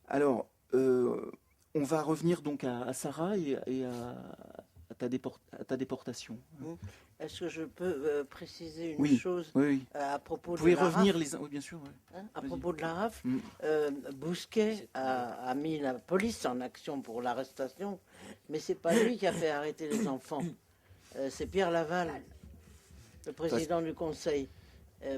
Alors, on va revenir donc à Sarah et à ta déportation. Mm. Est-ce que je peux préciser une Oui, chose oui, oui. à Vous propos de pouvez la revenir RAF? les uns. Oui, bien sûr. Ouais. À Vas-y. propos de la RAF, Mm. Bousquet a mis la police en action pour l'arrestation, mais c'est pas lui qui a fait arrêter les enfants. C'est Pierre Laval, le président du Conseil.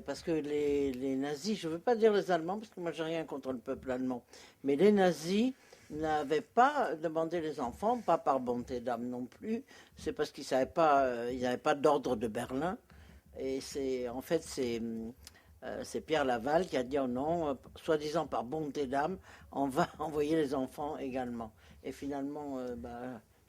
Parce que les nazis, je ne veux pas dire les Allemands, parce que moi j'ai rien contre le peuple allemand, mais les nazis n'avaient pas demandé les enfants, pas par bonté d'âme non plus, c'est parce qu'ils ils n'avaient pas d'ordre de Berlin. Et en fait, c'est Pierre Laval qui a dit oh non, soi-disant par bonté d'âme, on va envoyer les enfants également. Et finalement,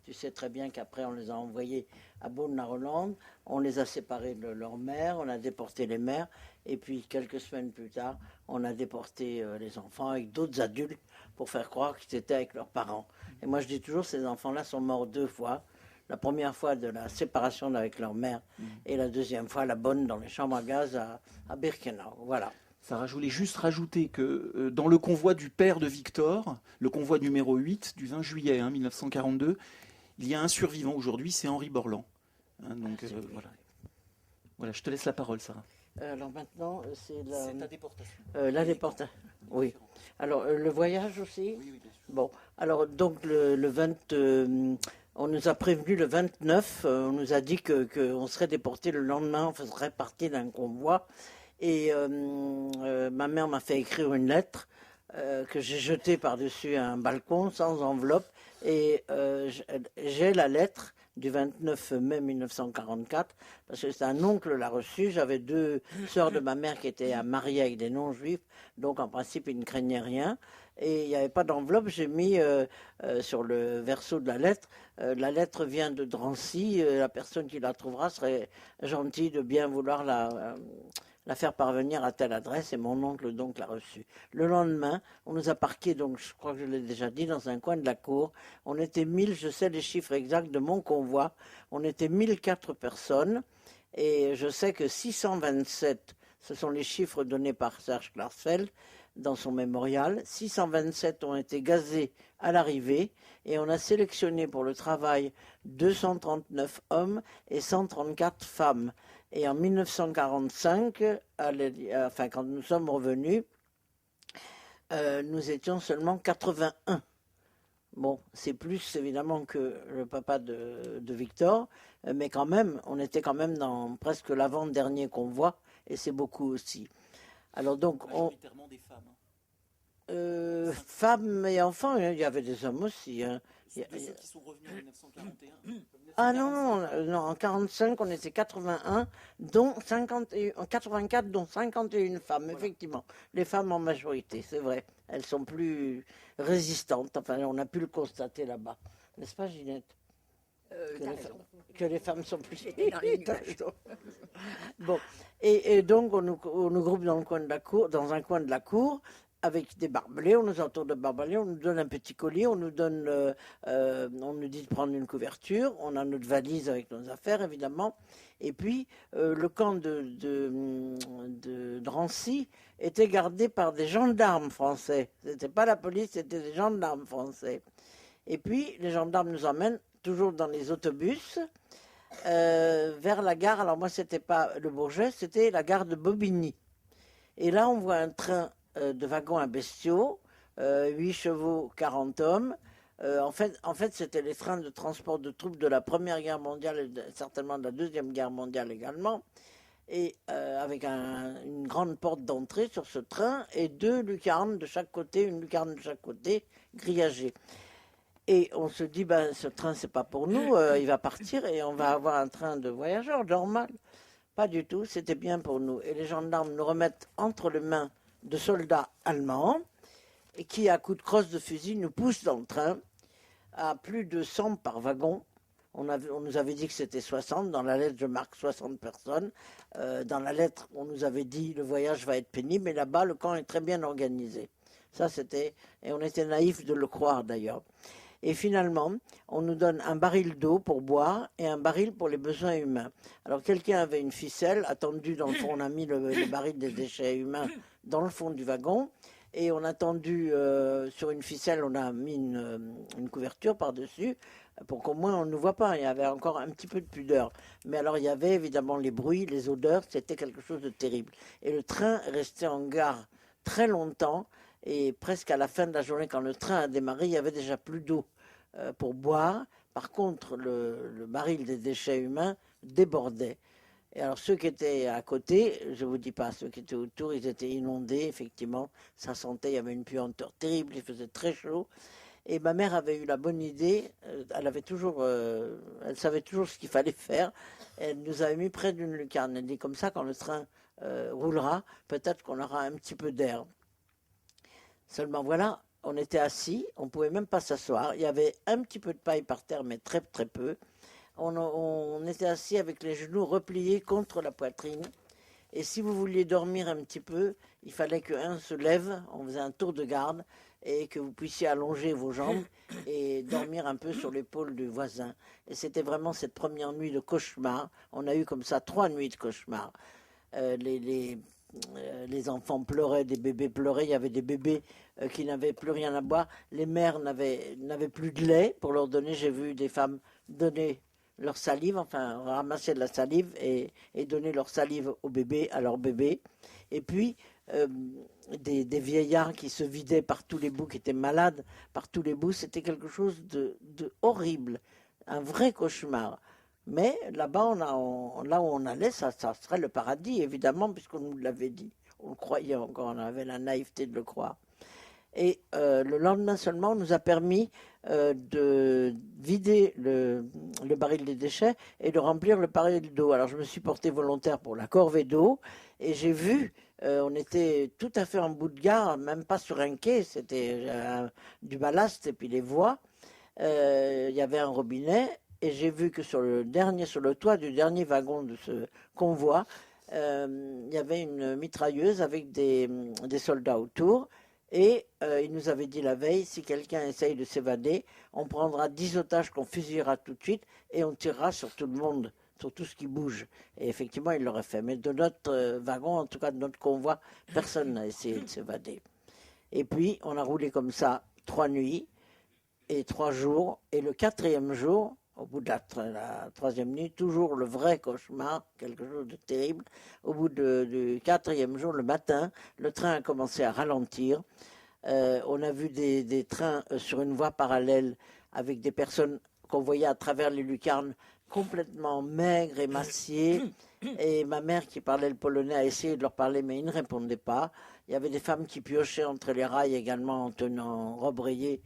tu sais très bien qu'après on les a envoyés à Beaune-la-Rolande, on les a séparés de leur mère, on a déporté les mères, et puis quelques semaines plus tard, on a déporté les enfants avec d'autres adultes pour faire croire qu'ils étaient avec leurs parents. Et moi je dis toujours, ces enfants-là sont morts 2 fois. La première fois de la séparation avec leur mère et la deuxième fois la bonne dans les chambres à gaz à Birkenau. Voilà. Sarah, je voulais juste rajouter que dans le convoi du père de Victor, le convoi numéro 8 du 20 juillet 1942, il y a un survivant aujourd'hui, c'est Henri Borland. Donc voilà. Voilà, je te laisse la parole, Sarah. Alors maintenant, c'est ta déportation. la déportation. Oui. Alors le voyage aussi. Oui, bien sûr. Bon. Alors donc le 20, on nous a prévenu le 29. On nous a dit qu'on serait déporté le lendemain. On ferait partie d'un convoi. Et ma mère m'a fait écrire une lettre que j'ai jetée par-dessus un balcon sans enveloppe. Et j'ai la lettre du 29 mai 1944, parce que c'est un oncle l'a reçu. J'avais 2 sœurs de ma mère qui étaient mariées avec des non-juifs, donc en principe ils ne craignaient rien. Et il n'y avait pas d'enveloppe, j'ai mis sur le verso de la lettre vient de Drancy, la personne qui la trouvera serait gentille de bien vouloir la faire parvenir à telle adresse, et mon oncle donc l'a reçue. Le lendemain, on nous a parqués, donc je crois que je l'ai déjà dit, dans un coin de la cour. On était 1000, je sais les chiffres exacts de mon convoi, on était 1004 personnes, et je sais que 627, ce sont les chiffres donnés par Serge Klarsfeld dans son mémorial, 627 ont été gazés à l'arrivée, et on a sélectionné pour le travail 239 hommes et 134 femmes. Et en 1945, quand nous sommes revenus, nous étions seulement 81. Bon, c'est plus évidemment que le papa de Victor, mais quand même, on était quand même dans presque l'avant-dernier convoi, et c'est beaucoup aussi. Alors donc, Majoritairement des femmes. femmes et enfants, il y avait des hommes aussi. Hein. De ceux qui sont revenus en 1941. Ah non, non, en 45, on était 81, dont 84, dont 51 femmes, voilà. Effectivement. Les femmes en majorité, c'est vrai. Elles sont plus résistantes, enfin, on a pu le constater là-bas. N'est-ce pas, Ginette que les femmes sont plus... Bon, et donc on nous groupe dans un coin de la cour, avec des barbelés, on nous entoure de barbelés, on nous donne un petit collier, on nous dit de prendre une couverture, on a notre valise avec nos affaires évidemment, et puis le camp de Drancy était gardé par des gendarmes français. C'était pas la police, c'était des gendarmes français. Et puis les gendarmes nous emmènent toujours dans les autobus vers la gare. Alors moi c'était pas le Bourget, c'était la gare de Bobigny. Et là on voit un train de wagons à bestiaux, 8 chevaux, 40 hommes. En fait, c'était les trains de transport de troupes de la Première Guerre mondiale et certainement de la Deuxième Guerre mondiale également. Et avec une grande porte d'entrée sur ce train et 2 lucarnes de chaque côté, une lucarne de chaque côté, grillagées. Et on se dit, ce train, c'est pas pour nous, il va partir et on va avoir un train de voyageurs normal. Pas du tout, c'était bien pour nous. Et les gendarmes nous remettent entre les mains de soldats allemands et qui, à coups de crosse de fusil, nous poussent dans le train à plus de 100 par wagon. On nous avait dit que c'était 60. Dans la lettre, je marque 60 personnes. Dans la lettre, on nous avait dit le voyage va être pénible, mais là-bas, le camp est très bien organisé. Ça, c'était... Et on était naïfs de le croire, d'ailleurs. Et finalement, on nous donne un baril d'eau pour boire et un baril pour les besoins humains. Alors, quelqu'un avait une ficelle attendue dans le fond. On a mis le baril des déchets humains dans le fond du wagon. Et on a tendu sur une ficelle, on a mis une couverture par-dessus pour qu'au moins on ne voit pas. Il y avait encore un petit peu de pudeur. Mais alors il y avait évidemment les bruits, les odeurs, c'était quelque chose de terrible. Et le train restait en gare très longtemps et presque à la fin de la journée, quand le train a démarré, il y avait déjà plus d'eau pour boire. Par contre, le baril des déchets humains débordait. Et alors ceux qui étaient à côté, je ne vous dis pas, ceux qui étaient autour, ils étaient inondés, effectivement. Ça sentait, il y avait une puanteur terrible, il faisait très chaud. Et ma mère avait eu la bonne idée, elle savait toujours ce qu'il fallait faire. Elle nous avait mis près d'une lucarne. Elle dit comme ça, quand le train roulera, peut-être qu'on aura un petit peu d'air. Seulement voilà, on était assis, on ne pouvait même pas s'asseoir. Il y avait un petit peu de paille par terre, mais très très peu. On était assis avec les genoux repliés contre la poitrine. Et si vous vouliez dormir un petit peu, il fallait qu'un se lève, on faisait un tour de garde, et que vous puissiez allonger vos jambes et dormir un peu sur l'épaule du voisin. Et c'était vraiment cette première nuit de cauchemar. On a eu comme ça 3 nuits de cauchemar. Les enfants pleuraient, des bébés pleuraient, il y avait des bébés qui n'avaient plus rien à boire. Les mères n'avaient plus de lait pour leur donner. J'ai vu des femmes donner leur salive, enfin ramasser de la salive et donner leur salive au bébé, à leur bébé. Et puis des vieillards qui se vidaient par tous les bouts, qui étaient malades par tous les bouts. C'était quelque chose de horrible, un vrai cauchemar. Mais là-bas, là où on allait, ça serait le paradis, évidemment, puisqu'on nous l'avait dit. On le croyait encore, on avait la naïveté de le croire. Et le lendemain seulement, on nous a permis de vider le baril des déchets et de remplir le baril d'eau. Alors je me suis porté volontaire pour la corvée d'eau et j'ai vu, on était tout à fait en bout de gare, même pas sur un quai, c'était du ballast et puis les voies. Il y avait un robinet et j'ai vu que sur le toit du dernier wagon de ce convoi, il y avait une mitrailleuse avec des soldats autour. Et il nous avait dit la veille, si quelqu'un essaye de s'évader, on prendra 10 otages qu'on fusillera tout de suite et on tirera sur tout le monde, sur tout ce qui bouge. Et effectivement, il l'aurait fait. Mais de notre wagon, en tout cas de notre convoi, personne n'a essayé de s'évader. Et puis, on a roulé comme ça 3 nuits et 3 jours. Et le 4e jour, au bout de la 3e nuit, toujours le vrai cauchemar, quelque chose de terrible. Au bout du 4e jour, le matin, le train a commencé à ralentir. On a vu des trains sur une voie parallèle avec des personnes qu'on voyait à travers les lucarnes complètement maigres, émaciées. Et ma mère, qui parlait le polonais, a essayé de leur parler, mais ils ne répondaient pas. Il y avait des femmes qui piochaient entre les rails également en tenant robe rayée.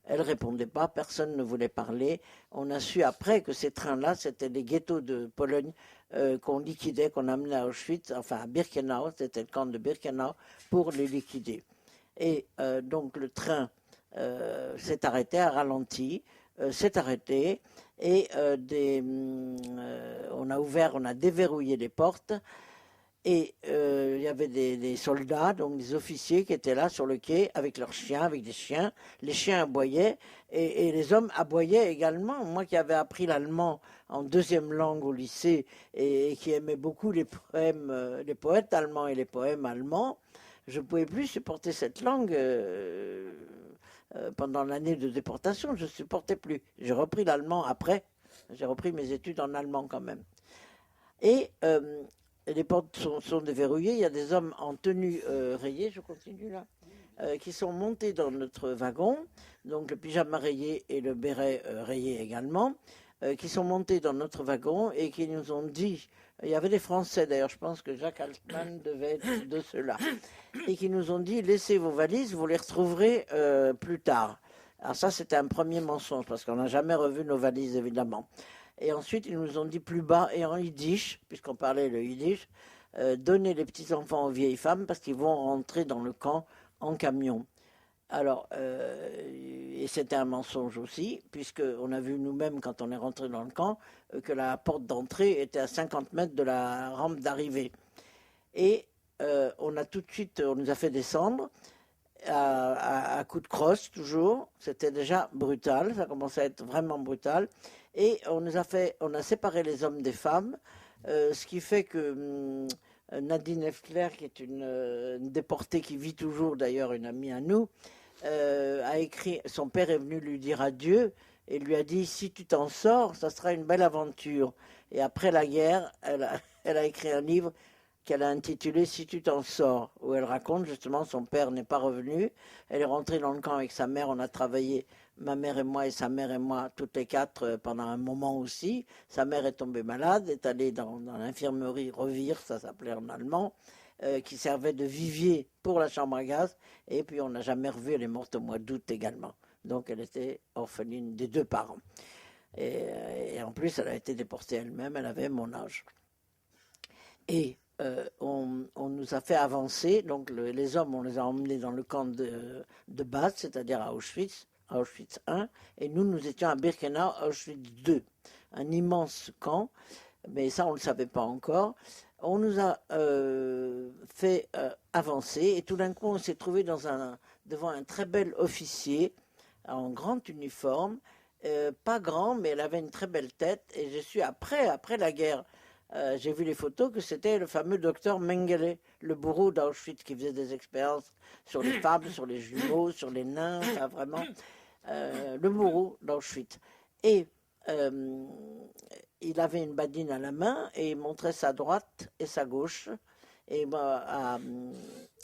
Elle ne répondait pas, personne ne voulait parler. On a su après que ces trains-là, c'était des ghettos de Pologne qu'on liquidait, qu'on amenait à Auschwitz, enfin à Birkenau, c'était le camp de Birkenau, pour les liquider. Et donc le train s'est arrêté, a ralenti, s'est arrêté, et on a déverrouillé les portes. Et il y avait des soldats, donc des officiers qui étaient là sur le quai avec leurs chiens, avec des chiens. Les chiens aboyaient et les hommes aboyaient également. Moi qui avais appris l'allemand en 2e langue au lycée et qui aimais beaucoup les poètes allemands et les poèmes allemands, je ne pouvais plus supporter cette langue pendant l'année de déportation. Je ne supportais plus. J'ai repris l'allemand après. J'ai repris mes études en allemand quand même. Et les portes sont déverrouillées. Il y a des hommes en tenue rayée, je continue là, qui sont montés dans notre wagon, donc le pyjama rayé et le béret rayé également, qui sont montés dans notre wagon et qui nous ont dit, il y avait des Français d'ailleurs, je pense que Jacques Altman devait être de ceux-là, et qui nous ont dit, laissez vos valises, vous les retrouverez plus tard. Alors ça, c'était un premier mensonge, parce qu'on n'a jamais revu nos valises, évidemment. Et ensuite, ils nous ont dit plus bas et en yiddish, puisqu'on parlait le yiddish, donnez les petits-enfants aux vieilles femmes parce qu'ils vont rentrer dans le camp en camion. Alors, et c'était un mensonge aussi, puisqu'on a vu nous-mêmes, quand on est rentré dans le camp, que la porte d'entrée était à 50 mètres de la rampe d'arrivée. Et on nous a fait descendre à coups de crosse toujours. C'était déjà brutal, ça commençait à être vraiment brutal. Et on a séparé les hommes des femmes, ce qui fait que Nadine Efler, qui est une déportée qui vit toujours, d'ailleurs, une amie à nous, a écrit, son père est venu lui dire adieu et lui a dit, si tu t'en sors, ça sera une belle aventure. Et après la guerre, elle a écrit un livre qu'elle a intitulé Si tu t'en sors, où elle raconte justement son père n'est pas revenu. Elle est rentrée dans le camp avec sa mère, on a travaillé, ma mère et moi et sa mère et moi, toutes les quatre, pendant un moment aussi. Sa mère est tombée malade, est allée dans l'infirmerie Revire, ça s'appelait en allemand, qui servait de vivier pour la chambre à gaz. Et puis on n'a jamais revu, elle est morte au mois d'août également. Donc elle était orpheline des deux parents. Et en plus, elle a été déportée elle-même, elle avait mon âge. Et on nous a fait avancer, donc les hommes, on les a emmenés dans le camp de base, c'est-à-dire à Auschwitz 1, et nous étions à Birkenau, Auschwitz 2, un immense camp, mais ça on ne le savait pas encore. On nous a fait avancer, et tout d'un coup on s'est trouvé devant un très bel officier, en grand uniforme, pas grand, mais elle avait une très belle tête, et je suis après la guerre, j'ai vu les photos que c'était le fameux docteur Mengele, le bourreau d'Auschwitz, qui faisait des expériences sur les femmes, sur les jumeaux, sur les nains, enfin vraiment, le bourreau d'Auschwitz. Et il avait une badine à la main et il montrait sa droite et sa gauche. Et moi,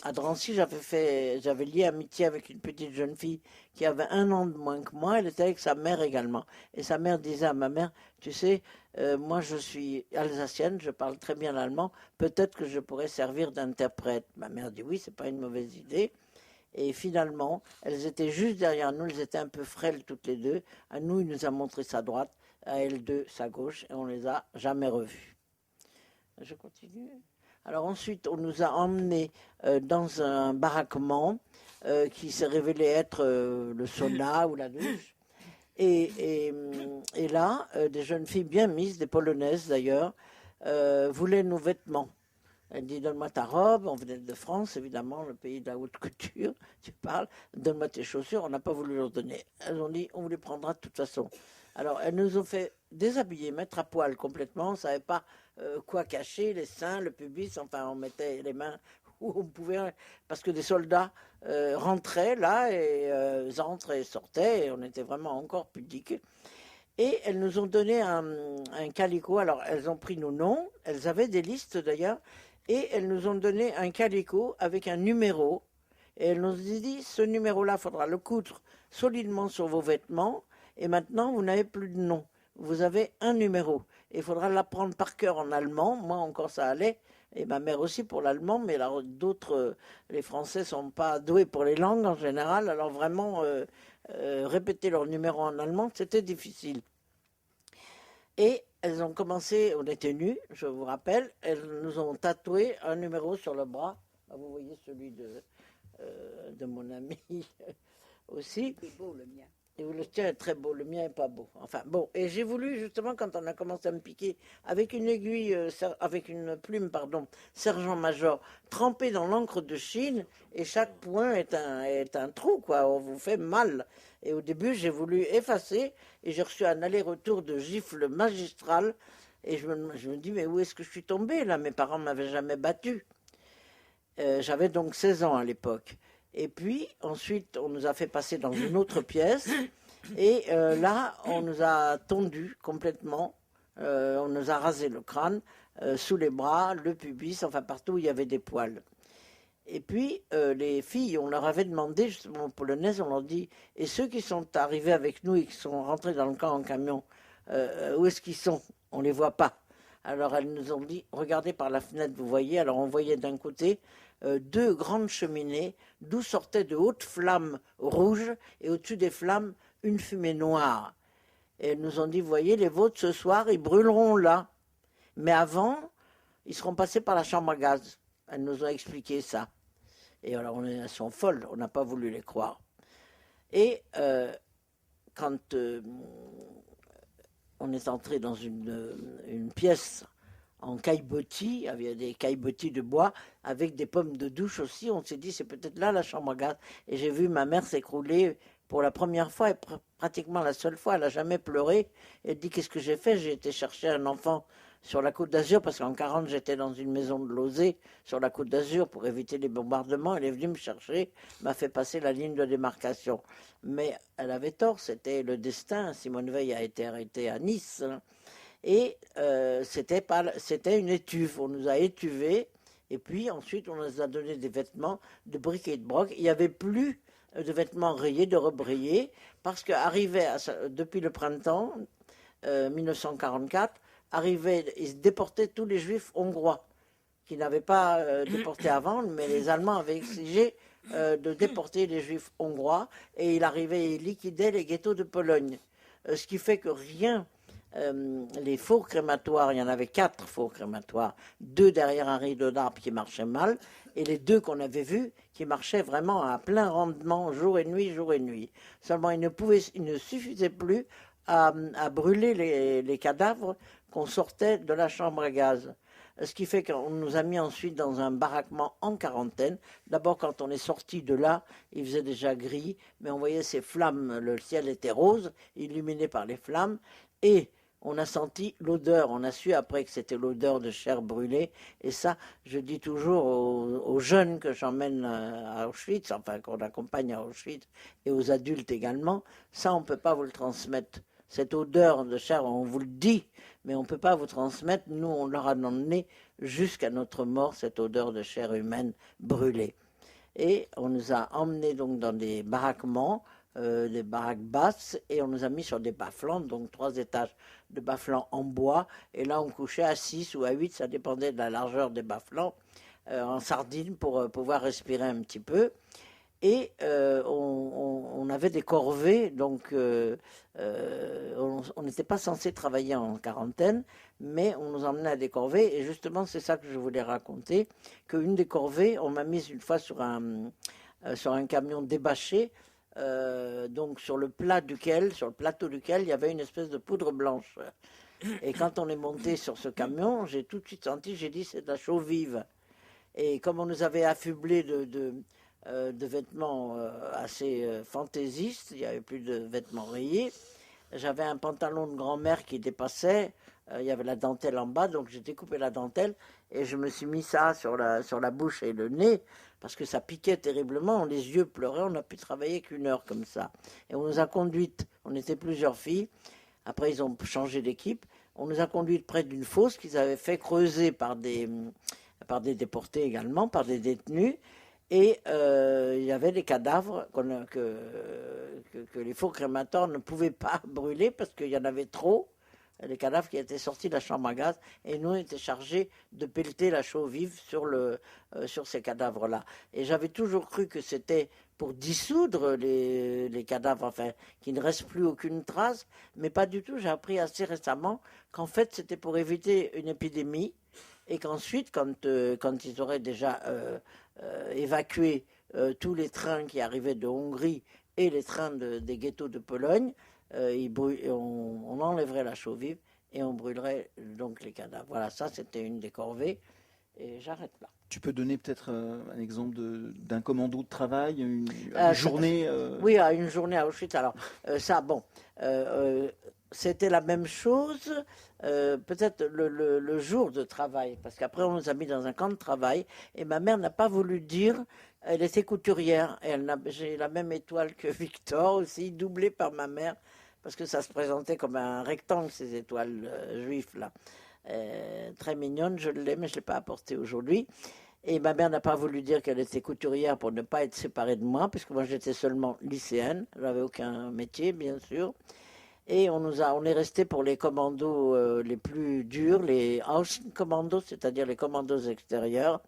à Drancy, j'avais lié amitié avec une petite jeune fille qui avait 1 an de moins que moi. Elle était avec sa mère également. Et sa mère disait à ma mère, tu sais, moi je suis alsacienne, je parle très bien l'allemand, peut-être que je pourrais servir d'interprète. Ma mère dit oui, c'est pas une mauvaise idée. Et finalement, elles étaient juste derrière nous, elles étaient un peu frêles toutes les deux. À nous, il nous a montré sa droite, à elle deux, sa gauche, et on les a jamais revues. Je continue. Alors ensuite, on nous a emmenés dans un baraquement qui s'est révélé être le sauna ou la douche. Et là, des jeunes filles bien mises, des Polonaises d'ailleurs, voulaient nos vêtements. Elle dit, donne-moi ta robe, on venait de France, évidemment, le pays de la haute couture, tu parles, donne-moi tes chaussures, on n'a pas voulu leur donner. Elles ont dit, on vous les prendra de toute façon. Alors, elles nous ont fait déshabiller, mettre à poil complètement, on ne savait pas quoi cacher, les seins, le pubis, enfin, on mettait les mains où on pouvait, parce que des soldats rentraient là, et entraient et sortaient, et on était vraiment encore pudiques. Et elles nous ont donné un calicot, alors elles ont pris nos noms, elles avaient des listes d'ailleurs, et elles nous ont donné un calicot avec un numéro. Et elles nous ont dit, ce numéro-là, il faudra le coudre solidement sur vos vêtements. Et maintenant, vous n'avez plus de nom. Vous avez un numéro. Et il faudra l'apprendre par cœur en allemand. Moi, encore, ça allait. Et ma mère aussi pour l'allemand. Mais d'autres, les Français ne sont pas doués pour les langues en général. Alors vraiment, répéter leur numéro en allemand, c'était difficile. Et elles ont commencé, on était nus, je vous rappelle, elles nous ont tatoué un numéro sur le bras. Vous voyez celui de mon ami aussi. C'est beau le mien. Et le tien est très beau, le mien n'est pas beau. Enfin bon, et j'ai voulu justement, quand on a commencé à me piquer, avec une aiguille, avec une plume, pardon, sergent-major, trempée dans l'encre de Chine, et chaque point est un trou, quoi, on vous fait mal. Et au début, j'ai voulu effacer, et j'ai reçu un aller-retour de gifles magistrales, et je me dis, mais où est-ce que je suis tombée, là? Mes parents ne m'avaient jamais battu. J'avais donc 16 ans à l'époque. Et puis, ensuite, on nous a fait passer dans une autre pièce. Et là, on nous a tondus complètement. On nous a rasé le crâne, sous les bras, le pubis, enfin partout où il y avait des poils. Et puis, les filles, on leur avait demandé, justement aux Polonaises, on leur dit, et ceux qui sont arrivés avec nous et qui sont rentrés dans le camp en camion, où est-ce qu'ils sont? On ne les voit pas. Alors, elles nous ont dit, regardez par la fenêtre, vous voyez. Alors, on voyait d'un côté 2 grandes cheminées, d'où sortaient de hautes flammes rouges, et au-dessus des flammes, une fumée noire. Et elles nous ont dit, vous voyez, les vôtres, ce soir, ils brûleront là. Mais avant, ils seront passés par la chambre à gaz. Elles nous ont expliqué ça. Et alors, elles sont folles, on n'a pas voulu les croire. Et quand on est entré dans une pièce en caillebotis, il y avait des caillebotis de bois, avec des pommes de douche aussi, on s'est dit, c'est peut-être là la chambre à gaz. Et j'ai vu ma mère s'écrouler pour la première fois, et pratiquement la seule fois, elle n'a jamais pleuré. Elle dit, qu'est-ce que j'ai fait? J'ai été chercher un enfant sur la Côte d'Azur, parce qu'en 40 j'étais dans une maison de Lausée sur la Côte d'Azur pour éviter les bombardements. Elle est venue me chercher, m'a fait passer la ligne de démarcation. Mais elle avait tort, c'était le destin. Simone Veil a été arrêtée à Nice, hein. Et c'était une étuve. On nous a étuvés. Et puis ensuite, on nous a donné des vêtements de bric et de broc. Il n'y avait plus de vêtements rayés, de rebrayés, parce qu'arrivait depuis le printemps 1944, ils se déportaient tous les juifs hongrois, qui n'avaient pas déporté avant, mais les Allemands avaient exigé de déporter les juifs hongrois, et il arrivait et liquidait les ghettos de Pologne. Ce qui fait que rien... les fours crématoires, il y en avait 4 fours crématoires, 2 derrière un rideau d'arbre qui marchaient mal, et les 2 qu'on avait vus qui marchaient vraiment à plein rendement, jour et nuit, jour et nuit. Seulement, il ne suffisait plus à brûler les cadavres qu'on sortait de la chambre à gaz. Ce qui fait qu'on nous a mis ensuite dans un baraquement en quarantaine. D'abord, quand on est sorti de là, il faisait déjà gris, mais on voyait ces flammes, le ciel était rose, illuminé par les flammes, et on a senti l'odeur, on a su après que c'était l'odeur de chair brûlée. Et ça, je dis toujours aux jeunes que j'emmène à Auschwitz, enfin qu'on accompagne à Auschwitz, et aux adultes également, ça on ne peut pas vous le transmettre. Cette odeur de chair, on vous le dit, mais on ne peut pas vous transmettre. Nous, on leur a donné jusqu'à notre mort cette odeur de chair humaine brûlée. Et on nous a emmenés donc dans des baraquements, des baraques basses, et on nous a mis sur des bas-flancs, donc 3 étages de bas-flancs en bois, et là on couchait à 6 ou à 8, ça dépendait de la largeur des bas-flancs, en sardine pour pouvoir respirer un petit peu. Et on avait des corvées, donc on n'était pas censé travailler en quarantaine, mais on nous emmenait à des corvées, et justement c'est ça que je voulais raconter, qu'une des corvées, on m'a mise une fois sur un camion débâché, donc sur le plateau duquel il y avait une espèce de poudre blanche. Et quand on est monté sur ce camion, j'ai tout de suite senti, j'ai dit c'est de la chaux vive. Et comme on nous avait affublés de vêtements assez fantaisistes, il n'y avait plus de vêtements rayés, j'avais un pantalon de grand-mère qui dépassait, il y avait la dentelle en bas, donc j'ai découpé la dentelle et je me suis mis ça sur la bouche et le nez, parce que ça piquait terriblement, les yeux pleuraient, on n'a pu travailler qu'1 heure comme ça. Et on nous a conduites, on était plusieurs filles, après ils ont changé d'équipe, on nous a conduites près d'une fosse qu'ils avaient fait creuser par des déportés également, par des détenus, et il y avait des cadavres que les fours crématoires ne pouvaient pas brûler parce qu'il y en avait trop, les cadavres qui étaient sortis de la chambre à gaz, et nous on était chargés de pelleter la chaux vive sur ces cadavres-là. Et j'avais toujours cru que c'était pour dissoudre les cadavres, enfin, qu'il ne reste plus aucune trace, mais pas du tout. J'ai appris assez récemment qu'en fait c'était pour éviter une épidémie, et qu'ensuite, quand ils auraient déjà évacué tous les trains qui arrivaient de Hongrie et les trains des ghettos de Pologne, on enlèverait la chaux vive et on brûlerait donc les cadavres. Voilà, ça c'était une des corvées, et j'arrête là. Tu peux donner peut-être un exemple d'un commando de travail, une journée Oui, une journée à Auschwitz. Alors, c'était la même chose, peut-être le jour de travail, parce qu'après on nous a mis dans un camp de travail, et ma mère n'a pas voulu dire, elle était couturière, et j'ai la même étoile que Victor aussi, doublée par ma mère, parce que ça se présentait comme un rectangle, ces étoiles juives là. Très mignonne, je l'ai, mais je ne l'ai pas apportée aujourd'hui. Et ma mère n'a pas voulu dire qu'elle était couturière pour ne pas être séparée de moi, puisque moi j'étais seulement lycéenne, je n'avais aucun métier, bien sûr. Et on est resté pour les commandos les plus durs, les Außenkommandos, c'est-à-dire les commandos extérieurs,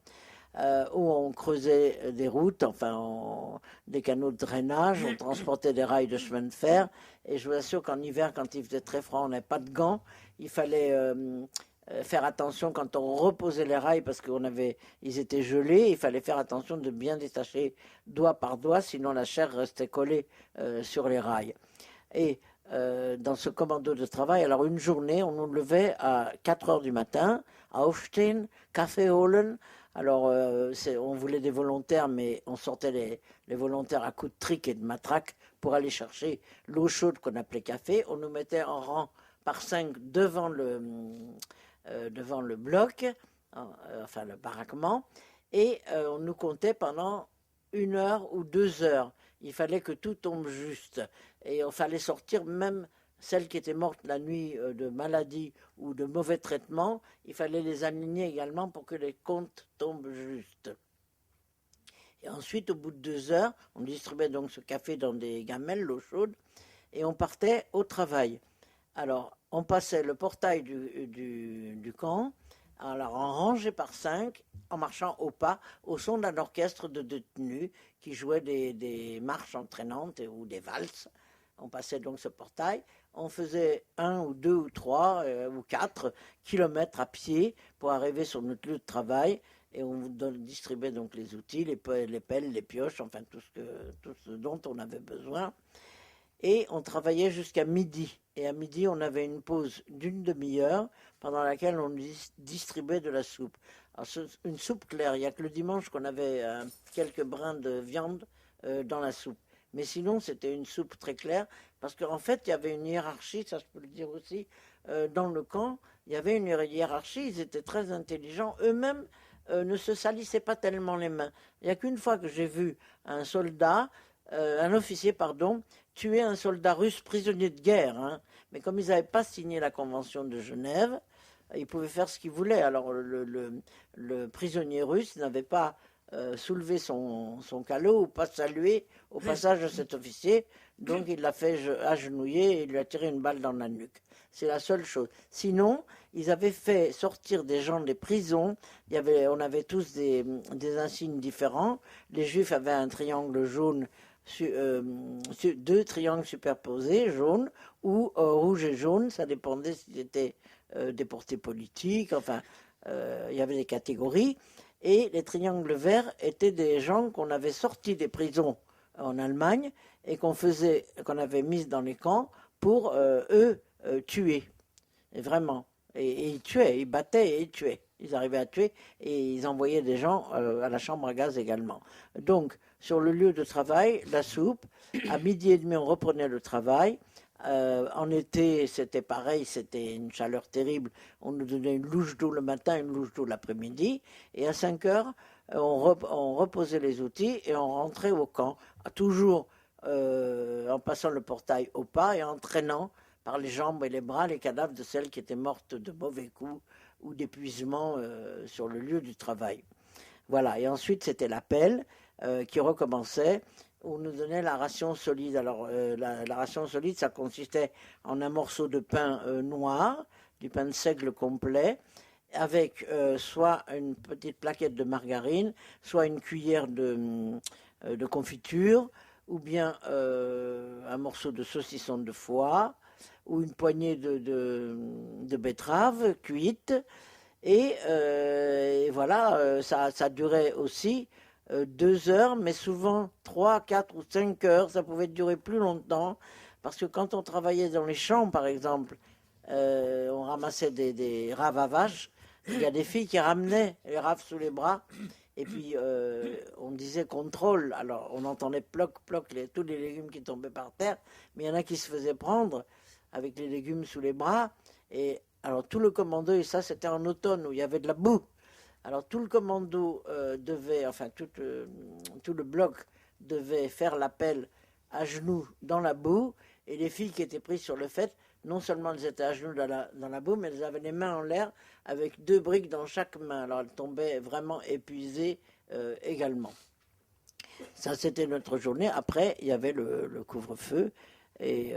où on creusait des routes, enfin des canaux de drainage, on transportait des rails de chemin de fer. Et je vous assure qu'en hiver, quand il faisait très froid, on n'avait pas de gants, il fallait faire attention quand on reposait les rails parce ils étaient gelés, il fallait faire attention de bien détacher doigt par doigt, sinon la chair restait collée sur les rails. Et dans ce commando de travail, alors une journée, on nous levait à 4 heures du matin, aufstehen, Kaffee holen. Alors on voulait des volontaires, mais on sortait les volontaires à coups de trique et de matraque pour aller chercher l'eau chaude qu'on appelait café. On nous mettait en rang par 5 devant devant le bloc, enfin le baraquement, et on nous comptait pendant 1 heure ou 2 heures. Il fallait que tout tombe juste. Et il fallait sortir même celles qui étaient mortes la nuit de maladie ou de mauvais traitement. Il fallait les aligner également pour que les comptes tombent justes. Et ensuite, au bout de 2 heures, on distribuait donc ce café dans des gamelles, l'eau chaude, et on partait au travail. Alors, on passait le portail du camp, alors en rangée par 5, en marchant au pas, au son d'un orchestre de détenus qui jouait des marches entraînantes ou des valses. On passait donc ce portail. On faisait 1 ou 2 ou 3 ou 4 kilomètres à pied pour arriver sur notre lieu de travail. Et on distribuait donc les outils, les pelles, les pioches, enfin tout ce dont on avait besoin. Et on travaillait jusqu'à midi. Et à midi, on avait une pause d'une demi-heure pendant laquelle on distribuait de la soupe. Alors, une soupe claire, il n'y a que le dimanche qu'on avait quelques brins de viande dans la soupe. Mais sinon, c'était une soupe très claire, parce qu'en fait, il y avait une hiérarchie, ça je peux le dire aussi, dans le camp, il y avait une hiérarchie, ils étaient très intelligents, eux-mêmes ne se salissaient pas tellement les mains. Il n'y a qu'une fois que j'ai vu un officier, tuer un soldat russe prisonnier de guerre, hein. Mais comme ils n'avaient pas signé la convention de Genève, ils pouvaient faire ce qu'ils voulaient. Alors le prisonnier russe n'avait pas soulevé son calot ou pas salué au passage de cet officier, donc il l'a fait agenouiller et il lui a tiré une balle dans la nuque. C'est la seule chose. Sinon, ils avaient fait sortir des gens des prisons. On avait tous des insignes différents. Les Juifs avaient un triangle jaune, 2 triangles superposés, jaunes, ou rouge et jaune, ça dépendait s'ils étaient déportés politiques, enfin, il y avait des catégories. Et les triangles verts étaient des gens qu'on avait sortis des prisons en Allemagne et qu'on avait mis dans les camps pour tuer. Et vraiment. Et ils tuaient, ils battaient et ils tuaient. Ils arrivaient à tuer et ils envoyaient des gens à la chambre à gaz également. Donc, sur le lieu de travail, la soupe. À 12h30, on reprenait le travail. En été, c'était pareil, c'était une chaleur terrible. On nous donnait une louche d'eau le matin, une louche d'eau l'après-midi. Et à 5 heures, on reposait les outils et on rentrait au camp, toujours en passant le portail au pas et en traînant par les jambes et les bras les cadavres de celles qui étaient mortes de mauvais coups ou d'épuisement sur le lieu du travail. Voilà, et ensuite c'était l'appel qui recommençait. On nous donnait la ration solide. Alors la ration solide, ça consistait en un morceau de pain noir, du pain de seigle complet, avec soit une petite plaquette de margarine, soit une cuillère de confiture, ou bien un morceau de saucisson de foie, ou une poignée de betteraves cuites. Et voilà, ça durait aussi 2 heures, mais souvent 3, 4 ou 5 heures. Ça pouvait durer plus longtemps, parce que quand on travaillait dans les champs, par exemple, on ramassait des raves à vaches. Il y a des filles qui ramenaient les raves sous les bras, et puis on disait contrôle. Alors on entendait ploc, ploc, tous les légumes qui tombaient par terre, mais il y en a qui se faisaient prendre avec les légumes sous les bras. Et alors tout le commando, et ça c'était en automne où il y avait de la boue. Alors tout le commando devait, enfin tout le bloc devait faire l'appel à genoux dans la boue, et les filles qui étaient prises sur le fait, non seulement elles étaient à genoux dans la boue, mais elles avaient les mains en l'air avec 2 briques dans chaque main. Alors elles tombaient vraiment épuisées également. Ça c'était notre journée. Après il y avait le couvre-feu. Et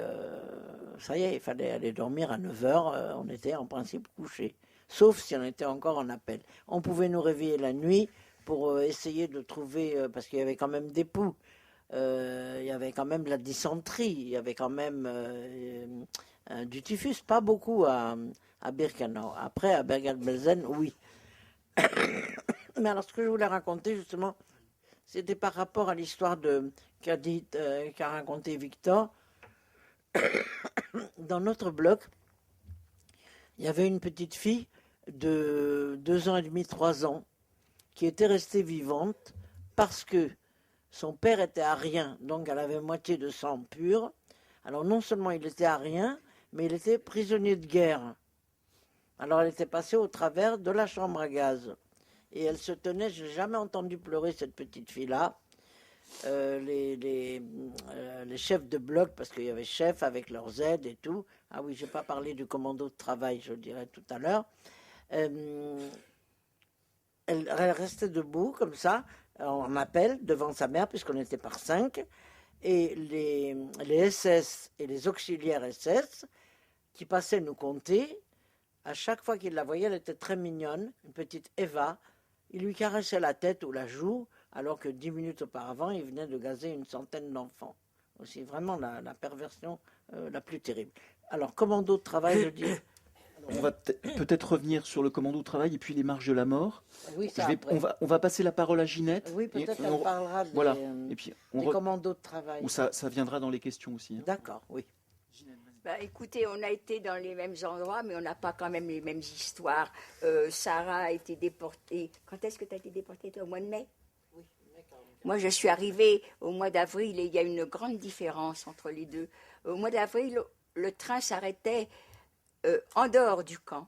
ça y est, il fallait aller dormir à 9h, on était en principe couchés, sauf si on était encore en appel. On pouvait nous réveiller la nuit pour essayer de trouver, parce qu'il y avait quand même des poux, il y avait quand même de la dysenterie, il y avait quand même du typhus, pas beaucoup à Birkenau. Après, à Bergen-Belsen, oui. Mais alors, ce que je voulais raconter, justement, c'était par rapport à l'histoire qu'a raconté Victor. Dans notre bloc, il y avait une petite fille de 2 ans et demi, 3 ans, qui était restée vivante parce que son père était arien, donc elle avait moitié de sang pur. Alors non seulement il était arien, mais il était prisonnier de guerre. Alors elle était passée au travers de la chambre à gaz. Et elle se tenait, je n'ai jamais entendu pleurer cette petite fille-là. Les chefs de bloc, parce qu'il y avait chefs avec leurs aides et tout. Ah oui, je n'ai pas parlé du commando de travail, je le dirai tout à l'heure. Elle restait debout comme ça, en appel, devant sa mère, puisqu'on était par 5. Et les SS et les auxiliaires SS qui passaient nous compter, à chaque fois qu'ils la voyaient, elle était très mignonne, une petite Eva. Il lui caressait la tête ou la joue, alors que 10 minutes auparavant, il venait de gazer une centaine d'enfants. C'est vraiment la perversion la plus terrible. Alors, commando de travail, je dis. On va peut-être revenir sur le commando de travail et puis les marches de la mort. Oui, ça on va passer la parole à Ginette. Oui, peut-être qu'elle parlera des, voilà. Et puis des commandos de travail. Où ça viendra dans les questions aussi. Hein. D'accord, oui. Bah, écoutez, on a été dans les mêmes endroits, mais on n'a pas quand même les mêmes histoires. Sarah a été déportée. Quand est-ce que tu as été déportée, toi, au mois de mai? Oui, moi, je suis arrivée au mois d'avril et il y a une grande différence entre les deux. Au mois d'avril, le train s'arrêtait en dehors du camp.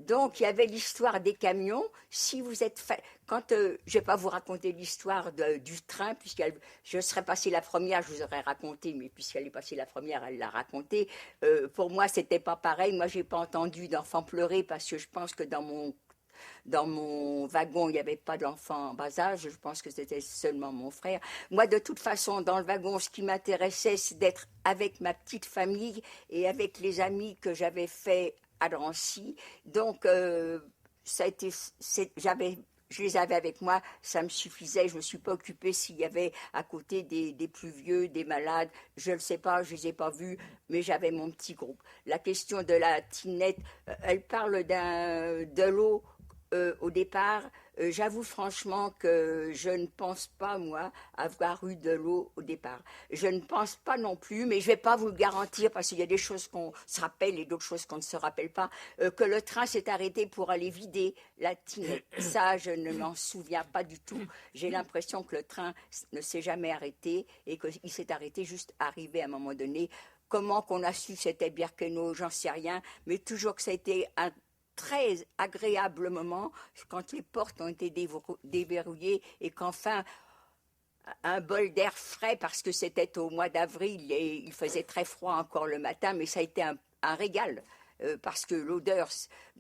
Donc, il y avait l'histoire des camions. Si vous êtes... je ne vais pas vous raconter l'histoire du train, puisque je serais passée la première, je vous aurais raconté, mais puisqu'elle est passée la première, elle l'a raconté. Pour moi, ce n'était pas pareil. Moi, je n'ai pas entendu d'enfants pleurer, parce que je pense que dans mon wagon, il n'y avait pas d'enfants en bas âge. Je pense que c'était seulement mon frère. Moi, de toute façon, dans le wagon, ce qui m'intéressait, c'est d'être avec ma petite famille et avec les amis que j'avais fait à Drancy. Donc, ça a été, je les avais avec moi, ça me suffisait. Je ne me suis pas occupée s'il y avait à côté des plus vieux, des malades. Je ne sais pas, je ne les ai pas vus, mais j'avais mon petit groupe. La question de la tinette, elle parle de l'eau au départ. J'avoue franchement que je ne pense pas, moi, avoir eu de l'eau au départ. Je ne pense pas non plus, mais je ne vais pas vous le garantir, parce qu'il y a des choses qu'on se rappelle et d'autres choses qu'on ne se rappelle pas, que le train s'est arrêté pour aller vider la tinette. Ça, je ne m'en souviens pas du tout. J'ai l'impression que le train ne s'est jamais arrêté et qu'il s'est arrêté juste arrivé à un moment donné. Comment qu'on a su que c'était Birkenau, j'en sais rien, mais toujours que ça a été un très agréable moment quand les portes ont été déverrouillées et qu'enfin un bol d'air frais, parce que c'était au mois d'avril et il faisait très froid encore le matin, mais ça a été un régal. Parce que l'odeur,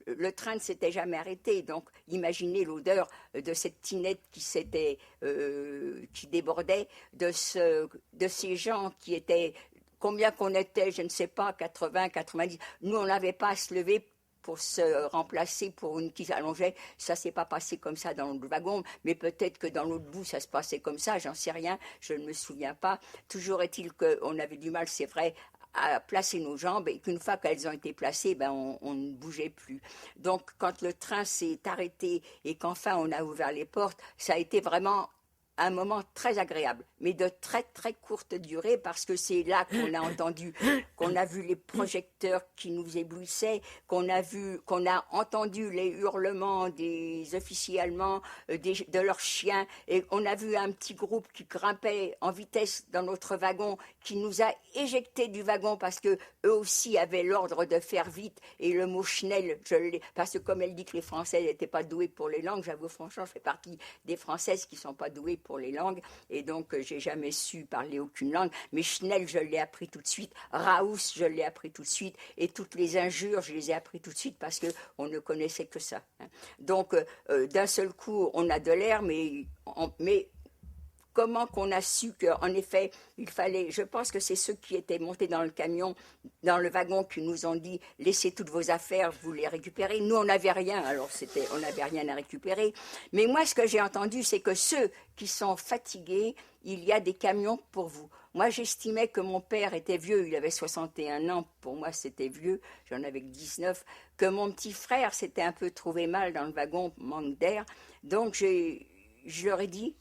le train ne s'était jamais arrêté, donc imaginez l'odeur de cette tinette qui débordait, de ces gens qui étaient, combien qu'on était, je ne sais pas, 80, 90, nous on n'avait pas à se lever pour se remplacer pour une qui s'allongeait. Ça s'est pas passé comme ça dans le wagon, mais peut-être que dans l'autre bout, ça se passait comme ça, j'en sais rien, je ne me souviens pas. Toujours est-il qu'on avait du mal, c'est vrai, à placer nos jambes, et qu'une fois qu'elles ont été placées, on ne bougeait plus. Donc, quand le train s'est arrêté et qu'enfin on a ouvert les portes, ça a été vraiment un moment très agréable, mais de très très courte durée, parce que c'est là qu'on a entendu, qu'on a vu les projecteurs qui nous éblouissaient, qu'on a entendu les hurlements des officiers allemands, de leurs chiens, et on a vu un petit groupe qui grimpait en vitesse dans notre wagon, qui nous a éjectés du wagon parce que eux aussi avaient l'ordre de faire vite, et le mot Schnell, parce que comme elle dit que les Français n'étaient pas doués pour les langues, j'avoue franchement, je fais partie des Françaises qui ne sont pas douées pour les langues, et donc j'ai jamais su parler aucune langue, mais Schnell, je l'ai appris tout de suite, Raus, je l'ai appris tout de suite, et toutes les injures, je les ai appris tout de suite, parce qu'on ne connaissait que ça. Donc, d'un seul coup, on a de l'air, mais comment qu'on a su qu'en effet, il fallait... Je pense que c'est ceux qui étaient montés dans le camion, dans le wagon, qui nous ont dit « Laissez toutes vos affaires, vous les récupérez ». Nous, on n'avait rien, alors on n'avait rien à récupérer. Mais moi, ce que j'ai entendu, c'est que ceux qui sont fatigués, il y a des camions pour vous. Moi, j'estimais que mon père était vieux, il avait 61 ans, pour moi c'était vieux, j'en avais 19, que mon petit frère s'était un peu trouvé mal dans le wagon, manque d'air. Donc, je leur ai dit...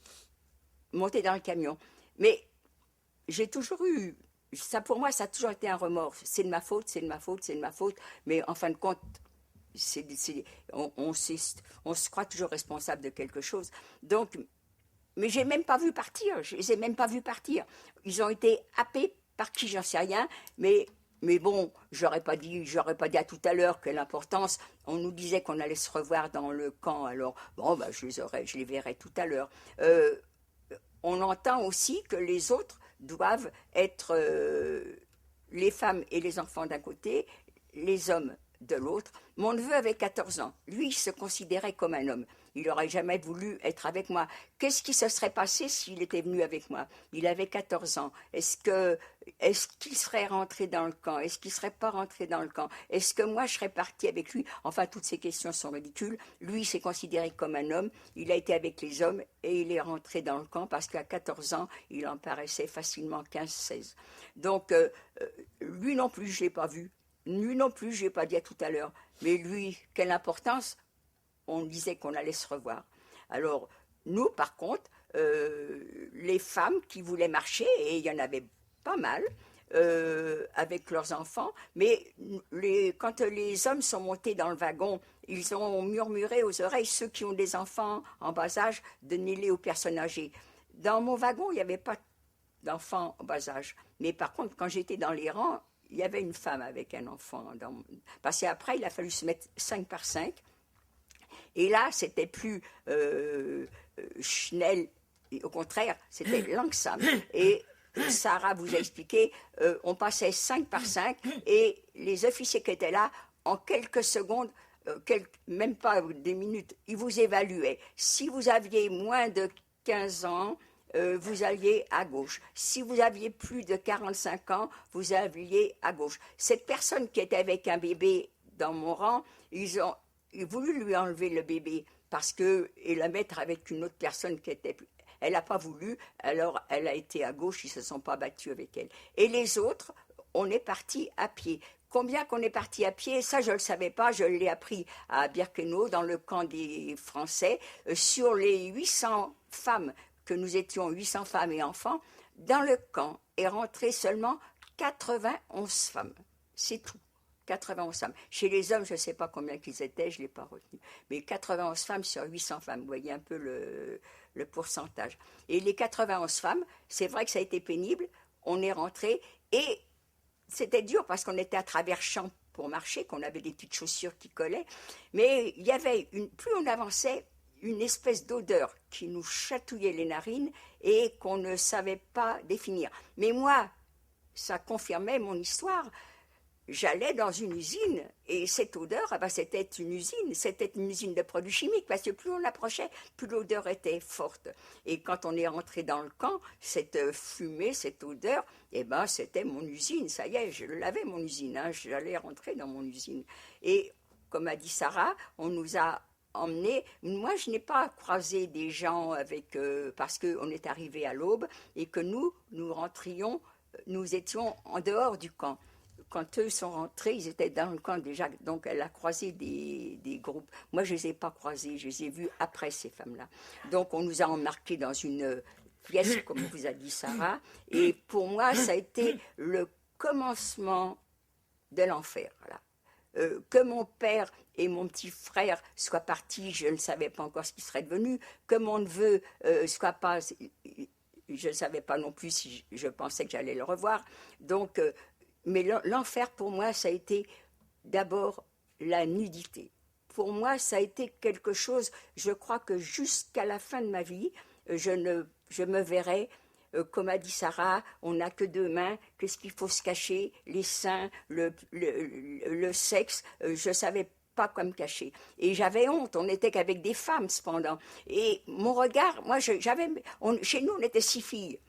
monter dans le camion. Mais j'ai toujours eu, ça pour moi, ça a toujours été un remords. C'est de ma faute, c'est de ma faute, c'est de ma faute. Mais en fin de compte, on se croit toujours responsable de quelque chose. Donc, mais je n'ai même pas vu partir. Je les ai même pas vus partir. Ils ont été happés par qui, j'en sais rien. Mais Mais bon, j'aurais pas dit à tout à l'heure quelle importance. On nous disait qu'on allait se revoir dans le camp, alors bon, bah, je les verrai tout à l'heure. On entend aussi que les autres doivent être les femmes et les enfants d'un côté, les hommes de l'autre. Mon neveu avait 14 ans. Lui, il se considérait comme un homme. Il n'aurait jamais voulu être avec moi. Qu'est-ce qui se serait passé s'il était venu avec moi? Il avait 14 ans. Est-ce qu'il serait rentré dans le camp? Est-ce qu'il ne serait pas rentré dans le camp? Est-ce que moi, je serais partie avec lui? Enfin, toutes ces questions sont ridicules. Lui, il s'est considéré comme un homme. Il a été avec les hommes et il est rentré dans le camp parce qu'à 14 ans, il en paraissait facilement 15-16. Donc, lui non plus, je ne l'ai pas vu. Lui non plus, je n'ai pas dit à tout à l'heure. Mais lui, quelle importance? On disait qu'on allait se revoir. Alors, nous, par contre, les femmes qui voulaient marcher, et il y en avait pas mal, avec leurs enfants, mais quand les hommes sont montés dans le wagon, ils ont murmuré aux oreilles, ceux qui ont des enfants en bas âge, donnez-les aux personnes âgées. Dans mon wagon, il n'y avait pas d'enfants en bas âge. Mais par contre, quand j'étais dans les rangs, il y avait une femme avec un enfant. Parce qu'après, il a fallu se mettre 5 par 5. Et là, c'était plus Schnell, au contraire, c'était Langsam. Et Sarah vous a expliqué, on passait 5 par 5 et les officiers qui étaient là, en quelques secondes, même pas des minutes, ils vous évaluaient. Si vous aviez moins de 15 ans, vous alliez à gauche. Si vous aviez plus de 45 ans, vous alliez à gauche. Cette personne qui était avec un bébé dans mon rang, ils ont voulu lui enlever le bébé et la mettre avec une autre personne qui était plus. Elle n'a pas voulu, alors elle a été à gauche, ils ne se sont pas battus avec elle. Et les autres, on est partis à pied. Combien qu'on est partis à pied, ça je ne le savais pas, je l'ai appris à Birkenau, dans le camp des Français. Sur les 800 femmes, que nous étions 800 femmes et enfants, dans le camp est rentré seulement 91 femmes. C'est tout. 91 femmes. Chez les hommes, je ne sais pas combien qu'ils étaient, je ne l'ai pas retenu. Mais 91 femmes sur 800 femmes, vous voyez un peu le pourcentage. Et les 91 femmes, c'est vrai que ça a été pénible, on est rentré et c'était dur parce qu'on était à travers champs pour marcher, qu'on avait des petites chaussures qui collaient, mais il y avait, plus on avançait, une espèce d'odeur qui nous chatouillait les narines et qu'on ne savait pas définir. Mais moi, ça confirmait mon histoire. J'allais dans une usine et cette odeur, c'était une usine de produits chimiques parce que plus on approchait, plus l'odeur était forte. Et quand on est rentré dans le camp, cette fumée, cette odeur, c'était mon usine. Ça y est, je l'avais mon usine. J'allais rentrer dans mon usine. Et comme a dit Sarah, on nous a emmenés. Moi, je n'ai pas croisé des gens parce qu'on est arrivé à l'aube et que nous rentrions, nous étions en dehors du camp. Quand eux sont rentrés, ils étaient dans le camp déjà, donc elle a croisé des groupes. Moi, je ne les ai pas croisés, je les ai vus après ces femmes-là. Donc, on nous a embarqués dans une pièce, comme vous a dit Sarah, et pour moi, ça a été le commencement de l'enfer. Voilà. Que mon père et mon petit frère soient partis, je ne savais pas encore ce qui serait devenu. Que mon neveu soit pas... Je ne savais pas non plus si je pensais que j'allais le revoir. Donc... mais l'enfer, pour moi, ça a été d'abord la nudité. Pour moi, ça a été quelque chose, je crois que jusqu'à la fin de ma vie, je me verrai, comme a dit Sarah, on n'a que 2 mains, qu'est-ce qu'il faut se cacher? Les seins, le sexe, je ne savais pas quoi me cacher. Et j'avais honte, on n'était qu'avec des femmes, cependant. Et mon regard, moi, chez nous, on était 6 filles.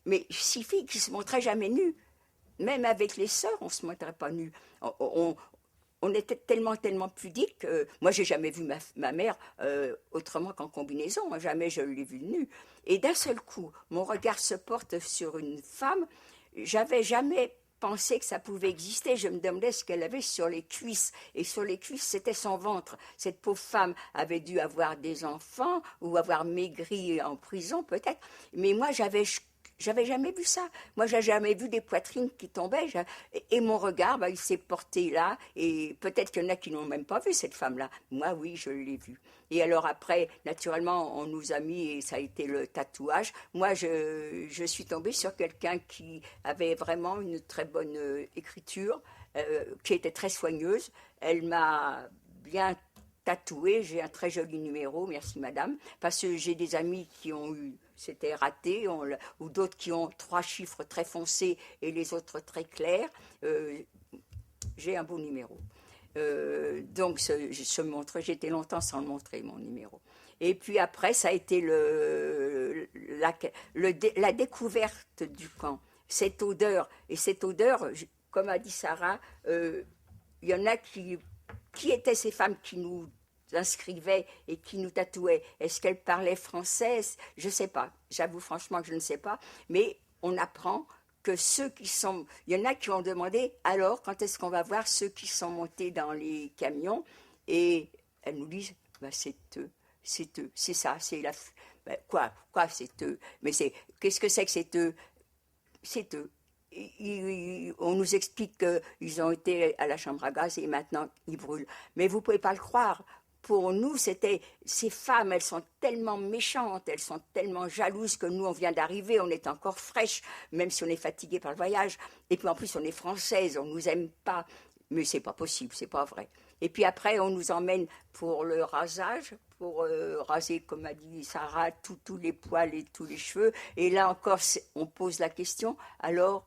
Mais 6 filles qui ne se montraient jamais nues. Même avec les sœurs, on ne se montrait pas nus. On était tellement pudiques. Moi, j'ai jamais vu ma mère autrement qu'en combinaison. Moi, jamais je l'ai vue nue. Et d'un seul coup, mon regard se porte sur une femme. J'avais jamais pensé que ça pouvait exister. Je me demandais ce qu'elle avait sur les cuisses. Et sur les cuisses, c'était son ventre. Cette pauvre femme avait dû avoir des enfants ou avoir maigri en prison, peut-être. Mais moi, j'avais j'avais jamais vu ça. Moi, j'ai jamais vu des poitrines qui tombaient. Et mon regard, il s'est porté là. Et peut-être qu'il y en a qui n'ont même pas vu cette femme-là. Moi, oui, je l'ai vue. Et alors après, naturellement, on nous a mis, et ça a été le tatouage. Moi, je suis tombée sur quelqu'un qui avait vraiment une très bonne écriture, qui était très soigneuse. Elle m'a bien tatoué, j'ai un très joli numéro, merci madame, parce que j'ai des amis qui ont eu, c'était raté, ou d'autres qui ont 3 chiffres très foncés et les autres très clairs. J'ai un beau numéro. Donc je montre, j'étais longtemps sans le montrer, mon numéro. Et puis après, ça a été la découverte du camp. Cette odeur, comme a dit Sarah, il y en a qui étaient ces femmes qui nous inscrivaient et qui nous tatouaient. Est-ce qu'elles parlaient français? Je ne sais pas. J'avoue franchement que je ne sais pas. Mais on apprend que ceux qui sont... Il y en a qui ont demandé, alors, quand est-ce qu'on va voir ceux qui sont montés dans les camions? Et elles nous disent, c'est eux, c'est ça, c'est la... Quoi, c'est eux? Mais qu'est-ce que c'est eux? C'est eux. On nous explique qu'ils ont été à la chambre à gaz et maintenant ils brûlent. Mais vous ne pouvez pas le croire. Pour nous, ces femmes, elles sont tellement méchantes, elles sont tellement jalouses que nous, on vient d'arriver, on est encore fraîche, même si on est fatigué par le voyage. Et puis en plus, on est française, on ne nous aime pas. Mais c'est pas possible, c'est pas vrai. Et puis après, on nous emmène pour le rasage, pour raser, comme a dit Sarah, tous les poils et tous les cheveux. Et là encore, on pose la question, alors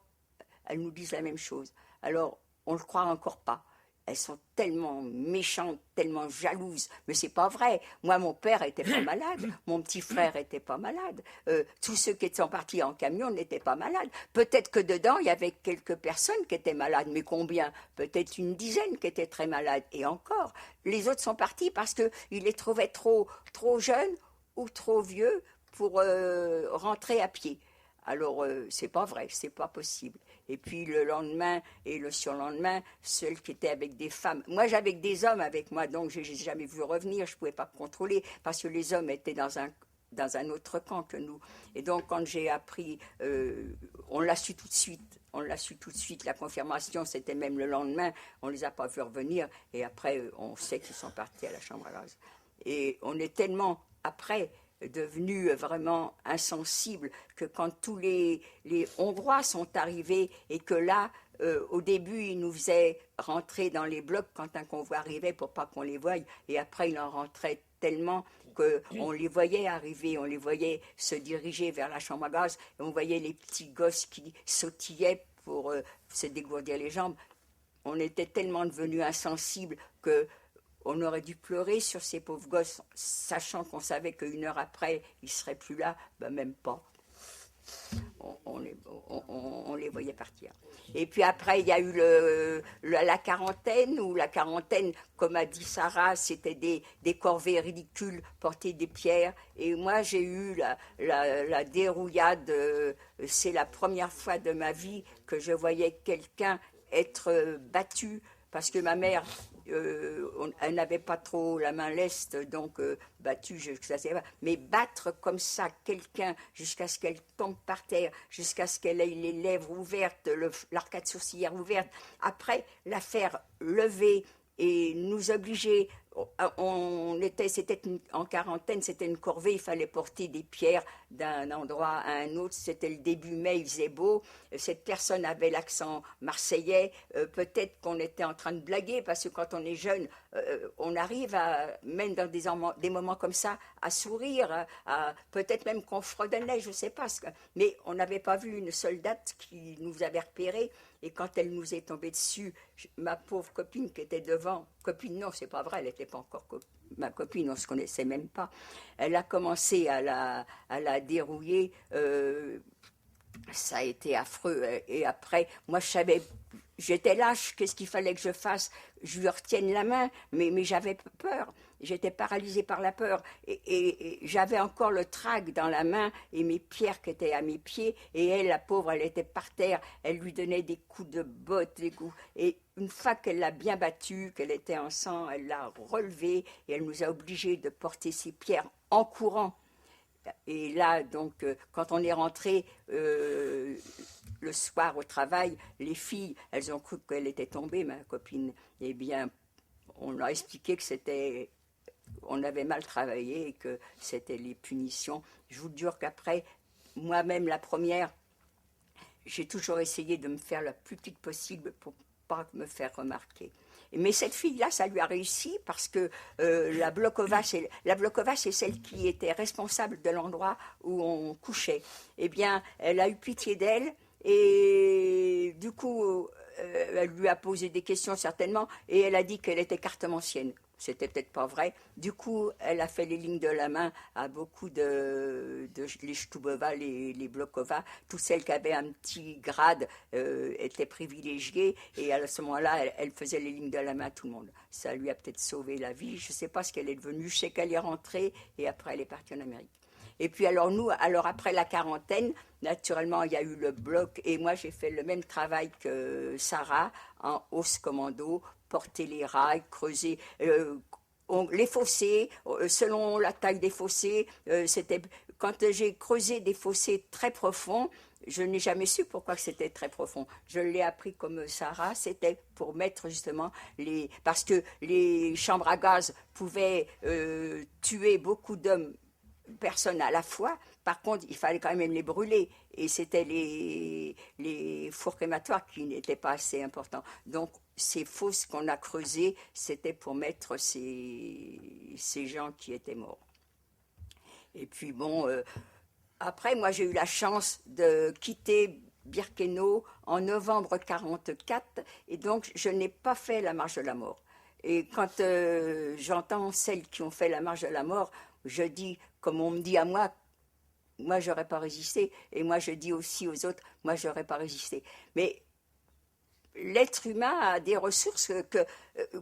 elles nous disent la même chose. Alors, on ne le croit encore pas. Elles sont tellement méchantes, tellement jalouses. Mais c'est pas vrai. Moi, mon père était pas malade. Mon petit frère était pas malade. Tous ceux qui sont partis en camion n'étaient pas malades. Peut-être que dedans, il y avait quelques personnes qui étaient malades. Mais combien? Peut-être une dizaine qui étaient très malades. Et encore, les autres sont partis parce qu'ils les trouvaient trop jeunes ou trop vieux pour rentrer à pied. Alors, c'est pas vrai, c'est pas possible. Et puis le lendemain et le surlendemain, ceux qui étaient avec des femmes. Moi, j'avais des hommes avec moi, donc je n'ai jamais vu revenir, je ne pouvais pas contrôler, parce que les hommes étaient dans un autre camp que nous. Et donc, quand j'ai appris, on l'a su tout de suite. On l'a su tout de suite, la confirmation, c'était même le lendemain. On ne les a pas vus revenir. Et après, on sait qu'ils sont partis à la chambre à gaz. Et on est tellement, après, devenu vraiment insensible que quand tous les Hongrois sont arrivés et que là, au début, ils nous faisaient rentrer dans les blocs quand un convoi arrivait pour pas qu'on les voie, et après, ils en rentraient tellement qu'on les voyait arriver, on les voyait se diriger vers la chambre à gaz, et on voyait les petits gosses qui sautillaient pour se dégourdir les jambes. On était tellement devenus insensibles que on aurait dû pleurer sur ces pauvres gosses, sachant qu'on savait qu'une heure après, ils ne seraient plus là, même pas. On les voyait partir. Et puis après, il y a eu la quarantaine, où la quarantaine, comme a dit Sarah, c'était des corvées ridicules, porter des pierres. Et moi, j'ai eu la dérouillade. C'est la première fois de ma vie que je voyais quelqu'un être battu, parce que ma mère... elle n'avait pas trop la main leste, donc battue, ça c'est pas. Mais battre comme ça quelqu'un jusqu'à ce qu'elle tombe par terre, jusqu'à ce qu'elle ait les lèvres ouvertes, l'arcade sourcilière ouverte, après la faire lever et nous obliger. C'était en quarantaine, c'était une corvée, il fallait porter des pierres d'un endroit à un autre, c'était le début mai, il faisait beau, cette personne avait l'accent marseillais, peut-être qu'on était en train de blaguer, parce que quand on est jeune, on arrive même dans des moments comme ça, à sourire, peut-être même qu'on fredonnait, je ne sais pas, mais on n'avait pas vu une soldate qui nous avait repérés. Et quand elle nous est tombée dessus, ma pauvre copine qui était devant, copine non, c'est pas vrai, elle n'était pas encore ma copine, on ne se connaissait même pas, elle a commencé à la dérouiller, ça a été affreux. Et après, moi je savais, j'étais lâche, qu'est-ce qu'il fallait que je fasse? Je lui retienne la main, mais j'avais peur. J'étais paralysée par la peur. Et j'avais encore le trac dans la main et mes pierres qui étaient à mes pieds. Et elle, la pauvre, elle était par terre. Elle lui donnait des coups de botte, des coups. Et une fois qu'elle l'a bien battue, qu'elle était en sang, elle l'a relevée et elle nous a obligés de porter ces pierres en courant. Et là, donc, quand on est rentré le soir au travail, les filles, elles ont cru qu'elle était tombée, ma copine. Eh bien, on leur a expliqué que c'était... On avait mal travaillé et que c'était les punitions. Je vous jure qu'après, moi-même, la première, j'ai toujours essayé de me faire la plus petite possible pour pas me faire remarquer. Mais cette fille-là, ça lui a réussi parce que la Blokova, c'est celle qui était responsable de l'endroit où on couchait. Eh bien, elle a eu pitié d'elle et du coup, elle lui a posé des questions certainement et elle a dit qu'elle était cartomancienne. C'était peut-être pas vrai. Du coup, elle a fait les lignes de la main à beaucoup de les Chtubova, les Blokova. Toutes celles qui avaient un petit grade étaient privilégiées. Et à ce moment-là, elle faisait les lignes de la main à tout le monde. Ça lui a peut-être sauvé la vie. Je ne sais pas ce qu'elle est devenue. Je sais qu'elle est rentrée et après, elle est partie en Amérique. Et puis alors après la quarantaine, naturellement, il y a eu le bloc. Et moi, j'ai fait le même travail que Sarah en hausse commando, porter les rails, creuser les fossés, selon la taille des fossés. Quand j'ai creusé des fossés très profonds, je n'ai jamais su pourquoi c'était très profond. Je l'ai appris comme Sarah, c'était pour mettre justement parce que les chambres à gaz pouvaient tuer beaucoup d'hommes, personnes à la fois. Par contre, il fallait quand même les brûler. Et c'était les fours crématoires qui n'étaient pas assez importants. Donc, ces fosses qu'on a creusées, c'était pour mettre ces gens qui étaient morts. Et puis, bon, après, moi, j'ai eu la chance de quitter Birkenau en novembre 1944. Et donc, je n'ai pas fait la marche de la mort. Et quand j'entends celles qui ont fait la marche de la mort, je dis, comme on me dit à moi, j'aurais pas résisté. Et moi, je dis aussi aux autres, moi, j'aurais pas résisté. Mais l'être humain a des ressources que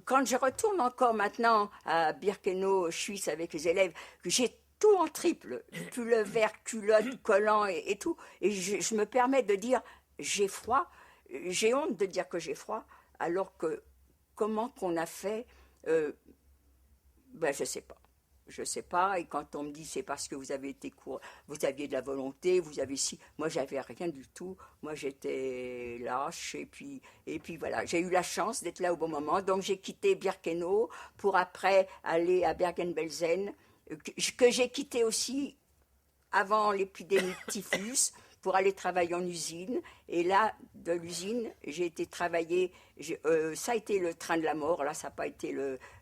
quand je retourne encore maintenant à Birkenau, Suisse, avec les élèves, que j'ai tout en triple, pull vert, culotte, collant et tout. Et je me permets de dire, j'ai froid. J'ai honte de dire que j'ai froid, alors que comment qu'on a fait, je sais pas. Je sais pas, et quand on me dit c'est parce que vous avez été vous aviez de la volonté, vous avez moi j'avais rien du tout, moi j'étais lâche, et puis voilà, j'ai eu la chance d'être là au bon moment, donc j'ai quitté Birkenau pour après aller à Bergen-Belsen, que j'ai quitté aussi avant l'épidémie de typhus, pour aller travailler en usine. Et là, de l'usine, j'ai été travailler. Ça a été le train de la mort. Là, ça n'a pas été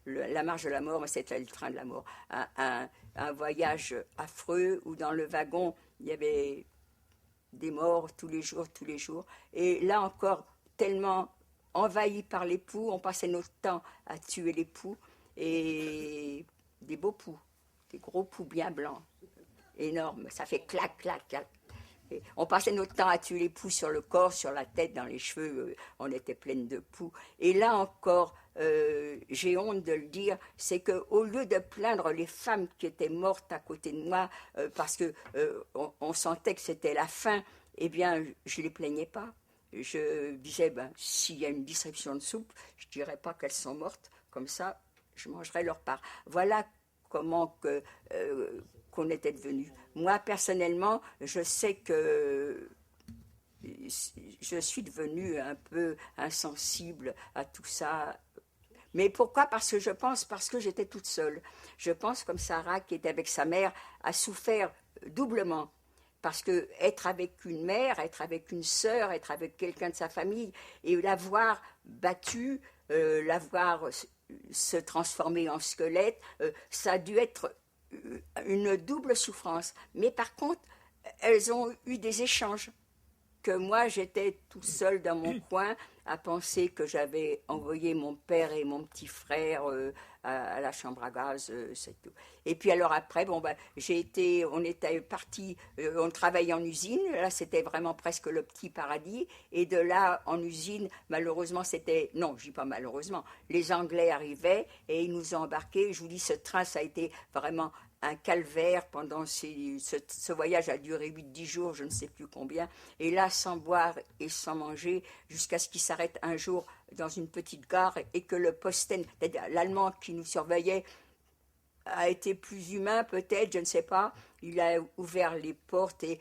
la marche de la mort, mais c'était le train de la mort. Un voyage affreux où dans le wagon, il y avait des morts tous les jours, tous les jours. Et là encore, tellement envahi par les poux, on passait notre temps à tuer les poux. Et des beaux poux, des gros poux bien blancs, énormes. Ça fait clac, clac, clac. Et on passait notre temps à tuer les poux sur le corps, sur la tête, dans les cheveux, on était pleine de poux. Et là encore, j'ai honte de le dire, c'est qu'au lieu de plaindre les femmes qui étaient mortes à côté de moi, parce qu'on sentait que c'était la fin, eh bien, je ne les plaignais pas. Je disais, s'il y a une distribution de soupe, je ne dirais pas qu'elles sont mortes, comme ça, je mangerai leur part. Voilà comment qu'on était devenus. Moi, personnellement, je sais que je suis devenue un peu insensible à tout ça. Mais pourquoi? Parce que j'étais toute seule. Je pense, comme Sarah, qui était avec sa mère, a souffert doublement. Parce que être avec une mère, être avec une sœur, être avec quelqu'un de sa famille, et l'avoir battue, l'avoir se transformer en squelette, ça a dû être une double souffrance. Mais par contre, elles ont eu des échanges. Que moi, j'étais tout seul dans mon coin à penser que j'avais envoyé mon père et mon petit frère à la chambre à gaz, c'est tout. Et puis alors après, on était partis, on travaillait en usine, là c'était vraiment presque le petit paradis, et de là en usine, malheureusement non, je dis pas malheureusement, les Anglais arrivaient et ils nous ont embarqués. Je vous dis, ce train, ça a été vraiment un calvaire pendant ce voyage a duré 8-10 jours, je ne sais plus combien, et là sans boire et sans manger, jusqu'à ce qu'il s'arrête un jour dans une petite gare et que le posten, c'est-à-dire l'Allemand qui nous surveillait, a été plus humain peut-être, je ne sais pas. Il a ouvert les portes et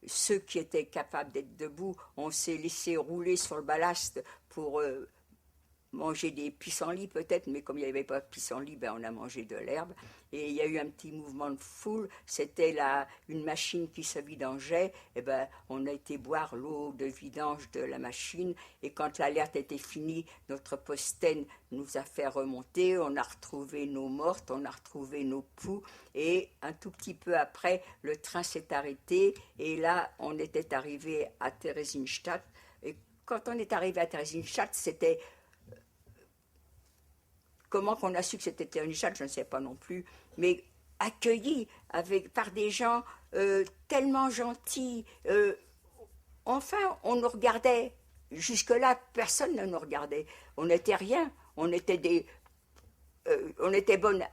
ceux qui étaient capables d'être debout, on s'est laissé rouler sur le ballast pour manger des pissenlits peut-être, mais comme il n'y avait pas de pissenlits, on a mangé de l'herbe. Et il y a eu un petit mouvement de foule, c'était une machine qui se vidangeait, et on a été boire l'eau de vidange de la machine, et quand l'alerte était finie, notre postaine nous a fait remonter, on a retrouvé nos mortes, on a retrouvé nos poux, et un tout petit peu après, le train s'est arrêté, et là, on était arrivé à Theresienstadt, et quand on est arrivé à Theresienstadt, c'était... Comment qu'on a su que c'était Theresienstadt, je ne sais pas non plus, mais accueilli par des gens tellement gentils. Enfin, on nous regardait. Jusque-là, personne ne nous regardait. On n'était rien. On était bonnes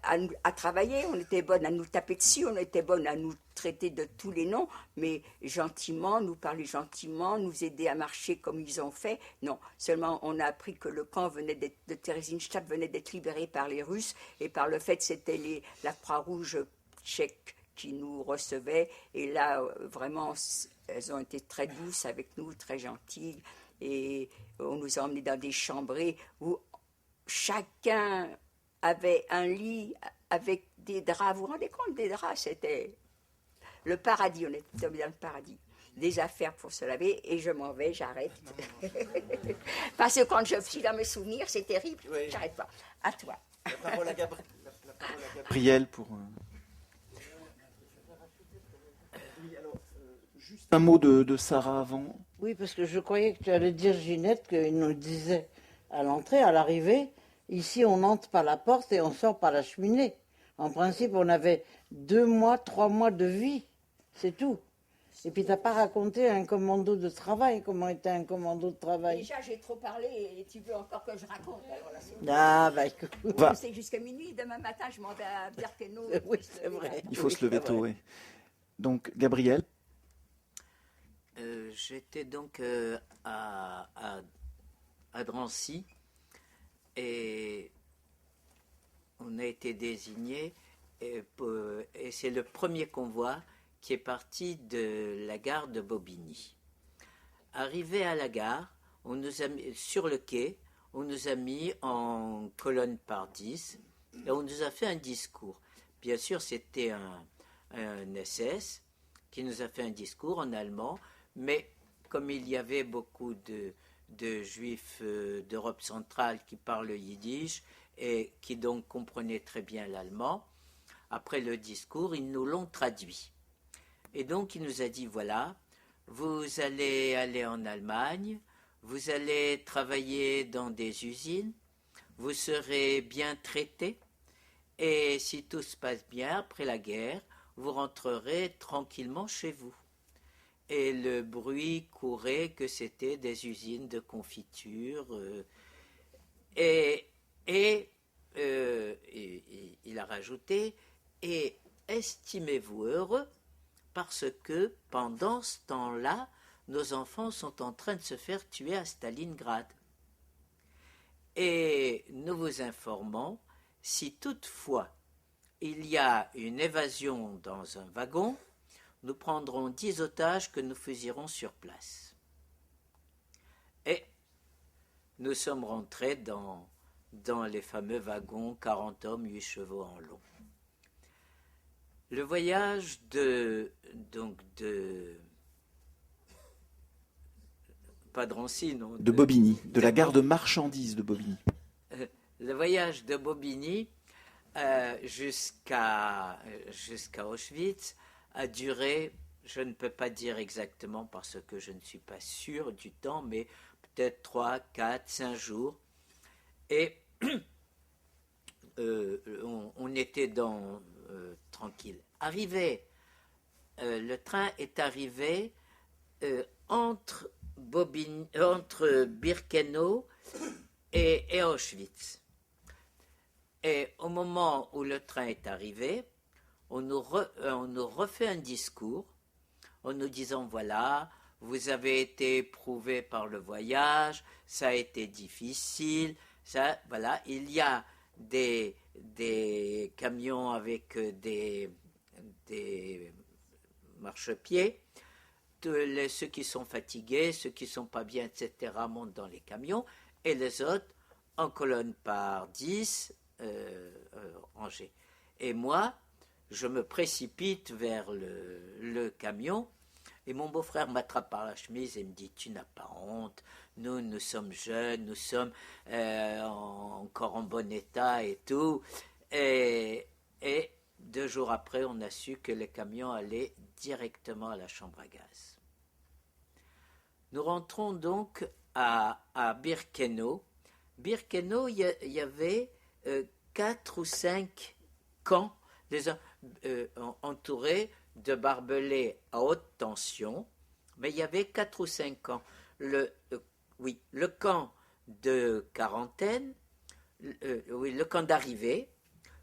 à travailler, on était bonnes à nous taper dessus, on était bonnes à nous traiter de tous les noms, mais gentiment, nous parler gentiment, nous aider à marcher comme ils ont fait. Non, seulement on a appris que le camp de Theresienstadt venait d'être libéré par les Russes, et par le fait que c'était la Croix-Rouge tchèque qui nous recevait. Et là, vraiment, elles ont été très douces avec nous, très gentilles. Et on nous a emmenés dans des chambrées où chacun avait un lit avec des draps. Vous vous rendez compte, des draps, c'était le paradis, on était tombé dans le paradis. Des affaires pour se laver, et je m'en vais, j'arrête. Parce que quand je suis dans mes souvenirs, c'est terrible, oui. J'arrête pas. À toi. La parole à Gabriel pour... Oui, alors, juste un mot de Sarah avant. Oui, parce que je croyais que tu allais dire, Ginette, qu'il nous disait à l'entrée, à l'arrivée, ici on entre par la porte et on sort par la cheminée. En principe, on avait 2 mois, 3 mois de vie, c'est tout. Et puis, tu n'as pas raconté un commando de travail, comment était un commando de travail. Déjà, j'ai trop parlé et tu veux encore que je raconte. Alors là, écoute. C'est jusqu'à minuit, demain matin, je m'en vais à Birkenau. Oui, c'est vrai. Il faut se lever tôt, oui. Donc, Gabriel. J'étais donc à Drancy, et on a été désignés, et c'est le premier convoi qui est parti de la gare de Bobigny. Arrivé à la gare, on nous a mis, sur le quai, on nous a mis en colonne par 10 et on nous a fait un discours. Bien sûr, c'était un SS qui nous a fait un discours en allemand, mais comme il y avait beaucoup de juifs d'Europe centrale qui parlent yiddish et qui donc comprenaient très bien l'allemand, après le discours, ils nous l'ont traduit. Et donc, il nous a dit, voilà, vous allez aller en Allemagne, vous allez travailler dans des usines, vous serez bien traités, et si tout se passe bien, après la guerre, vous rentrerez tranquillement chez vous. Et le bruit courait que c'était des usines de confiture. Et il a rajouté, et estimez-vous heureux, parce que pendant ce temps-là, nos enfants sont en train de se faire tuer à Stalingrad. Et nous vous informons, si toutefois il y a une évasion dans un wagon, nous prendrons 10 otages que nous fusillerons sur place. Et nous sommes rentrés dans les fameux wagons 40 hommes, 8 chevaux en long. Le voyage pas de Drancy, non. De Bobigny, de la gare de marchandises de Bobigny. Le voyage de Bobigny jusqu'à Auschwitz a duré, je ne peux pas dire exactement parce que je ne suis pas sûr du temps, mais peut-être 3, 4, 5 jours. Et on était tranquille. Le train est arrivé entre Birkenau et Auschwitz. Et au moment où le train est arrivé, on nous refait un discours en nous disant, voilà, vous avez été éprouvé par le voyage, ça a été difficile, ça, voilà, il y a des camions avec des marchepieds. Ceux qui sont fatigués, ceux qui ne sont pas bien, etc., montent dans les camions, et les autres, en colonne par 10, rangés. Et moi, je me précipite vers le camion, et mon beau-frère m'attrape par la chemise et me dit « Tu n'as pas honte, nous sommes jeunes, nous sommes encore en bon état et tout. » Et 2 jours après, on a su que le camion allait directement à la chambre à gaz. Nous rentrons donc à Birkenau. Birkenau, il y avait 4 ou 5 camps entourés de barbelés à haute tension, mais il y avait 4 ou 5 camps. Le camp de quarantaine, le camp d'arrivée,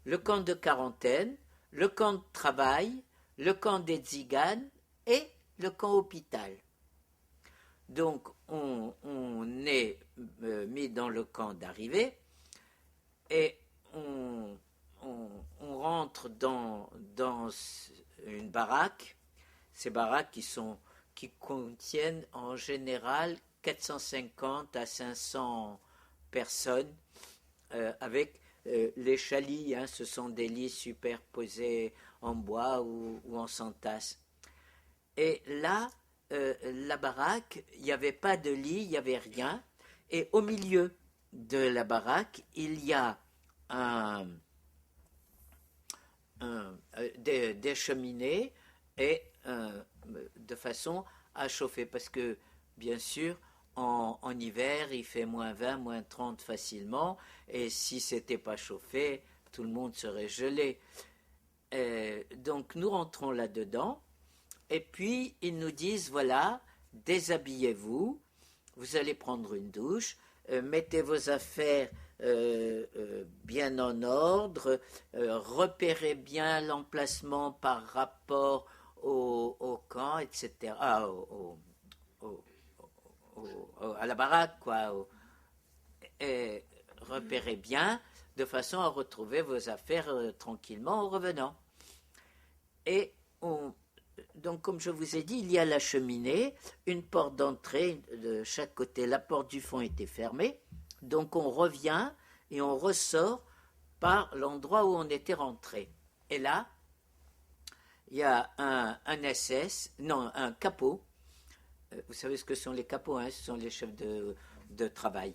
le camp de quarantaine, le camp de travail, le camp des tziganes et le camp hôpital. Donc, on est mis dans le camp d'arrivée et on rentre dans une baraque. Ces baraques qui contiennent en général 450 à 500 personnes avec les chalits, ce sont des lits superposés en bois ou en s'entasse. Et là, la baraque, il n'y avait pas de lit, il n'y avait rien. Et au milieu de la baraque, il y a des cheminées et de façon à chauffer. Parce que, bien sûr, en hiver, il fait moins 20, moins 30 facilement. Et si ce n'était pas chauffé, tout le monde serait gelé. Donc, nous rentrons là-dedans. Et puis, ils nous disent, voilà, déshabillez-vous, vous allez prendre une douche, mettez vos affaires bien en ordre, repérez bien l'emplacement par rapport au camp, etc. À la baraque, quoi. Et repérez bien, de façon à retrouver vos affaires tranquillement en revenant. Et donc, comme je vous ai dit, il y a la cheminée, une porte d'entrée de chaque côté. La porte du fond était fermée. Donc, on revient et on ressort par l'endroit où on était rentré. Et là, il y a un capot. Vous savez ce que sont les capots, ce sont les chefs de travail.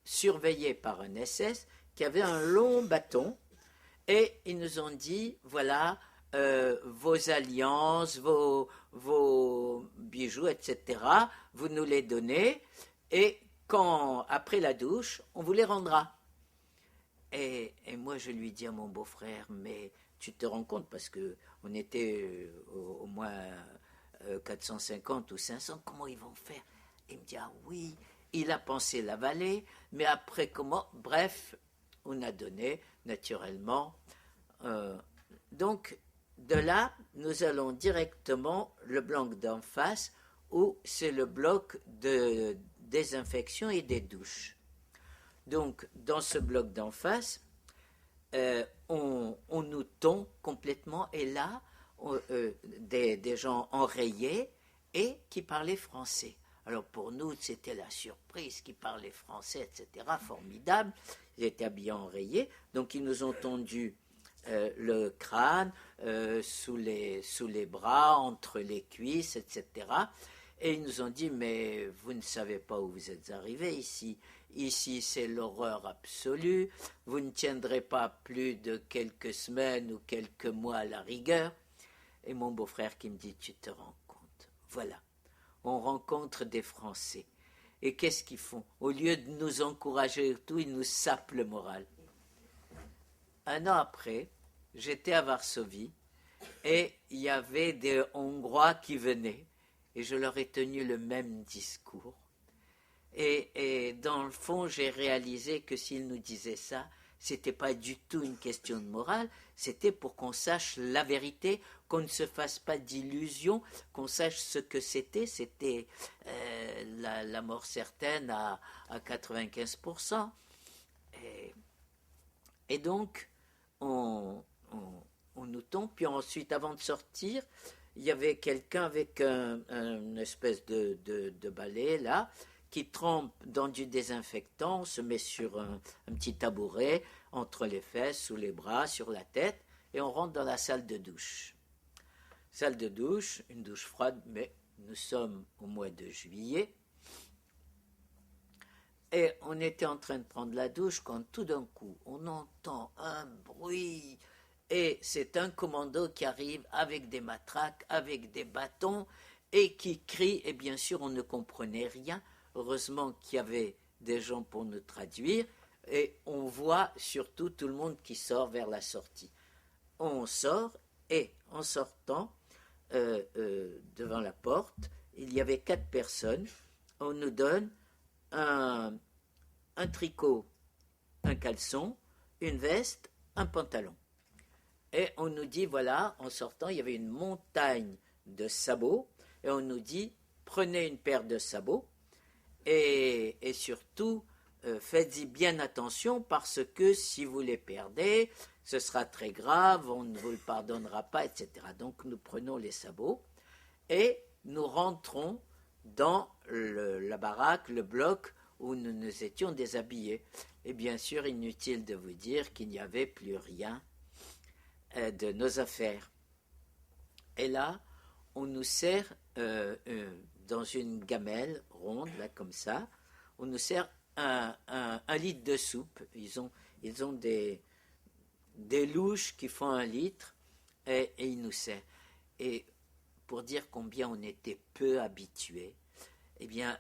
Surveillé par un SS qui avait un long bâton. Et ils nous ont dit, voilà, vos alliances, vos bijoux, etc., vous nous les donnez, et après la douche, on vous les rendra. Et moi, je lui dis à mon beau-frère, mais tu te rends compte, parce qu'on était au moins 450 ou 500, comment ils vont faire? Il me dit, ah oui, il a pensé l'avaler, mais après comment? Bref, on a donné, naturellement. Donc, de là, nous allons directement le bloc d'en face, où c'est le bloc de désinfection et des douches. Donc, dans ce bloc d'en face, on nous tond complètement, et là, des gens enrayés et qui parlaient français. Alors, pour nous, c'était la surprise, qui parlaient français, etc., formidable. Ils étaient habillés enrayés, donc ils nous ont tendu le crâne, sous les bras, entre les cuisses, etc. Et ils nous ont dit, mais vous ne savez pas où vous êtes arrivés ici. Ici, c'est l'horreur absolue. Vous ne tiendrez pas plus de quelques semaines ou quelques mois à la rigueur. Et mon beau-frère qui me dit, tu te rends compte? Voilà, on rencontre des Français. Et qu'est-ce qu'ils font? Au lieu de nous encourager et tout, ils nous sapent le moral. 1 an après, j'étais à Varsovie et il y avait des Hongrois qui venaient et je leur ai tenu le même discours. Et dans le fond, j'ai réalisé que s'ils nous disaient ça, c'était pas du tout une question de morale, c'était pour qu'on sache la vérité, qu'on ne se fasse pas d'illusions, qu'on sache ce que c'était. C'était la mort certaine à 95%. Et donc, on nous tombe. Puis ensuite, avant de sortir, il y avait quelqu'un avec une espèce de balai, là, qui trempe dans du désinfectant, on se met sur un petit tabouret, entre les fesses, sous les bras, sur la tête, et on rentre dans la salle de douche. Salle de douche, une douche froide, mais nous sommes au mois de juillet. Et on était en train de prendre la douche quand tout d'un coup, on entend un bruit. Et c'est un commando qui arrive avec des matraques, avec des bâtons, et qui crie. Et bien sûr, on ne comprenait rien. Heureusement qu'il y avait des gens pour nous traduire. Et on voit surtout tout le monde qui sort vers la sortie. On sort, et en sortant, devant la porte, il y avait 4 personnes. On nous donne un tricot, un caleçon, une veste, un pantalon. Et on nous dit, voilà, en sortant, il y avait une montagne de sabots, et on nous dit, prenez une paire de sabots, et surtout, faites-y bien attention, parce que si vous les perdez, ce sera très grave, on ne vous le pardonnera pas, etc. Donc nous prenons les sabots, et nous rentrons dans la baraque, le bloc, où nous nous étions déshabillés. Et bien sûr, inutile de vous dire qu'il n'y avait plus rien de nos affaires. Et là, on nous sert dans une gamelle ronde, là, comme ça, on nous sert un litre de soupe. Ils ont des louches qui font 1 litre, et ils nous servent. Et pour dire combien on était peu habitués, eh bien,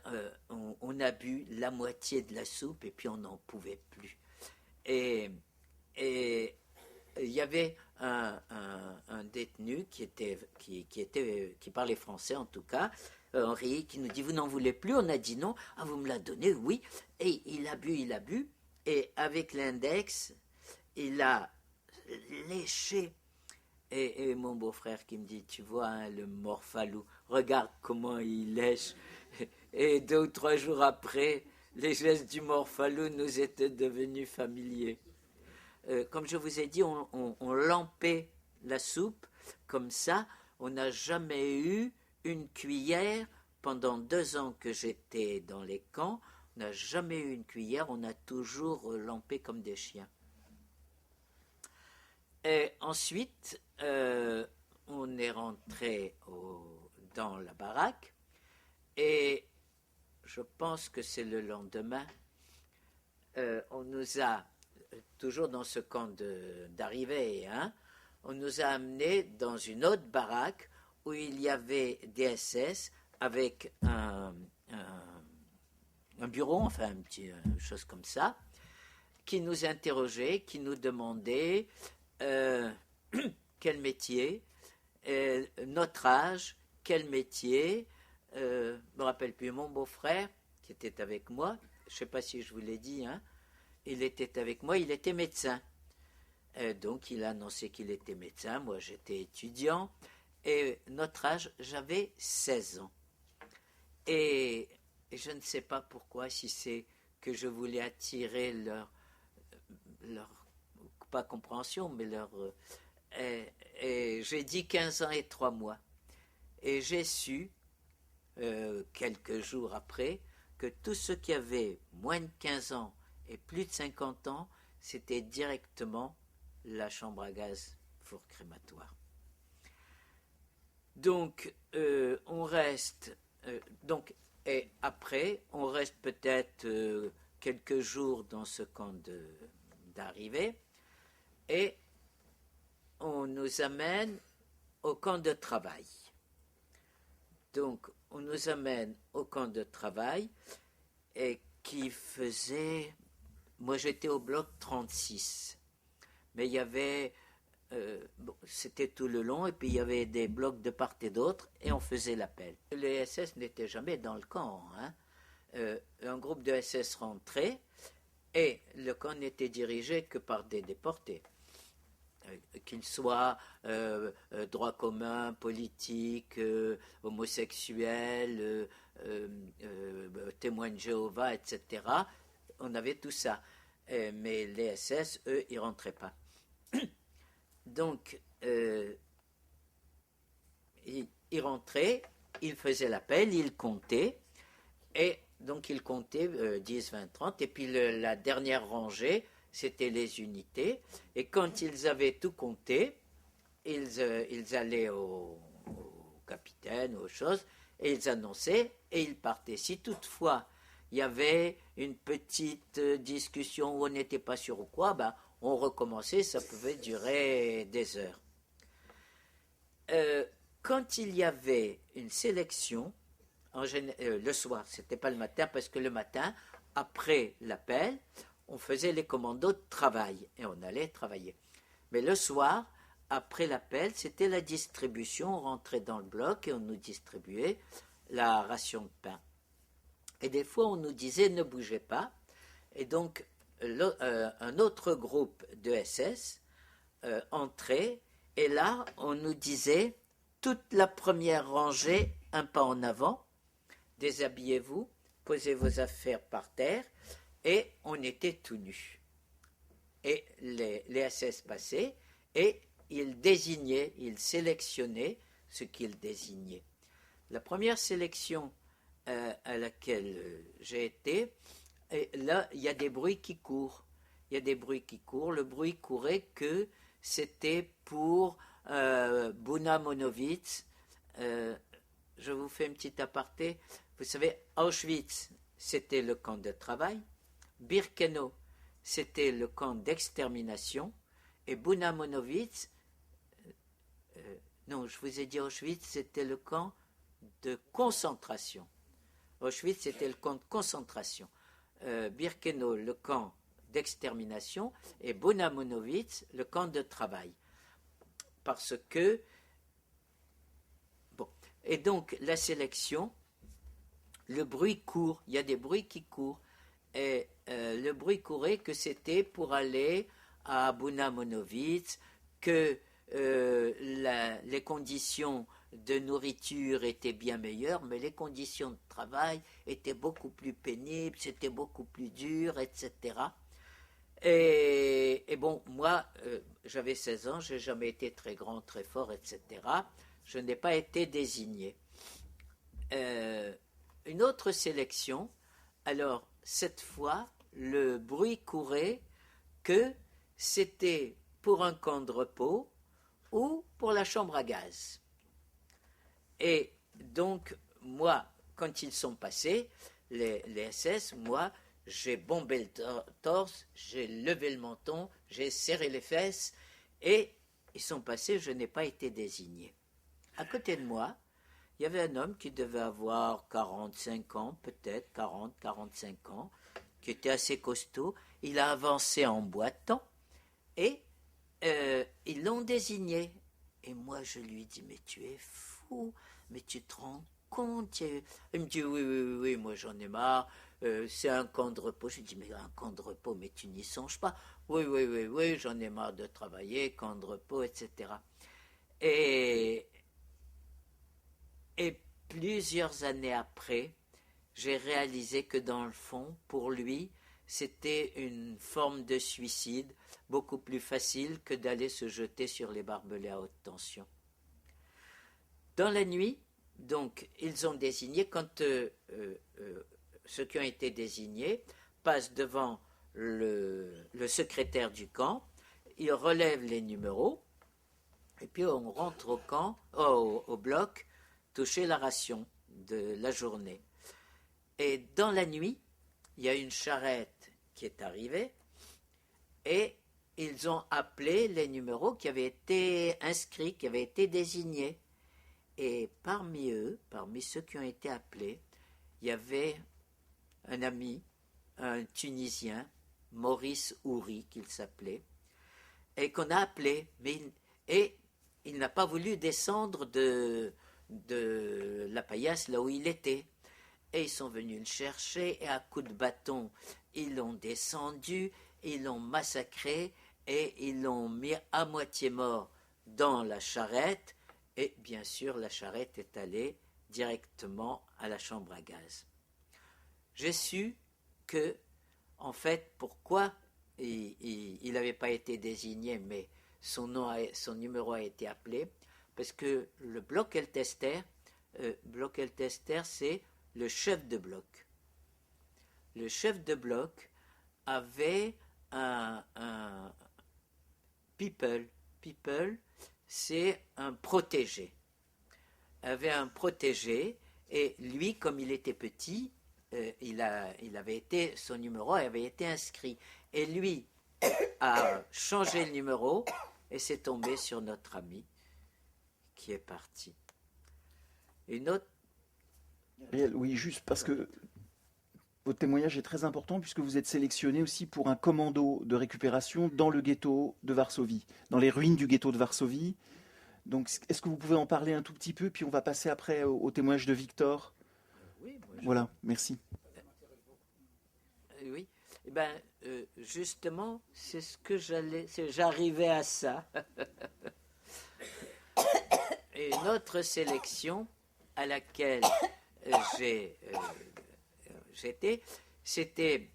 on a bu la moitié de la soupe et puis on n'en pouvait plus. Et il y avait un détenu qui parlait français en tout cas, Henri, qui nous dit, vous n'en voulez plus? On a dit non. Ah, vous me la donnez? Oui. Et il a bu, et avec l'index, il a léché. Et mon beau-frère qui me dit, tu vois, hein, le morphalou, regarde comment il lèche. Et 2 ou 3 jours après, les gestes du morphalou nous étaient devenus familiers. Comme je vous ai dit, on lampait la soupe comme ça. On n'a jamais eu une cuillère pendant 2 ans que j'étais dans les camps. On n'a jamais eu une cuillère. On a toujours lampé comme des chiens. Et ensuite, on est rentré dans la baraque. Et je pense que c'est le lendemain, on nous a, toujours dans ce camp d'arrivée, hein, on nous a amenés dans une autre baraque où il y avait des SS avec un bureau, enfin une petite chose comme ça, qui nous interrogeait, qui nous demandait quel métier, notre âge, quel métier. Je ne me rappelle plus, mon beau-frère qui était avec moi, je ne sais pas si je vous l'ai dit, hein, il était avec moi, il était médecin. Donc il a annoncé qu'il était médecin, moi j'étais étudiant, et notre âge, j'avais 16 ans. Et je ne sais pas pourquoi, si c'est que je voulais attirer leur pas compréhension, mais leur... et j'ai dit 15 ans et 3 mois. Et j'ai su, quelques jours après, que tous ceux qui avaient moins de 15 ans et plus de 50 ans, c'était directement la chambre à gaz four crématoire. Donc, on reste... et après, on reste peut-être quelques jours dans ce camp d'arrivée, et on nous amène au camp de travail. Donc, on nous amène au camp de travail, et qui faisait... Moi, j'étais au bloc 36, mais il y avait... c'était tout le long, et puis il y avait des blocs de part et d'autre, et on faisait l'appel. Les SS n'étaient jamais dans le camp, hein. Un groupe de SS rentrait, et le camp n'était dirigé que par des déportés. Qu'ils soient droit commun, politique, homosexuels, témoins de Jéhovah, etc. On avait tout ça. Mais les SS, eux, ils ne rentraient pas. Donc, il rentrait, il faisait l'appel, il comptait, et donc il comptait 10, 20, 30, et puis la dernière rangée, c'était les unités, et quand ils avaient tout compté, ils allaient au capitaine, aux choses, et ils annonçaient, et ils partaient. Si toutefois il y avait une petite discussion où on n'était pas sûr ou quoi, ben, on recommençait, ça pouvait durer des heures. Quand il y avait une sélection, le soir, c'était pas le matin, parce que le matin, après l'appel, on faisait les commandos de travail, et on allait travailler. Mais le soir, après l'appel, c'était la distribution, on rentrait dans le bloc et on nous distribuait la ration de pain. Et des fois, on nous disait ne bougez pas. Et donc, un autre groupe de SS entrait, et là, on nous disait toute la première rangée, un pas en avant, déshabillez-vous, posez vos affaires par terre, et on était tout nus. Et les SS passaient, et ils désignaient, ils sélectionnaient ce qu'ils désignaient. La première sélection à laquelle j'ai été, et là, il y a des bruits qui courent. Il y a des bruits qui courent. Le bruit courait que c'était pour Buna Monowitz. Je vous fais une petite aparté. Vous savez, Auschwitz, c'était le camp de travail. Birkenau, c'était le camp d'extermination. Et Buna Monowitz, non, je vous ai dit Auschwitz, c'était le camp de concentration. Auschwitz, c'était le camp de concentration. Birkenau, le camp d'extermination, et Buna Monowitz, le camp de travail. Parce que, bon, et donc la sélection, le bruit court, il y a des bruits qui courent, et le bruit courait que c'était pour aller à Buna Monowitz, que les conditions de nourriture étaient bien meilleures, mais les conditions de travail étaient beaucoup plus pénibles, c'était beaucoup plus dur, etc. Et bon, moi, j'avais 16 ans, je n'ai jamais été très grand, très fort, etc. Je n'ai pas été désigné. Une autre sélection, alors cette fois, le bruit courait que c'était pour un camp de repos ou pour la chambre à gaz. Et donc, moi, quand ils sont passés, les SS, moi, j'ai bombé le torse, j'ai levé le menton, j'ai serré les fesses, et ils sont passés, je n'ai pas été désigné. À côté de moi, il y avait un homme qui devait avoir 45 ans, peut-être 40, 45 ans, qui était assez costaud. Il a avancé en boitant, et ils l'ont désigné. Et moi, je lui dis, mais tu es fou, mais tu te rends compte? Il me dit, oui, moi j'en ai marre, c'est un camp de repos. Je lui dis, mais un camp de repos, mais tu n'y songes pas. Oui, j'en ai marre de travailler, camp de repos, etc. Et plusieurs années après, j'ai réalisé que dans le fond, pour lui, c'était une forme de suicide beaucoup plus facile que d'aller se jeter sur les barbelés à haute tension. Dans la nuit, donc, ils ont désigné, quand ceux qui ont été désignés passent devant le secrétaire du camp, il relève les numéros, et puis on rentre au camp, au bloc, toucher la ration de la journée. Et dans la nuit, il y a une charrette qui est arrivée, et ils ont appelé les numéros qui avaient été inscrits, qui avaient été désignés. Et parmi eux, parmi ceux qui ont été appelés, il y avait un ami, un Tunisien, Maurice Houry, qu'il s'appelait, et qu'on a appelé, et il n'a pas voulu descendre de la paillasse là où il était. Et ils sont venus le chercher, et à coups de bâton, ils l'ont descendu, ils l'ont massacré, et ils l'ont mis à moitié mort dans la charrette, et bien sûr, la charrette est allée directement à la chambre à gaz. J'ai su que, en fait, pourquoi il n'avait pas été désigné, mais son numéro a été appelé, parce que le Block-Eltester, c'est le chef de bloc. Le chef de bloc avait un people. People, c'est un protégé. Avait un protégé, et lui, comme il était petit, son numéro avait été inscrit. Et lui a changé le numéro, et c'est tombé sur notre ami qui est parti. Une autre. Oui, juste parce que votre témoignage est très important puisque vous êtes sélectionné aussi pour un commando de récupération dans le ghetto de Varsovie, dans les ruines du ghetto de Varsovie. Donc, est-ce que vous pouvez en parler un tout petit peu, puis on va passer après au témoignage de Victor. Oui, voilà, merci. Oui, eh ben, justement, c'est ce que j'arrivais à ça. Une autre sélection à laquelle j'étais, c'était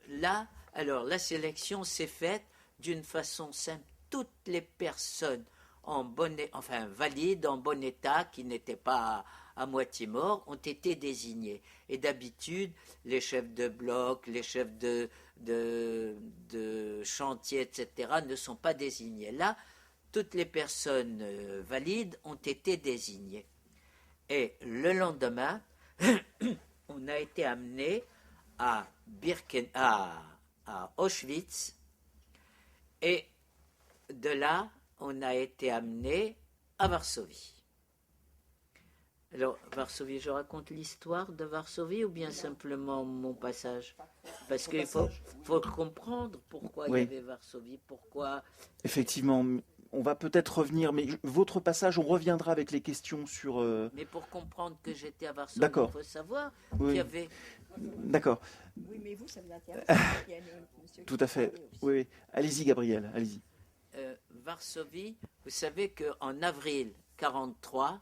là. Alors, la sélection s'est faite d'une façon simple. Toutes les personnes valides, en bon état, qui n'étaient pas à moitié morts, ont été désignés. Et d'habitude, les chefs de bloc, les chefs de chantier, etc., ne sont pas désignés. Là, toutes les personnes valides ont été désignées. Et le lendemain, on a été amené à Auschwitz, et de là, on a été amené à Varsovie. Alors, Varsovie, je raconte l'histoire de Varsovie ou bien simplement mon passage? Parce qu'il faut comprendre pourquoi il y avait Varsovie, pourquoi... Effectivement, on va peut-être revenir, mais votre passage, on reviendra avec les questions sur... Mais pour comprendre que j'étais à Varsovie, il faut savoir qu'il y avait... D'accord. Oui, mais vous, ça vous intéresse. Tout à fait. Oui. Allez-y, Gabriel, allez-y. Varsovie, vous savez qu'en avril 1943,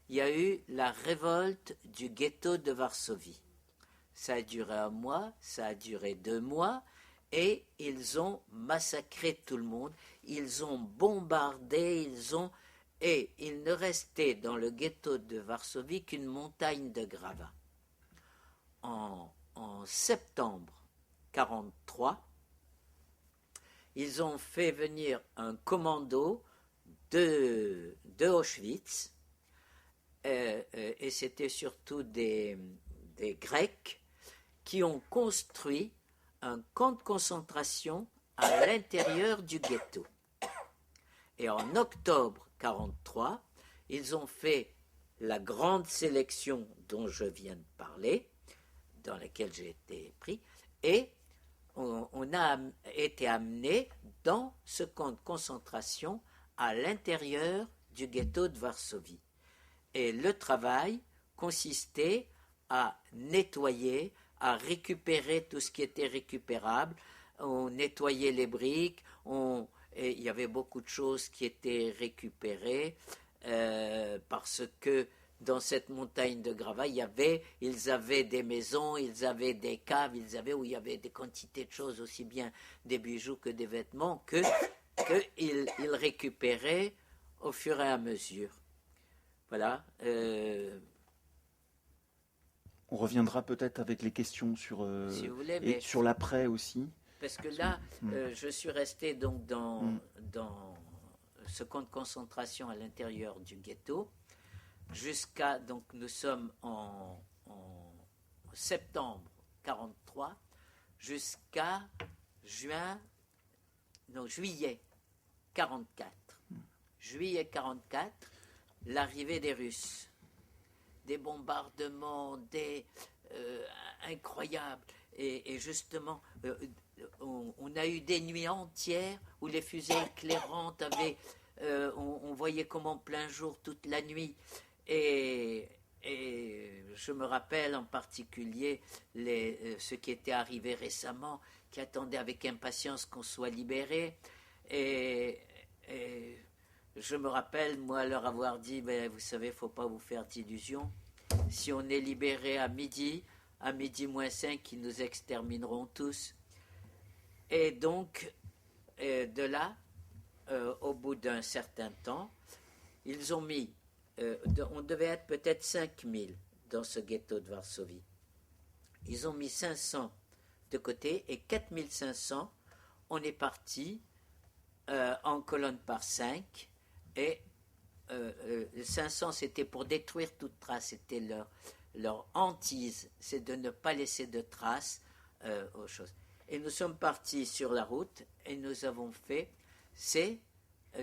il y a eu la révolte du ghetto de Varsovie. Ça a duré 1 mois, ça a duré 2 mois, et ils ont massacré tout le monde, ils ont bombardé, et il ne restait dans le ghetto de Varsovie qu'une montagne de gravats. En septembre 1943, ils ont fait venir un commando de Auschwitz, et c'était surtout des Grecs qui ont construit un camp de concentration à l'intérieur du ghetto. Et en octobre 1943, ils ont fait la grande sélection dont je viens de parler, dans laquelle j'ai été pris, et on a été amené dans ce camp de concentration à l'intérieur du ghetto de Varsovie. Et le travail consistait à nettoyer, à récupérer tout ce qui était récupérable. On nettoyait les briques, et il y avait beaucoup de choses qui étaient récupérées parce que dans cette montagne de gravats, ils avaient des maisons, ils avaient des caves, où il y avait des quantités de choses, aussi bien des bijoux que des vêtements, qu'ils récupéraient au fur et à mesure. Voilà. On reviendra peut-être avec les questions sur, si vous voulez, et sur l'après aussi. Parce que là, je suis resté donc dans ce camp de concentration à l'intérieur du ghetto, donc nous sommes en septembre 1943, jusqu'à juillet 1944. Juillet 1944, l'arrivée des Russes. Des bombardements, incroyables. Et justement, on a eu des nuits entières où les fusées éclairantes on voyait comme en plein jour toute la nuit. Et je me rappelle en particulier ceux qui étaient arrivés récemment, qui attendaient avec impatience qu'on soit libérés. Et je me rappelle, moi, leur avoir dit, vous savez, il ne faut pas vous faire d'illusions. Si on est libéré à midi moins 5, ils nous extermineront tous. Et donc, Et de là, au bout d'un certain temps, ils ont mis, on devait être peut-être 5000 dans ce ghetto de Varsovie. Ils ont mis 500 de côté et 4500, on est parti en colonne par 5 et 500 c'était pour détruire toute trace, c'était leur hantise, c'est de ne pas laisser de traces aux choses. Et nous sommes partis sur la route et nous avons fait, c'est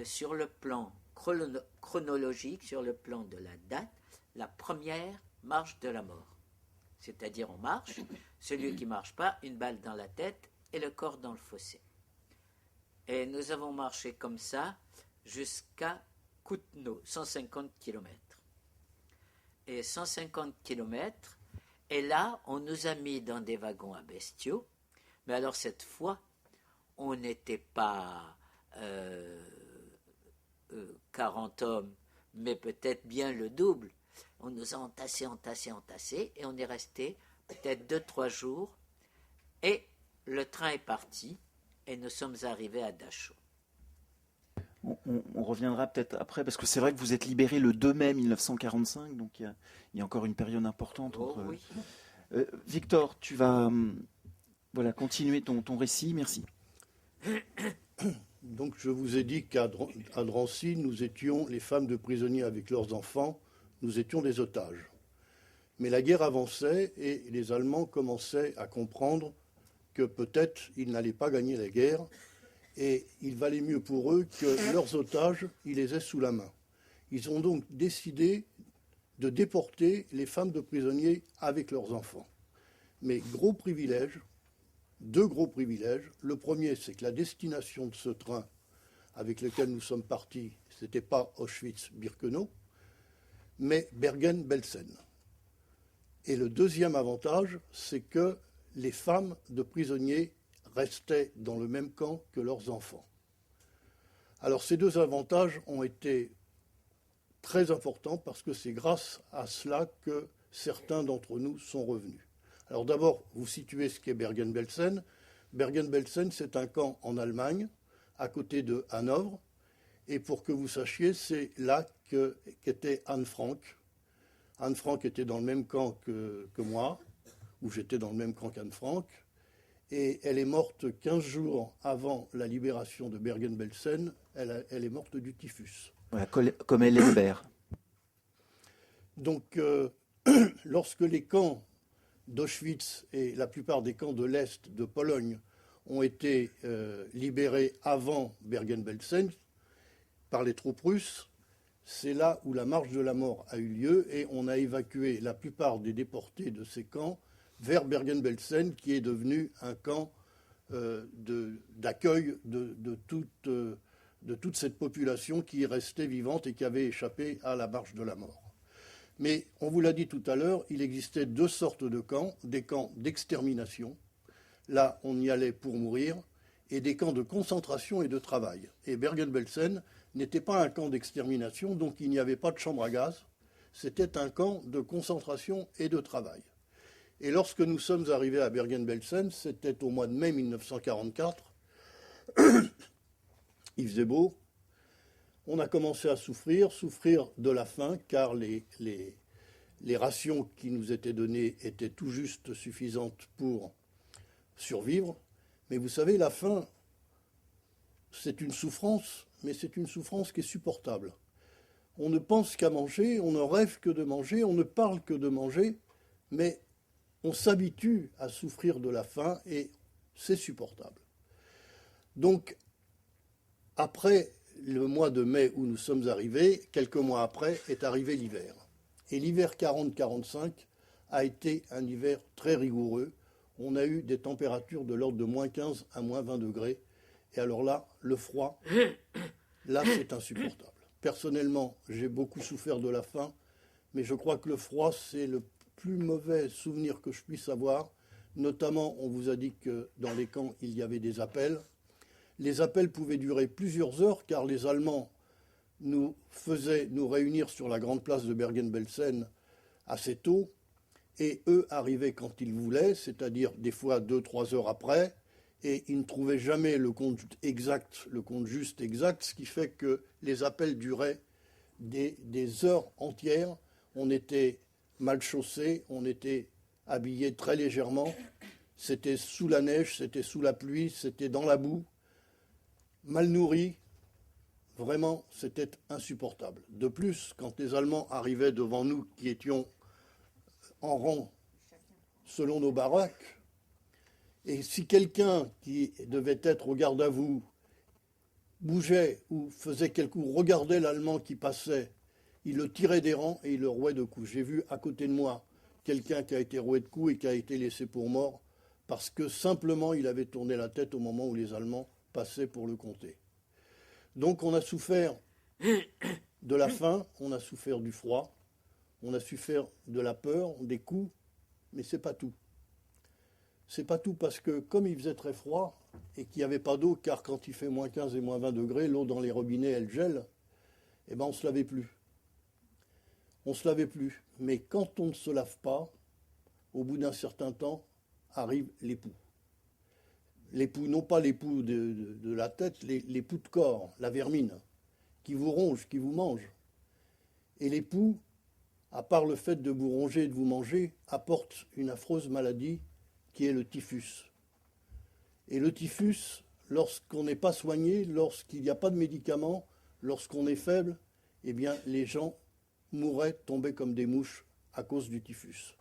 sur le plan chronologique, sur le plan de la date, la première marche de la mort. C'est-à-dire on marche, celui qui ne marche pas, une balle dans la tête et le corps dans le fossé. Et nous avons marché comme ça jusqu'à Kutno, 150 km. Et 150 km, et là, on nous a mis dans des wagons à bestiaux, mais alors cette fois, on n'était pas 40 hommes, mais peut-être bien le double. On nous a entassés, et on est resté peut-être 2-3 jours, et le train est parti, et nous sommes arrivés à Dachau. On reviendra peut-être après, parce que c'est vrai que vous êtes libéré le 2 mai 1945, donc il y a encore une période importante. Oui. Victor, tu vas continuer ton récit, merci. Donc je vous ai dit qu'à Drancy, nous étions les femmes de prisonniers avec leurs enfants, nous étions des otages. Mais la guerre avançait et les Allemands commençaient à comprendre que peut-être ils n'allaient pas gagner la guerre et il valait mieux pour eux que leurs otages, ils les aient sous la main. Ils ont donc décidé de déporter les femmes de prisonniers avec leurs enfants. Mais gros privilège, 2 gros privilèges. Le premier, c'est que la destination de ce train avec lequel nous sommes partis, ce n'était pas Auschwitz-Birkenau, mais Bergen-Belsen. Et le deuxième avantage, c'est que les femmes de prisonniers restaient dans le même camp que leurs enfants. Alors ces 2 avantages ont été très importants parce que c'est grâce à cela que certains d'entre nous sont revenus. Alors d'abord, vous situez ce qu'est Bergen-Belsen. Bergen-Belsen, c'est un camp en Allemagne, à côté de Hanovre. Et pour que vous sachiez, c'est là qu'était Anne Frank. Anne Frank était dans le même camp que moi, où j'étais dans le même camp qu'Anne Frank. Et elle est morte 15 jours avant la libération de Bergen-Belsen. Elle est morte du typhus. Voilà, comme Ellenberg. Donc, lorsque les camps d'Auschwitz et la plupart des camps de l'Est de Pologne ont été libérés avant Bergen-Belsen par les troupes russes, c'est là où la marche de la mort a eu lieu et on a évacué la plupart des déportés de ces camps vers Bergen-Belsen, qui est devenu un camp d'accueil de toute cette population qui est restée vivante et qui avait échappé à la marche de la mort. Mais on vous l'a dit tout à l'heure, il existait 2 sortes de camps, des camps d'extermination, là on y allait pour mourir, et des camps de concentration et de travail. Et Bergen-Belsen n'était pas un camp d'extermination, donc il n'y avait pas de chambre à gaz, c'était un camp de concentration et de travail. Et lorsque nous sommes arrivés à Bergen-Belsen, c'était au mois de mai 1944, il faisait beau, on a commencé à souffrir de la faim, car les rations qui nous étaient données étaient tout juste suffisantes pour survivre. Mais vous savez, la faim, c'est une souffrance, mais c'est une souffrance qui est supportable. On ne pense qu'à manger, on ne rêve que de manger, on ne parle que de manger, mais on s'habitue à souffrir de la faim et c'est supportable. Donc, après le mois de mai où nous sommes arrivés, quelques mois après, est arrivé l'hiver. Et l'hiver 40-45 a été un hiver très rigoureux. On a eu des températures de l'ordre de moins 15 à moins 20 degrés. Et alors là, le froid, là, c'est insupportable. Personnellement, j'ai beaucoup souffert de la faim, mais je crois que le froid, c'est le plus mauvais souvenir que je puisse avoir. Notamment, on vous a dit que dans les camps, il y avait des appels. Les appels pouvaient durer plusieurs heures, car les Allemands nous faisaient nous réunir sur la grande place de Bergen-Belsen assez tôt, et eux arrivaient quand ils voulaient, c'est-à-dire des fois 2-3 heures après, et ils ne trouvaient jamais le compte exact, le compte juste exact, ce qui fait que les appels duraient des heures entières. On était mal chaussés, on était habillés très légèrement, c'était sous la neige, c'était sous la pluie, c'était dans la boue, mal nourris. Vraiment, c'était insupportable. De plus, quand les Allemands arrivaient devant nous, qui étions en rang selon nos baraques, et si quelqu'un qui devait être au garde à vous bougeait ou faisait quelque coup, regardait l'Allemand qui passait, il le tirait des rangs et il le rouait de coups. J'ai vu à côté de moi quelqu'un qui a été roué de coups et qui a été laissé pour mort parce que simplement il avait tourné la tête au moment où les Allemands passaient pour le compter. Donc on a souffert de la faim, on a souffert du froid, on a souffert de la peur, des coups, mais c'est pas tout. C'est pas tout parce que comme il faisait très froid et qu'il n'y avait pas d'eau, car quand il fait moins 15 et moins 20 degrés, l'eau dans les robinets, elle gèle, eh ben on ne se lavait plus. On ne se lavait plus. Mais quand on ne se lave pas, au bout d'un certain temps, arrive l'époux. L'époux, non pas l'époux de la tête, l'époux de corps, la vermine, qui vous ronge, qui vous mange. Et l'époux, à part le fait de vous ronger et de vous manger, apporte une affreuse maladie qui est le typhus. Et le typhus, lorsqu'on n'est pas soigné, lorsqu'il n'y a pas de médicaments, lorsqu'on est faible, eh bien les gens mouraient, tombaient comme des mouches à cause du typhus.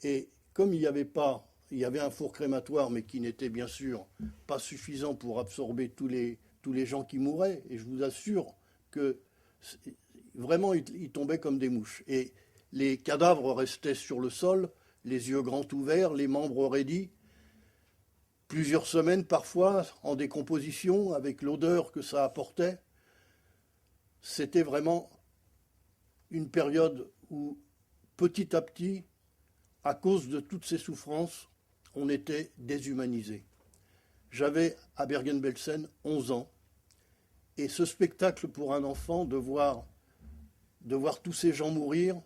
Et comme il y avait un four crématoire, mais qui n'était bien sûr pas suffisant pour absorber tous les gens qui mouraient, et je vous assure que vraiment ils tombaient comme des mouches. Et les cadavres restaient sur le sol, les yeux grands ouverts, les membres raidis, plusieurs semaines parfois en décomposition, avec l'odeur que ça apportait. C'était vraiment une période où, petit à petit, à cause de toutes ces souffrances, on était déshumanisé. J'avais, à Bergen-Belsen, 11 ans, et ce spectacle pour un enfant, de voir tous ces gens mourir,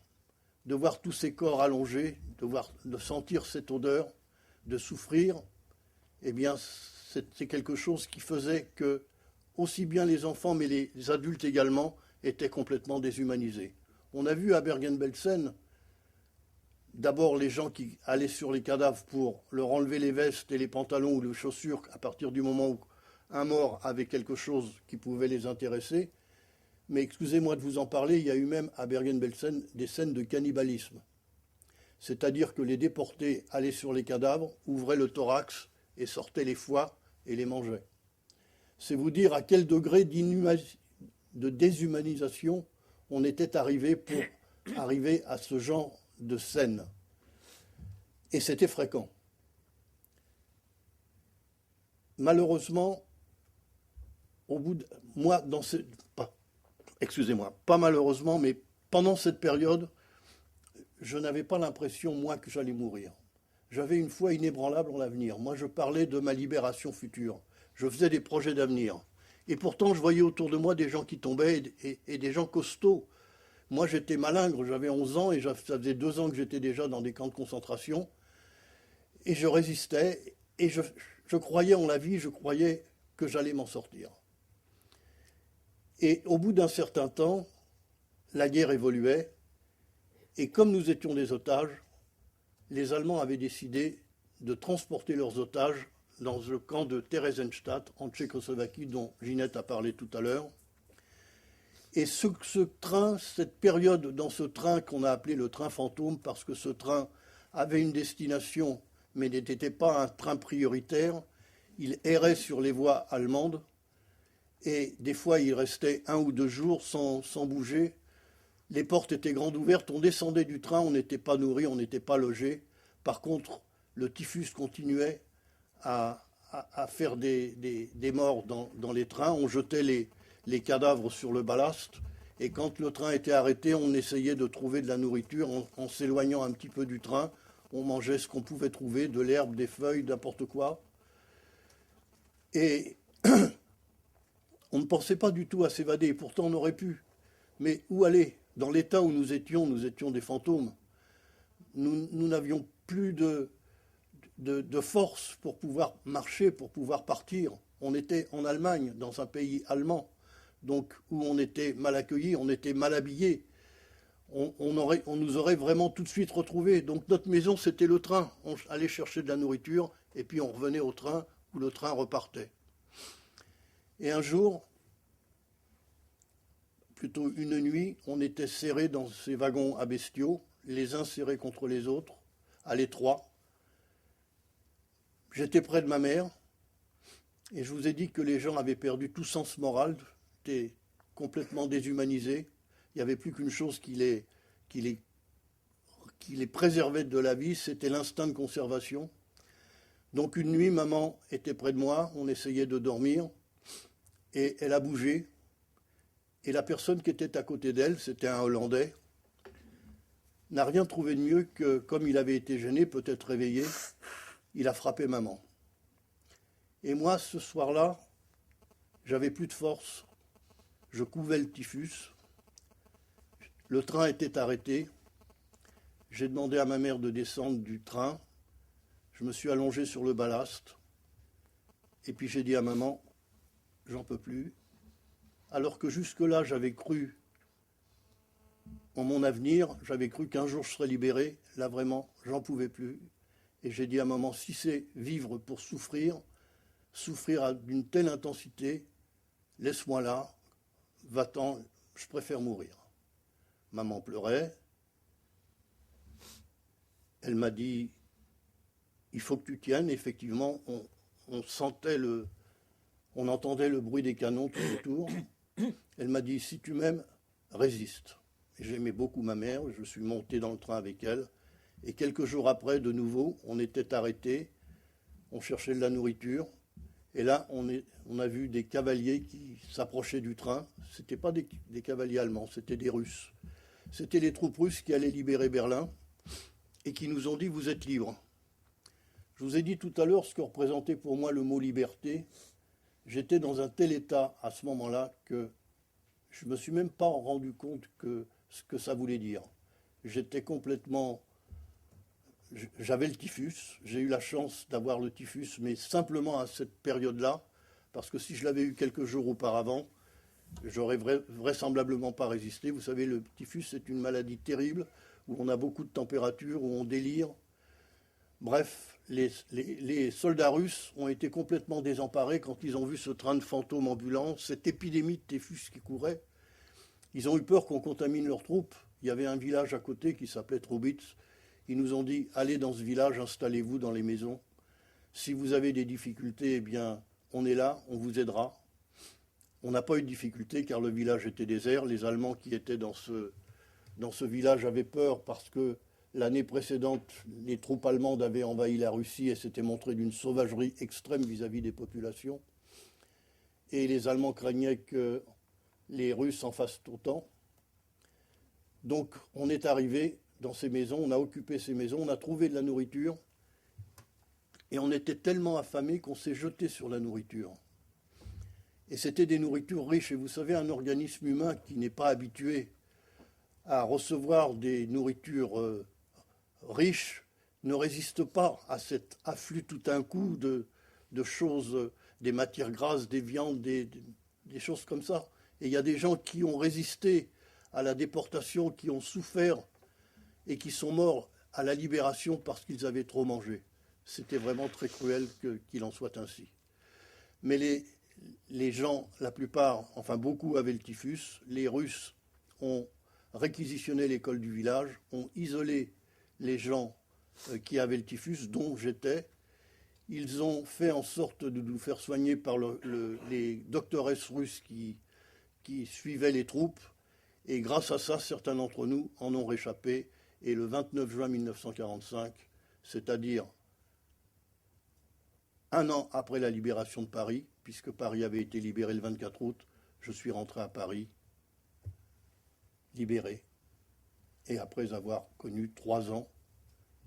de voir tous ces corps allongés, de sentir cette odeur, de souffrir, eh bien, c'est quelque chose qui faisait que, aussi bien les enfants, mais les adultes également, étaient complètement déshumanisés. On a vu à Bergen-Belsen, d'abord les gens qui allaient sur les cadavres pour leur enlever les vestes et les pantalons ou les chaussures à partir du moment où un mort avait quelque chose qui pouvait les intéresser. Mais excusez-moi de vous en parler, il y a eu même à Bergen-Belsen des scènes de cannibalisme. C'est-à-dire que les déportés allaient sur les cadavres, ouvraient le thorax et sortaient les foies et les mangeaient. C'est vous dire à quel degré de déshumanisation on était arrivé pour arriver à ce genre de scène. Et c'était fréquent. Malheureusement, au bout de moi, pas malheureusement, mais pendant cette période, je n'avais pas l'impression, moi, que j'allais mourir. J'avais une foi inébranlable en l'avenir. Moi, je parlais de ma libération future. Je faisais des projets d'avenir. Et pourtant, je voyais autour de moi des gens qui tombaient et des gens costauds. Moi, j'étais malingre, j'avais 11 ans et ça faisait 2 ans que j'étais déjà dans des camps de concentration. Et je résistais et je croyais en la vie, je croyais que j'allais m'en sortir. Et au bout d'un certain temps, la guerre évoluait. Et comme nous étions des otages, les Allemands avaient décidé de transporter leurs otages dans le camp de Theresienstadt, en Tchécoslovaquie, dont Ginette a parlé tout à l'heure. Et cette période dans ce train qu'on a appelé le train fantôme, parce que ce train avait une destination, mais n'était pas un train prioritaire, il errait sur les voies allemandes, et des fois il restait 1 ou 2 jours sans bouger. Les portes étaient grandes ouvertes, on descendait du train, on n'était pas nourri, on n'était pas logé. Par contre, le typhus continuait à faire des morts dans les trains. On jetait les cadavres sur le ballast. Et quand le train était arrêté, on essayait de trouver de la nourriture en s'éloignant un petit peu du train. On mangeait ce qu'on pouvait trouver, de l'herbe, des feuilles, n'importe quoi. Et on ne pensait pas du tout à s'évader. Et pourtant, on aurait pu. Mais où aller ? Dans l'état où nous étions des fantômes. Nous n'avions plus de de force pour pouvoir marcher, pour pouvoir partir. On était en Allemagne, dans un pays allemand, donc où on était mal accueillis, on était mal habillés. On nous aurait vraiment tout de suite retrouvés. Donc notre maison, c'était le train. On allait chercher de la nourriture et puis on revenait au train où le train repartait. Et un jour, plutôt une nuit, on était serrés dans ces wagons à bestiaux, les uns serrés contre les autres, à l'étroit. J'étais près de ma mère et je vous ai dit que les gens avaient perdu tout sens moral, étaient complètement déshumanisés. Il n'y avait plus qu'une chose qui les préservait de la vie, c'était l'instinct de conservation. Donc une nuit, maman était près de moi, on essayait de dormir, et elle a bougé. Et la personne qui était à côté d'elle, c'était un Hollandais, n'a rien trouvé de mieux que, comme il avait été gêné, peut-être réveillé, il a frappé maman. Et moi, ce soir-là, j'avais plus de force, je couvais le typhus. Le train était arrêté. J'ai demandé à ma mère de descendre du train. Je me suis allongé sur le ballast. Et puis j'ai dit à maman, j'en peux plus. Alors que jusque-là, j'avais cru en mon avenir, j'avais cru qu'un jour je serais libéré. Là, vraiment, j'en pouvais plus. Et j'ai dit à maman, si c'est vivre pour souffrir d'une telle intensité, laisse-moi là, va-t'en, je préfère mourir. Maman pleurait. Elle m'a dit, il faut que tu tiennes. Effectivement, on entendait le bruit des canons tout autour. Elle m'a dit, si tu m'aimes, résiste. Et j'aimais beaucoup ma mère, je suis monté dans le train avec elle. Et quelques jours après, de nouveau, on était arrêtés, on cherchait de la nourriture. Et là, on a vu des cavaliers qui s'approchaient du train. Ce n'étaient pas des cavaliers allemands, c'était des Russes. C'était les troupes russes qui allaient libérer Berlin et qui nous ont dit « vous êtes libres ». Je vous ai dit tout à l'heure ce que représentait pour moi le mot « liberté ». J'étais dans un tel état à ce moment-là que je ne me suis même pas rendu compte que ce que ça voulait dire. J'étais complètement... J'avais le typhus, j'ai eu la chance d'avoir le typhus, mais simplement à cette période-là, parce que si je l'avais eu quelques jours auparavant, j'aurais vraisemblablement pas résisté. Vous savez, le typhus, c'est une maladie terrible, où on a beaucoup de température, où on délire. Bref, les soldats russes ont été complètement désemparés quand ils ont vu ce train de fantômes ambulants, cette épidémie de typhus qui courait. Ils ont eu peur qu'on contamine leurs troupes. Il y avait un village à côté qui s'appelait Troubitz. Ils nous ont dit, allez dans ce village, installez-vous dans les maisons. Si vous avez des difficultés, eh bien, on est là, on vous aidera. On n'a pas eu de difficulté car le village était désert. Les Allemands qui étaient dans ce village avaient peur parce que l'année précédente, les troupes allemandes avaient envahi la Russie et s'étaient montrées d'une sauvagerie extrême vis-à-vis des populations. Et les Allemands craignaient que les Russes en fassent autant. Donc on est arrivé dans ces maisons, on a occupé ces maisons, on a trouvé de la nourriture et on était tellement affamés qu'on s'est jeté sur la nourriture. Et c'était des nourritures riches. Et vous savez, un organisme humain qui n'est pas habitué à recevoir des nourritures riches ne résiste pas à cet afflux tout d'un coup de choses, des matières grasses, des viandes, des choses comme ça. Et il y a des gens qui ont résisté à la déportation, qui ont souffert et qui sont morts à la libération parce qu'ils avaient trop mangé. C'était vraiment très cruel qu'il en soit ainsi. Mais les gens, la plupart, enfin beaucoup avaient le typhus. Les Russes ont réquisitionné l'école du village, ont isolé les gens qui avaient le typhus, dont j'étais. Ils ont fait en sorte de nous faire soigner par les doctoresses russes qui suivaient les troupes. Et grâce à ça, certains d'entre nous en ont réchappé. Et le 29 juin 1945, c'est-à-dire un an après la libération de Paris, puisque Paris avait été libéré le 24 août, je suis rentré à Paris, libéré, et après avoir connu 3 ans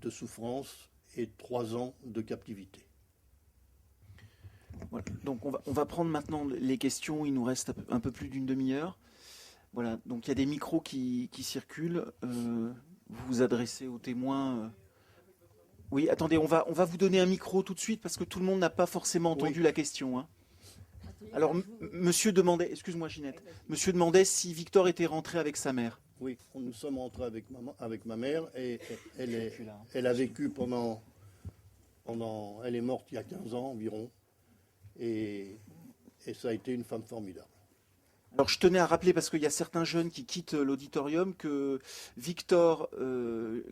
de souffrance et 3 ans de captivité. Voilà. Donc on va prendre maintenant les questions, il nous reste un peu plus d'une demi-heure. Voilà, donc il y a des micros qui circulent. Vous vous adressez aux témoins. Oui, attendez, on va vous donner un micro tout de suite parce que tout le monde n'a pas forcément entendu la question. Hein. Alors, monsieur demandait, excuse-moi Ginette, monsieur demandait si Victor était rentré avec sa mère. Oui, nous sommes rentrés avec ma mère et elle a vécu pendant... Elle est morte il y a 15 ans environ et ça a été une femme formidable. Alors je tenais à rappeler, parce qu'il y a certains jeunes qui quittent l'auditorium, que Victor,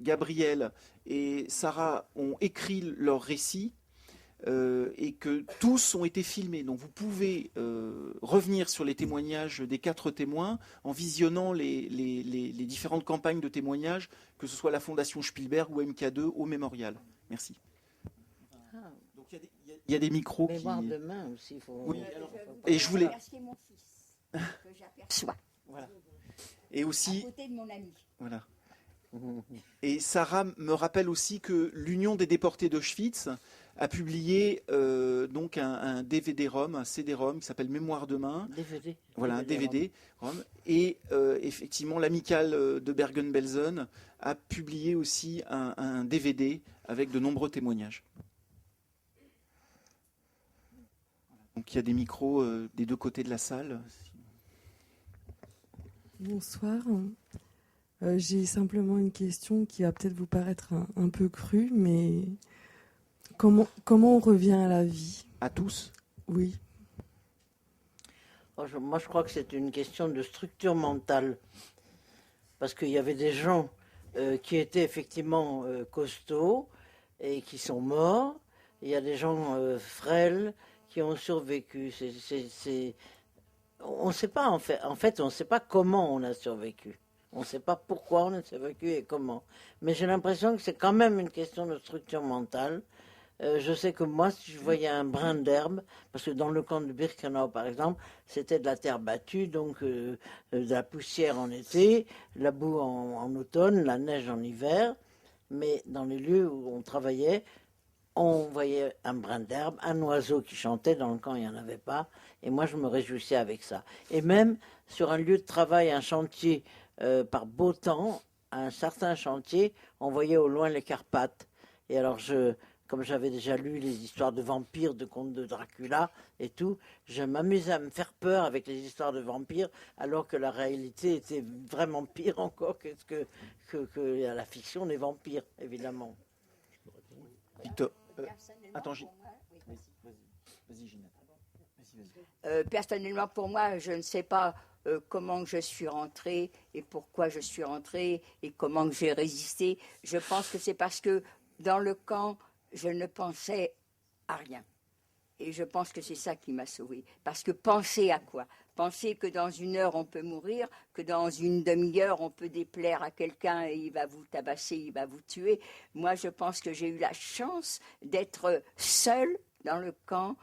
Gabriel et Sarah ont écrit leur récit et que tous ont été filmés. Donc vous pouvez revenir sur les témoignages des 4 témoins en visionnant les différentes campagnes de témoignages, que ce soit la Fondation Spielberg ou MK2 au Mémorial. Merci. Donc il y a des micros qui... Mémoire de main aussi. Oui, et je voulais... Mon fils, que j'aperçois. Voilà. Et aussi... À côté de mon ami. Voilà. Et Sarah me rappelle aussi que l'Union des déportés d'Auschwitz a publié donc un DVD-ROM, un CD-ROM qui s'appelle Mémoire de main. DVD. Voilà, un DVD-ROM. Et effectivement, l'amicale de Bergen-Belsen a publié aussi un DVD avec de nombreux témoignages. Donc il y a des micros des 2 côtés de la salle. Bonsoir. J'ai simplement une question qui va peut-être vous paraître un peu crue, mais comment on revient à la vie? À tous? Oui. Moi, je crois que c'est une question de structure mentale. Parce qu'il y avait des gens qui étaient effectivement costauds et qui sont morts. Il y a des gens frêles qui ont survécu. On ne sait pas, en fait, on ne sait pas comment on a survécu. On ne sait pas pourquoi on a survécu et comment. Mais j'ai l'impression que c'est quand même une question de structure mentale. Je sais que moi, si je voyais un brin d'herbe, parce que dans le camp de Birkenau, par exemple, c'était de la terre battue, donc de la poussière en été, la boue en automne, la neige en hiver, mais dans les lieux où on travaillait, on voyait un brin d'herbe, un oiseau qui chantait, dans le camp il n'y en avait pas, et moi je me réjouissais avec ça. Et même sur un lieu de travail, un chantier, par beau temps, un certain chantier, on voyait au loin les Carpates. Et alors comme j'avais déjà lu les histoires de vampires, de contes de Dracula et tout, je m'amusais à me faire peur avec les histoires de vampires, alors que la réalité était vraiment pire encore que la fiction des vampires, évidemment. Victor, attends, vas-y, Ginette. Personnellement, pour moi, je ne sais pas comment je suis rentrée et pourquoi je suis rentrée et comment j'ai résisté. Je pense que c'est parce que dans le camp, je ne pensais à rien. Et je pense que c'est ça qui m'a sauvée. Parce que penser à quoi? Penser que dans 1 heure, on peut mourir, que dans une demi-heure, on peut déplaire à quelqu'un et il va vous tabasser, il va vous tuer. Moi, je pense que j'ai eu la chance d'être seule dans le camp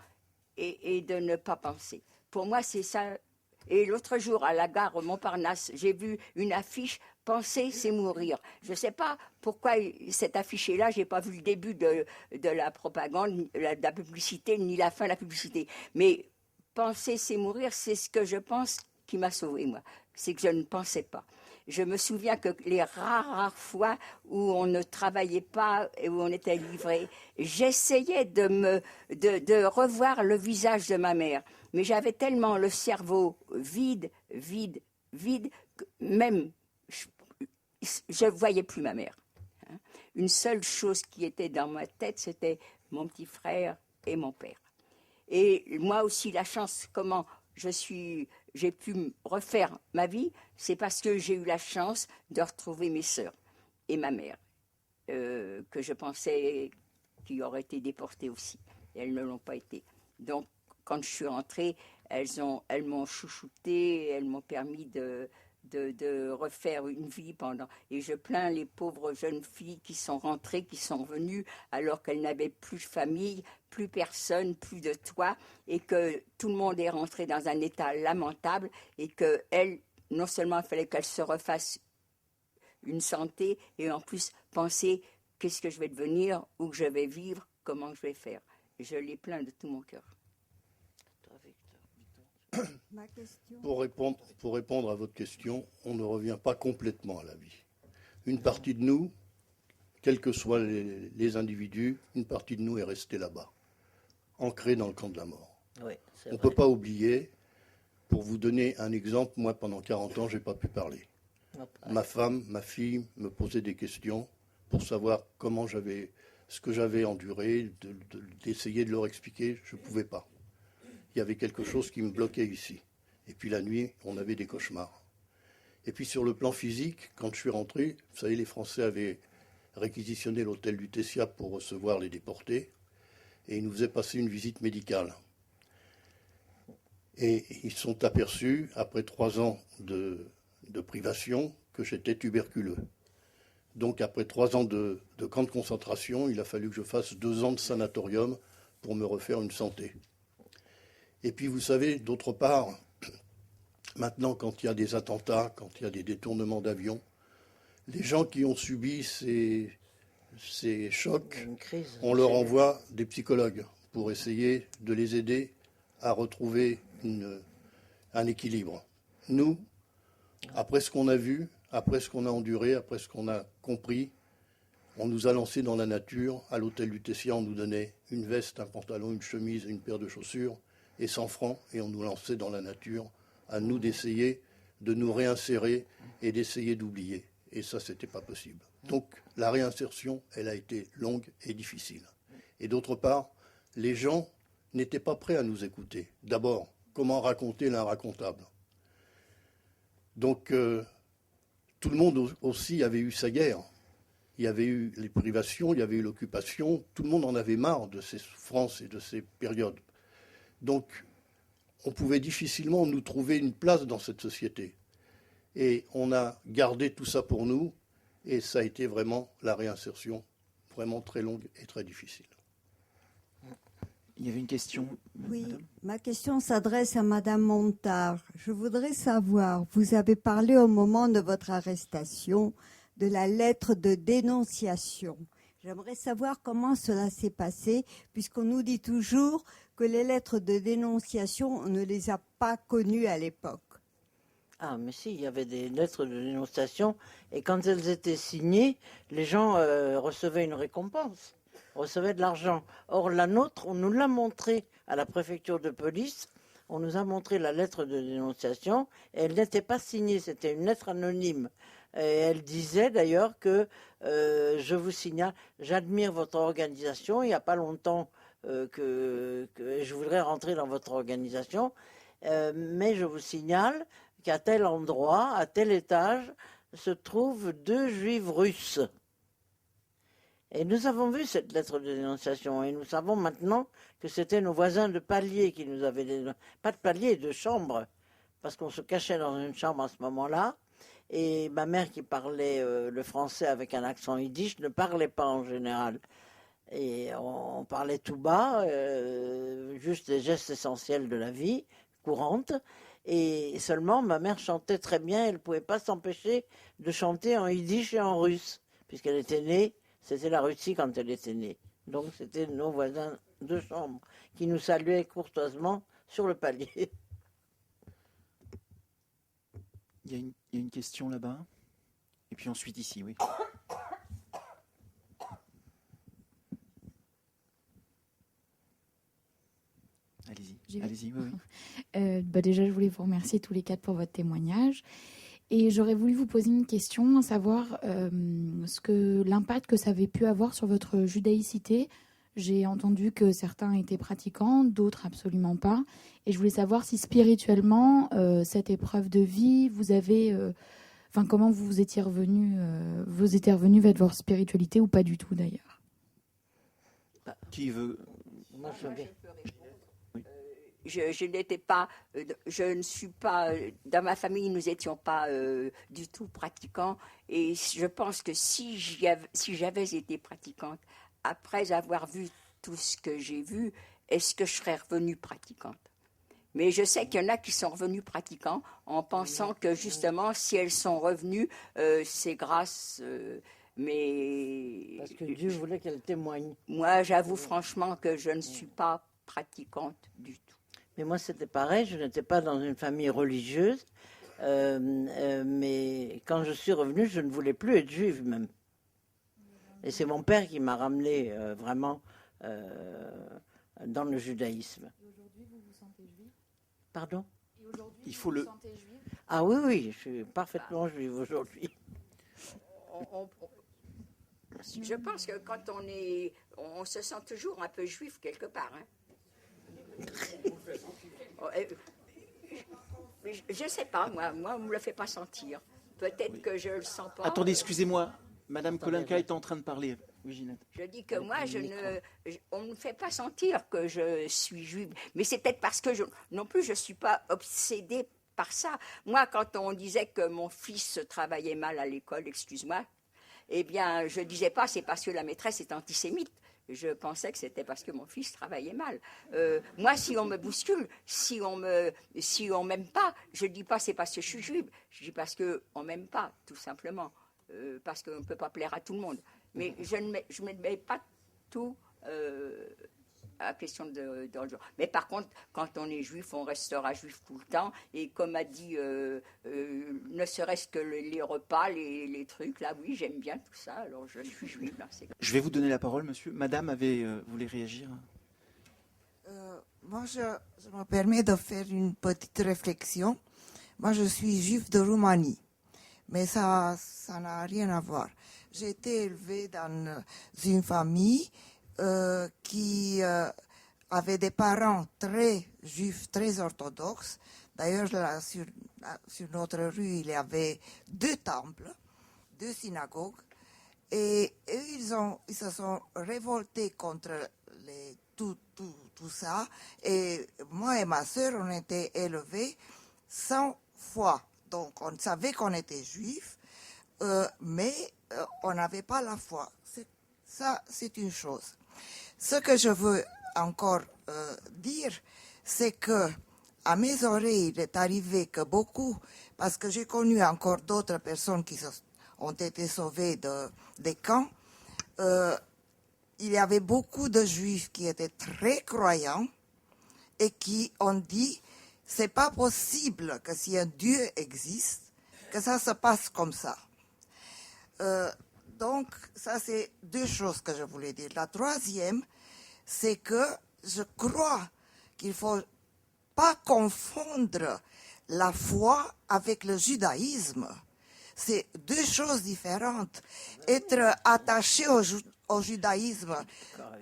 et de ne pas penser. Pour moi, c'est ça. Et l'autre jour, à la gare Montparnasse, j'ai vu une affiche « Penser, c'est mourir ». Je ne sais pas pourquoi cette affiche est là, je n'ai pas vu le début de la propagande, de la publicité, ni la fin de la publicité. Mais « Penser, c'est mourir », c'est ce que je pense qui m'a sauvée, moi. C'est que je ne pensais pas. Je me souviens que les rares fois où on ne travaillait pas et où on était livré, j'essayais de revoir le visage de ma mère. Mais j'avais tellement le cerveau vide, que même je ne voyais plus ma mère. Une seule chose qui était dans ma tête, c'était mon petit frère et mon père. Et moi aussi, la chance, comment j'ai pu refaire ma vie, c'est parce que j'ai eu la chance de retrouver mes sœurs et ma mère, que je pensais qui auraient été déportées aussi. Et elles ne l'ont pas été. Donc, quand je suis rentrée, elles m'ont chouchoutée, elles m'ont permis de refaire une vie pendant. Et je plains les pauvres jeunes filles qui sont rentrées, qui sont venues, alors qu'elles n'avaient plus de famille, plus personne, plus de toit, et que tout le monde est rentré dans un état lamentable, et qu'elles, non seulement il fallait qu'elles se refassent une santé, et en plus penser qu'est-ce que je vais devenir, où que je vais vivre, comment je vais faire. Et je les plains de tout mon cœur. Pour répondre à votre question, on ne revient pas complètement à la vie. Une partie de nous quels que soient les individus, une partie de nous est restée là-bas, ancrée dans le camp de la mort. Oui, c'est On ne vrai. peut pas oublier, pour vous donner un exemple, moi pendant 40 ans, je n'ai pas pu parler. Ma femme, ma fille me posaient des questions pour savoir ce que j'avais enduré, d'essayer de leur expliquer, je ne pouvais pas. Il y avait quelque chose qui me bloquait ici. Et puis la nuit, on avait des cauchemars. Et puis sur le plan physique, quand je suis rentré, vous savez, les Français avaient réquisitionné l'hôtel du Tessia pour recevoir les déportés, et ils nous faisaient passer une visite médicale. Et ils sont aperçus, après 3 ans de privation, que j'étais tuberculeux. Donc après 3 ans de camp de concentration, il a fallu que je fasse 2 ans de sanatorium pour me refaire une santé. Et puis vous savez, d'autre part, maintenant quand il y a des attentats, quand il y a des détournements d'avions, les gens qui ont subi ces chocs, Une crise. on leur envoie des psychologues pour essayer de les aider à retrouver un équilibre. Nous, après ce qu'on a vu, après ce qu'on a enduré, après ce qu'on a compris, on nous a lancés dans la nature. À l'hôtel du Tessia, on nous donnait une veste, un pantalon, une chemise, une paire de chaussures et 100 francs, et on nous lançait dans la nature, à nous d'essayer de nous réinsérer et d'essayer d'oublier. Et ça, c'était pas possible. Donc, la réinsertion, elle a été longue et difficile. Et d'autre part, les gens n'étaient pas prêts à nous écouter. D'abord, comment raconter l'inracontable? Donc, tout le monde aussi avait eu sa guerre. Il y avait eu les privations, il y avait eu l'occupation. Tout le monde en avait marre de ces souffrances et de ces périodes. Donc, on pouvait difficilement nous trouver une place dans cette société. Et on a gardé tout ça pour nous, et ça a été vraiment la réinsertion, vraiment très longue et très difficile. Il y avait une question. Oui, Madame. ma question s'adresse à Madame Montard. Je voudrais savoir, vous avez parlé au moment de votre arrestation de la lettre de dénonciation. J'aimerais savoir comment cela s'est passé, puisqu'on nous dit toujours que les lettres de dénonciation, on ne les a pas connues à l'époque. Ah, mais si, il y avait des lettres de dénonciation, et quand elles étaient signées, les gens recevaient une récompense, recevaient de l'argent. Or, la nôtre, on nous l'a montrée à la préfecture de police, on nous a montré la lettre de dénonciation, et elle n'était pas signée, c'était une lettre anonyme. Et elle disait d'ailleurs que, je vous signale, j'admire votre organisation, il n'y a pas longtemps que je voudrais rentrer dans votre organisation, mais je vous signale qu'à tel endroit, à tel étage, se trouvent 2 juifs russes. Et nous avons vu cette lettre de dénonciation, et nous savons maintenant que c'était nos voisins de palier qui nous avaient dénoncé. Pas de palier, de chambre, parce qu'on se cachait dans une chambre à ce moment-là, et ma mère qui parlait le français avec un accent yiddish ne parlait pas en général. Et on parlait tout bas, juste des gestes essentiels de la vie courante. Et seulement, ma mère chantait très bien, elle ne pouvait pas s'empêcher de chanter en yiddish et en russe, puisqu'elle était née, c'était la Russie quand elle était née. Donc c'était nos voisins de chambre qui nous saluaient courtoisement sur le palier. Il y a une question là-bas. Et puis ensuite ici, oui. Allez-y, oui. Déjà, je voulais vous remercier tous les 4 pour votre témoignage. Et j'aurais voulu vous poser une question, à savoir l'impact que ça avait pu avoir sur votre judaïcité. J'ai entendu que certains étaient pratiquants, d'autres absolument pas. Et je voulais savoir si spirituellement, cette épreuve de vie, vous avez... comment vous étiez revenu vers votre spiritualité ou pas du tout d'ailleurs. Qui veut... Moi, je veux bien. Je n'étais pas, je ne suis pas, dans ma famille, nous n'étions pas du tout pratiquants. Et je pense que si j'avais été pratiquante, après avoir vu tout ce que j'ai vu, est-ce que je serais revenue pratiquante? Mais je sais qu'il y en a qui sont revenus pratiquants en pensant que justement, si elles sont revenues, c'est grâce... mais Parce que Dieu voulait qu'elle témoigne. Moi, j'avoue franchement que je ne suis pas pratiquante du tout. Mais moi, c'était pareil, je n'étais pas dans une famille religieuse, mais quand je suis revenue, je ne voulais plus être juive même. Et c'est mon père qui m'a ramené vraiment dans le judaïsme. Et aujourd'hui, vous vous sentez juive? Pardon? Et aujourd'hui, Il faut vous le- vous sentez juive? Ah oui, oui, je suis parfaitement juive aujourd'hui. Je pense que quand on se sent toujours un peu juif quelque part. Hein. Je ne sais pas, moi, on ne me le fait pas sentir. Peut-être que je le sens pas. Attendez, excusez-moi. Madame Kolinka est en train de parler. Oui, Ginette. Je dis que moi, on ne me fait pas sentir que je suis juive. Mais c'est peut-être parce que non plus, je ne suis pas obsédée par ça. Moi, quand on disait que mon fils travaillait mal à l'école, excuse-moi, eh bien, je ne disais pas c'est parce que la maîtresse est antisémite. Je pensais que c'était parce que mon fils travaillait mal. Moi, si on me bouscule, si on m'aime pas, je ne dis pas c'est parce que je suis juive. Je dis parce qu'on m'aime pas, tout simplement. Parce qu'on ne peut pas plaire à tout le monde. Mais je ne mets pas tout à la question dans le genre. Mais par contre, quand on est juif, on restera juif tout le temps. Et comme a dit, ne serait-ce que les repas, les trucs, là, oui, j'aime bien tout ça. Alors je suis juive. Là, Je vais vous donner la parole, monsieur. Madame voulait réagir. Moi, je me permets de faire une petite réflexion. Moi, je suis juif de Roumanie. Mais ça n'a rien à voir. J'ai été élevée dans une famille qui avait des parents très juifs, très orthodoxes. D'ailleurs, là, sur notre rue, il y avait 2 temples, 2 synagogues. Et eux, ils se sont révoltés contre tout ça. Et moi et ma sœur, on était élevés sans foi. Donc, on savait qu'on était juifs, mais on n'avait pas la foi. Ça, c'est une chose. Ce que je veux encore dire, c'est que à mes oreilles, il est arrivé que beaucoup, parce que j'ai connu encore d'autres personnes qui ont été sauvées des camps, il y avait beaucoup de juifs qui étaient très croyants et qui ont dit c'est pas possible que si un Dieu existe, que ça se passe comme ça. Donc, ça, c'est 2 choses que je voulais dire. La troisième, c'est que je crois qu'il ne faut pas confondre la foi avec le judaïsme. C'est 2 choses différentes. Être attaché au judaïsme,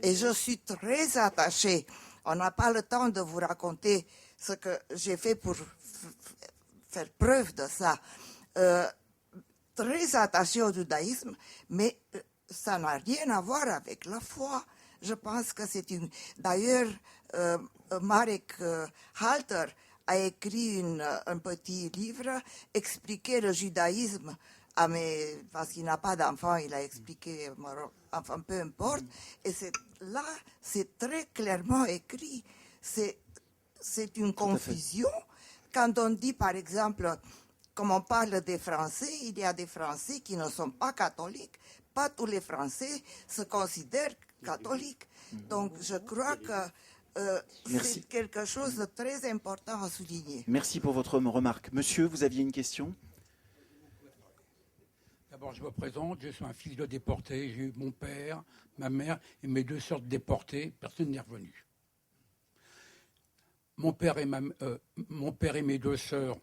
et je suis très attachée. On n'a pas le temps de vous raconter ce que j'ai fait pour faire preuve de ça. Très attaché au judaïsme, mais ça n'a rien à voir avec la foi. Je pense que c'est une... D'ailleurs, Marek Halter a écrit un petit livre, expliquer le judaïsme parce qu'il n'a pas d'enfant, il a expliqué, enfin peu importe, et là, c'est très clairement écrit. C'est une confusion. Quand on dit, par exemple, comme on parle des Français, il y a des Français qui ne sont pas catholiques. Pas tous les Français se considèrent catholiques. Donc, je crois que c'est quelque chose de très important à souligner. Merci pour votre remarque. Monsieur, vous aviez une question ? D'abord, je me présente, je suis un fils de déporté. J'ai eu mon père, ma mère et mes 2 sœurs déportées. Personne n'est revenu. Mon père et mes 2 sœurs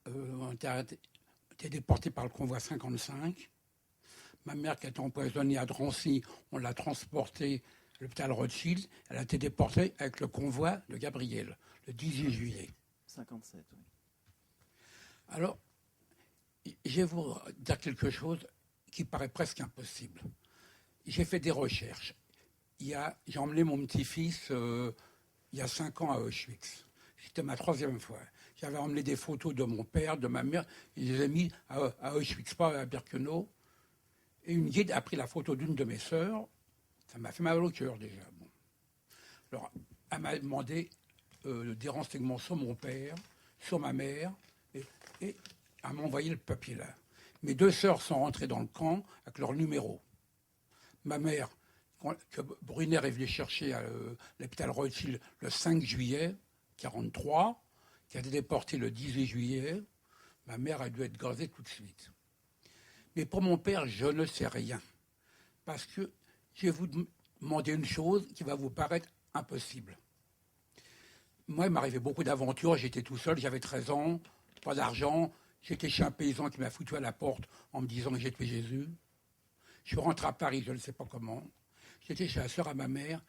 ont été déportés par le convoi 55. Ma mère, qui a été empoisonnée à Drancy, on l'a transportée à l'hôpital Rothschild. Elle a été déportée avec le convoi de Gabriel, le 18 juillet. 57, oui. Alors, je vais vous dire quelque chose qui paraît presque impossible. J'ai fait des recherches. J'ai emmené mon petit-fils il y a 5 ans à Auschwitz. C'était ma 3e fois. J'avais emmené des photos de mon père, de ma mère, et je les ai mis à Auschwitz, pas à Birkenau. Et une guide a pris la photo d'une de mes sœurs. Ça m'a fait mal au cœur déjà. Bon. Alors, elle m'a demandé des renseignements sur mon père, sur ma mère, et elle m'a envoyé le papier là. Mes 2 sœurs sont rentrées dans le camp avec leur numéro. Ma mère, que Brunner est venu chercher à l'hôpital Rothschild le 5 juillet 1943, qui a été déportée le 18 juillet, ma mère a dû être gazée tout de suite. Mais pour mon père, je ne sais rien. parce que je vais vous demander une chose qui va vous paraître impossible. Moi, il m'arrivait beaucoup d'aventures. J'étais tout seul, j'avais 13 ans, pas d'argent. J'étais chez un paysan qui m'a foutu à la porte en me disant que j'ai tué Jésus. Je suis rentré à Paris, je ne sais pas comment. J'étais chez la sœur à ma mère.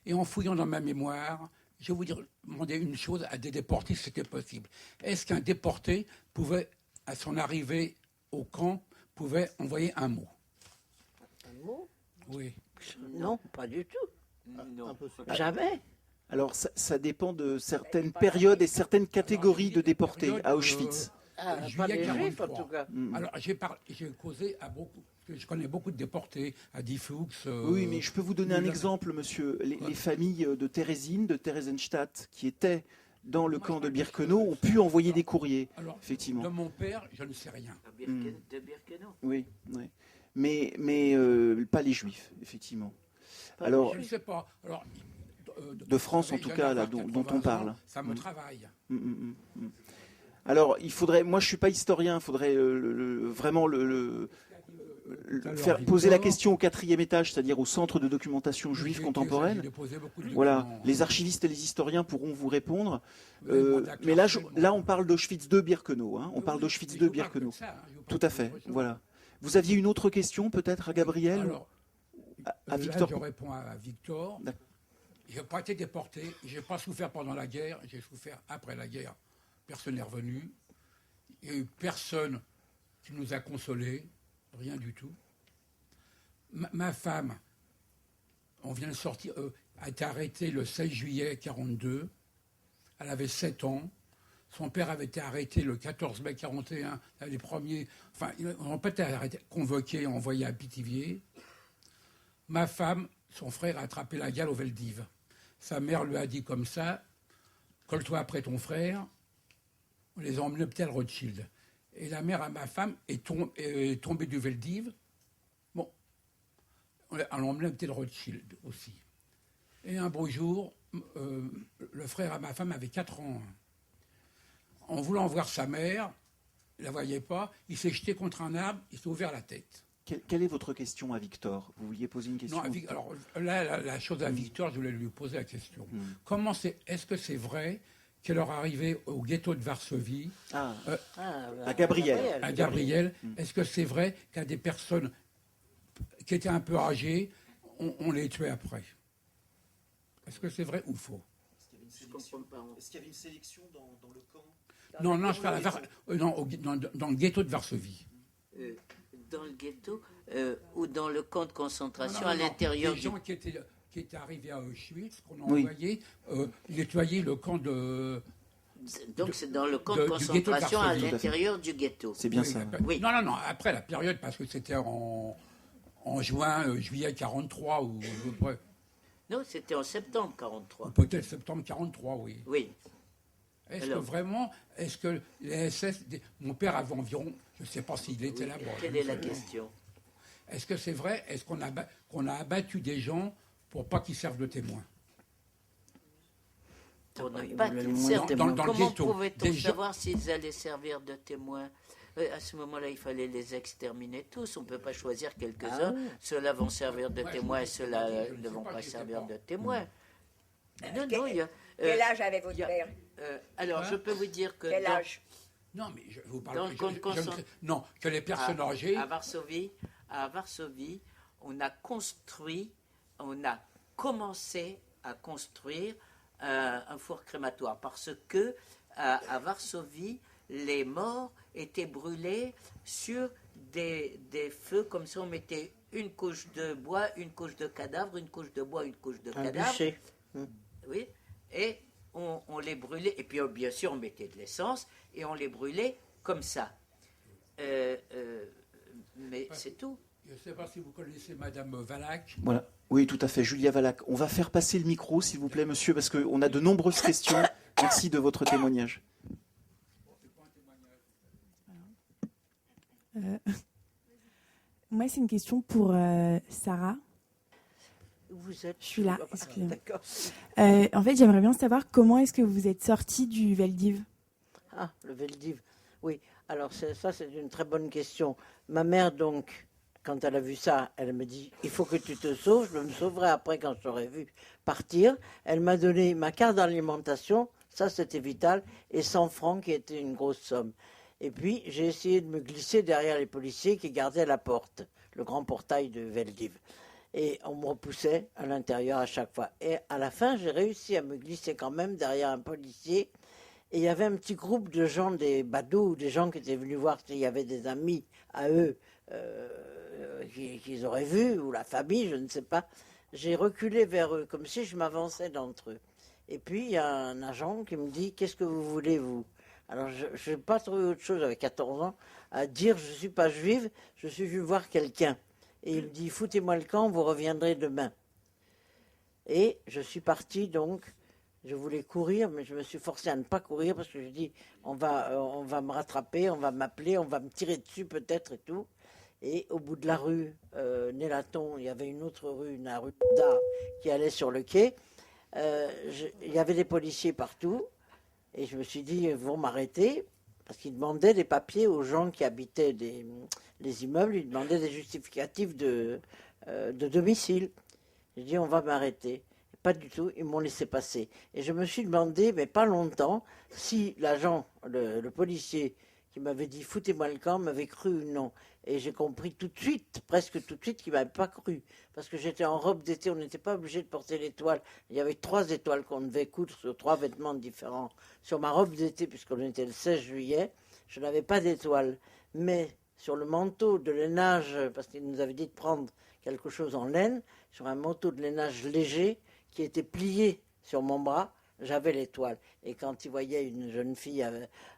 Et en fouillant dans ma mémoire, je vais vous demander une chose à des déportés si c'était possible. Est-ce qu'un déporté pouvait, à son arrivée au camp, pouvait envoyer un mot? Un mot? Oui. Non, pas du tout. Non. Jamais. Alors, ça dépend de certaines périodes et certaines catégories de déportés à Auschwitz. Ah, pas Juillet des juifs, en 43. tout cas. Alors, j'ai causé à beaucoup, je connais beaucoup de déportés, à Diffoux. Oui, mais je peux vous donner un exemple, monsieur. Les familles de Thérésine, de Theresienstadt, qui étaient dans le camp de Birkenau, ont pu envoyer des courriers, Alors, effectivement. de mon père, je ne sais rien. De Birkenau. Oui, oui. Mais pas les juifs, effectivement. Alors, Je ne sais pas. Alors, de France, en tout cas, là, dont on parle. Ça me travaille. Alors, il faudrait, moi je suis pas historien, il faudrait vraiment poser la question au 4e étage, c'est-à-dire au Centre de documentation juive contemporaine. Voilà, les archivistes et les historiens pourront vous répondre. Mais là, on parle d'Auschwitz II Birkenau. Hein, on parle d'Auschwitz II Birkenau. Tout à fait. Voilà. Vous aviez une autre question, peut-être, à Gabriel, Alors, à Victor. Là, je réponds à Victor. Je n'ai pas été déporté, je n'ai pas souffert pendant la guerre, j'ai souffert après la guerre. Personne n'est revenu. Il n'y a eu personne qui nous a consolés, rien du tout. Ma femme, on vient de sortir, a été arrêtée le 16 juillet 1942. Elle avait 7 ans. Son père avait été arrêté le 14 mai 1941. Les premiers, enfin, ils n'ont pas été convoqués, envoyés à Pithiviers. Ma femme, son frère a attrapé la gale au Veldiv. Sa mère lui a dit comme ça, colle-toi après ton frère. On les a emmenés à l'hôpital Rothschild. Et la mère à ma femme est tombée du Veldiv. Bon, on l'a emmenée à l'hôpital Rothschild aussi. Et un beau jour, le frère à ma femme avait 4 ans. En voulant voir sa mère, il ne la voyait pas, il s'est jeté contre un arbre, il s'est ouvert la tête. Quelle est votre question à Victor? Vous vouliez poser une question? Non, alors là, la chose à Victor, je voulais lui poser la question. Est-ce que c'est vrai qu'elle leur arrivait au ghetto de Varsovie, à Gabriel. À Gabriel, est-ce que c'est vrai qu'à des personnes qui étaient un peu âgées, on les tuait après? Est-ce que c'est vrai ou faux? Est-ce qu'il y avait une sélection dans le camp? Non, je parle dans le ghetto de Varsovie. Dans le ghetto ou dans le camp de concentration à l'intérieur des gens qui étaient arrivés à Auschwitz, qu'on a envoyé nettoyer le camp de... Donc c'est dans le camp de concentration à l'intérieur du ghetto. C'est bien ça. Oui. Non, après la période, parce que c'était en juillet 43 ou à peu près. Non, c'était en septembre 43. Peut-être septembre 43, oui. Oui. Est-ce que les SS... Mon père avait environ... Je ne sais pas s'il était là. Quelle est la question? Est-ce que c'est vrai? Est-ce qu'on a abattu des gens pour pas qu'ils servent de témoins? Pour ne pas qu'ils servent de témoins. Comment pouvait-on savoir s'ils allaient servir de témoins? À ce moment-là, il fallait les exterminer tous. On ne peut pas choisir quelques-uns. Ceux-là vont servir de témoins et ceux-là ne vont pas servir de témoins. Quel âge avait votre père? Alors, je peux vous dire que... Quel âge? Non, mais je vous parle... Non, que les personnes âgées... À Varsovie, on a commencé à construire un four crématoire parce que à Varsovie, les morts étaient brûlés sur des feux comme ça. On mettait une couche de bois, une couche de cadavre, une couche de bois, une couche de cadavre. Oui, et on les brûlait. Et puis bien sûr, on mettait de l'essence et on les brûlait comme ça. Mais c'est tout. Je ne sais pas si vous connaissez Madame Valac. Voilà. Oui, tout à fait, Julia Valac. On va faire passer le micro, s'il vous plaît, monsieur, parce qu'on a de nombreuses questions. Merci de votre témoignage. Moi, c'est une question pour Sarah. Vous êtes... Je suis là, excusez-moi. D'accord. En fait, j'aimerais bien savoir comment est-ce que vous êtes sortie du Veldiv. Ah, le Veldiv. Oui, alors ça, c'est une très bonne question. Ma mère, donc, quand elle a vu ça, elle me dit « Il faut que tu te sauves, je me sauverai après quand je t'aurai vu partir ». Elle m'a donné ma carte d'alimentation, ça c'était vital, et 100 francs qui était une grosse somme. Et puis j'ai essayé de me glisser derrière les policiers qui gardaient la porte, le grand portail de Veldiv. Et on me repoussait à l'intérieur à chaque fois. Et à la fin, j'ai réussi à me glisser quand même derrière un policier. Et il y avait un petit groupe de gens, des badauds, des gens qui étaient venus voir s'il y avait des amis à eux qu'ils auraient vus, ou la famille, je ne sais pas. J'ai reculé vers eux, comme si je m'avançais d'entre eux. Et puis, il y a un agent qui me dit « Qu'est-ce que vous voulez, vous ?» Alors, je n'ai pas trouvé autre chose, avec 14 ans, à dire « Je ne suis pas juive, je suis venu voir quelqu'un. » Et il me dit « Foutez-moi le camp, vous reviendrez demain. » Et je suis parti, donc, je voulais courir, mais je me suis forcé à ne pas courir, parce que je dis « On va me rattraper, on va m'appeler, on va me tirer dessus peut-être et tout. » Et au bout de la rue Nélaton, il y avait une autre rue, la rue d'Art, qui allait sur le quai. Il y avait des policiers partout. Et je me suis dit, ils vont m'arrêter, parce qu'ils demandaient des papiers aux gens qui habitaient les immeubles. Ils demandaient des justificatifs de domicile. J'ai dit, on va m'arrêter. Pas du tout, ils m'ont laissé passer. Et je me suis demandé, mais pas longtemps, si l'agent, le policier qui m'avait dit « foutez-moi le camp » m'avait cru ou non. Et j'ai compris tout de suite, presque tout de suite, qu'il ne m'avait pas cru. Parce que j'étais en robe d'été, on n'était pas obligé de porter l'étoile. Il y avait 3 étoiles qu'on devait coudre sur 3 vêtements différents. Sur ma robe d'été, puisqu'on était le 16 juillet, je n'avais pas d'étoile. Mais sur le manteau de lainage, parce qu'il nous avait dit de prendre quelque chose en laine, sur un manteau de lainage léger qui était plié sur mon bras, j'avais l'étoile. Et quand il voyait une jeune fille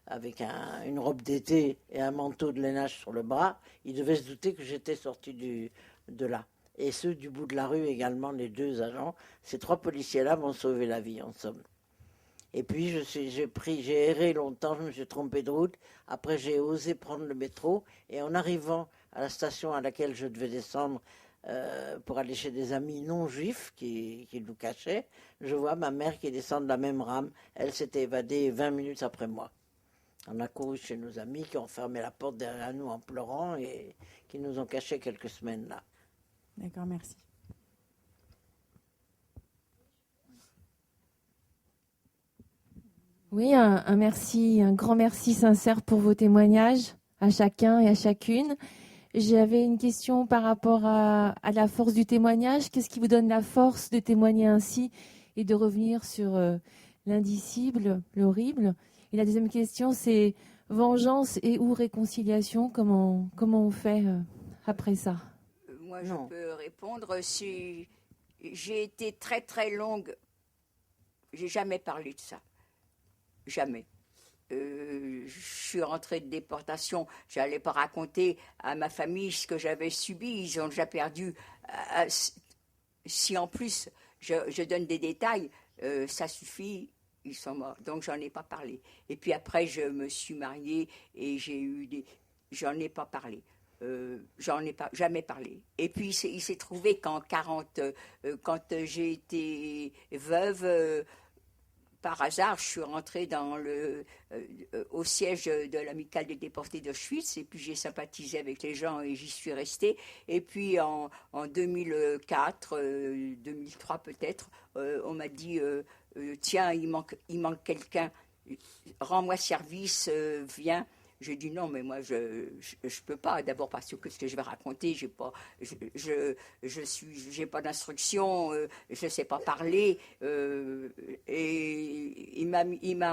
avec une robe d'été et un manteau de lainage sur le bras, il devait se douter que j'étais sorti de là. Et ceux du bout de la rue également, les 2 agents, ces 3 policiers-là m'ont sauvé la vie, en somme. Et puis j'ai erré longtemps, je me suis trompé de route. Après j'ai osé prendre le métro, et en arrivant à la station à laquelle je devais descendre, pour aller chez des amis non juifs qui nous cachaient, je vois ma mère qui descend de la même rame. Elle s'était évadée 20 minutes après moi. On a couru chez nos amis qui ont fermé la porte derrière nous en pleurant et qui nous ont cachés quelques semaines là. D'accord, merci. Oui, un merci, un grand merci sincère pour vos témoignages à chacun et à chacune. J'avais une question par rapport à la force du témoignage. Qu'est-ce qui vous donne la force de témoigner ainsi et de revenir sur l'indicible, l'horrible? Et la deuxième question, c'est vengeance et ou réconciliation. Comment on fait après ça? Moi, je peux répondre. Si j'ai été très très longue, j'ai jamais parlé de ça. Jamais. Je suis rentrée de déportation, je n'allais pas raconter à ma famille ce que j'avais subi, ils ont déjà perdu. Si en plus je donne des détails, ça suffit, ils sont morts. Donc j'en ai pas parlé. Et puis après je me suis mariée et j'en ai pas parlé. J'en ai pas jamais parlé. Et puis il s'est trouvé qu'en 40, quand j'ai été veuve, par hasard, je suis rentrée au siège de l'amicale des déportés d'Auschwitz, et puis j'ai sympathisé avec les gens et j'y suis restée. Et puis en 2004, 2003 peut-être, on m'a dit tiens, il manque quelqu'un, rends-moi service, viens. J'ai dit non, mais moi je peux pas. D'abord parce que ce que je vais raconter, j'ai pas d'instruction, je sais pas parler. Et il m'a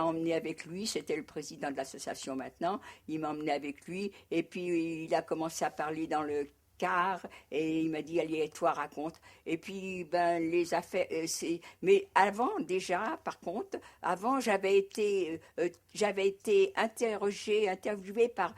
emmené avec lui. C'était le président de l'association maintenant. Il m'a emmené avec lui et puis il a commencé à parler dans le car et il m'a dit allez, toi raconte. Et puis les affaires mais avant déjà, par contre, avant j'avais été interviewée par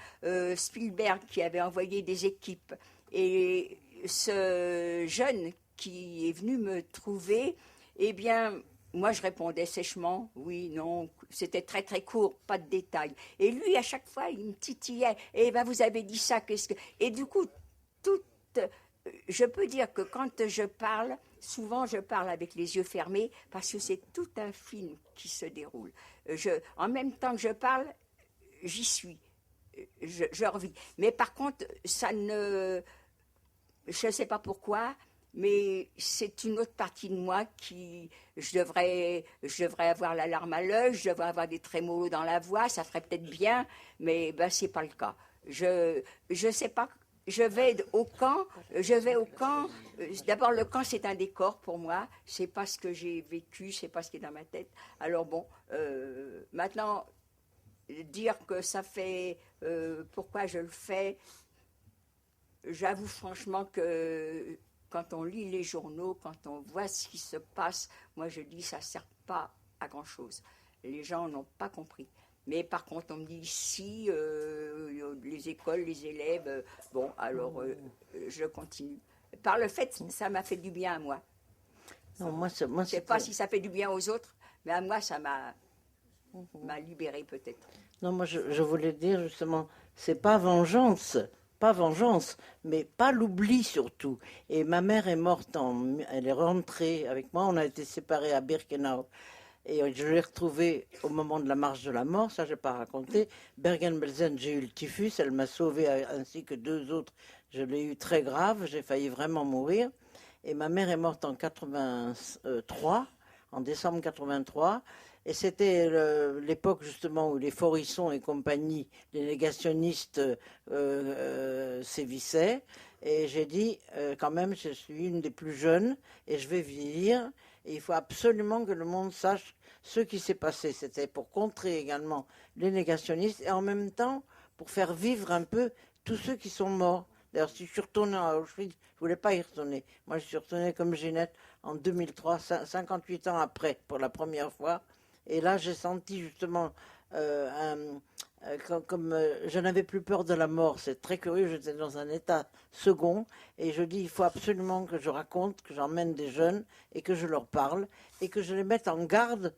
Spielberg qui avait envoyé des équipes, et ce jeune qui est venu me trouver, eh bien moi je répondais sèchement oui, non, c'était très très court, pas de détails, et lui à chaque fois il me titillait, et vous avez dit ça, qu'est-ce que... Et du coup je peux dire que quand je parle, souvent je parle avec les yeux fermés parce que c'est tout un film qui se déroule. En même temps que je parle, j'y suis, je revis. Mais par contre, ça ne je ne sais pas pourquoi, mais c'est une autre partie de moi qui, je devrais avoir la larme à l'œil, je devrais avoir des trémolos dans la voix, ça ferait peut-être bien, mais ben, ce n'est pas le cas. Je sais pas, je vais au camp, d'abord le camp c'est un décor pour moi, c'est pas ce que j'ai vécu, c'est pas ce qui est dans ma tête. Alors bon, maintenant, dire que ça fait, pourquoi je le fais, j'avoue franchement que quand on lit les journaux, quand on voit ce qui se passe, moi je dis ça ne sert pas à grand-chose. Les gens n'ont pas compris. Mais par contre, on me dit ici, les écoles, les élèves, bon, alors je continue. Par le fait, ça m'a fait du bien à moi. Non, je ne sais pas si ça fait du bien aux autres, mais à moi, ça m'a libérée peut-être. Non, moi, je voulais dire justement, c'est pas vengeance, mais pas l'oubli surtout. Et ma mère est morte, elle est rentrée avec moi, on a été séparés à Birkenau. Et je l'ai retrouvée au moment de la marche de la mort, ça je n'ai pas raconté. Bergen-Belsen, j'ai eu le typhus, elle m'a sauvée ainsi que 2 autres. Je l'ai eu très grave, j'ai failli vraiment mourir. Et ma mère est morte en 83, en décembre 83. Et c'était l'époque justement où les Forissons et compagnie, les négationnistes sévissaient. Et j'ai dit, quand même, je suis une des plus jeunes et je vais vieillir. Et il faut absolument que le monde sache ce qui s'est passé. C'était pour contrer également les négationnistes et en même temps pour faire vivre un peu tous ceux qui sont morts. D'ailleurs, si je suis retournée à Auschwitz, je ne voulais pas y retourner. Moi, je suis retournée comme Ginette en 2003, 58 ans après, pour la première fois. Et là, j'ai senti justement, comme je n'avais plus peur de la mort, c'est très curieux, j'étais dans un état second, et je dis, il faut absolument que je raconte, que j'emmène des jeunes, et que je leur parle, et que je les mette en garde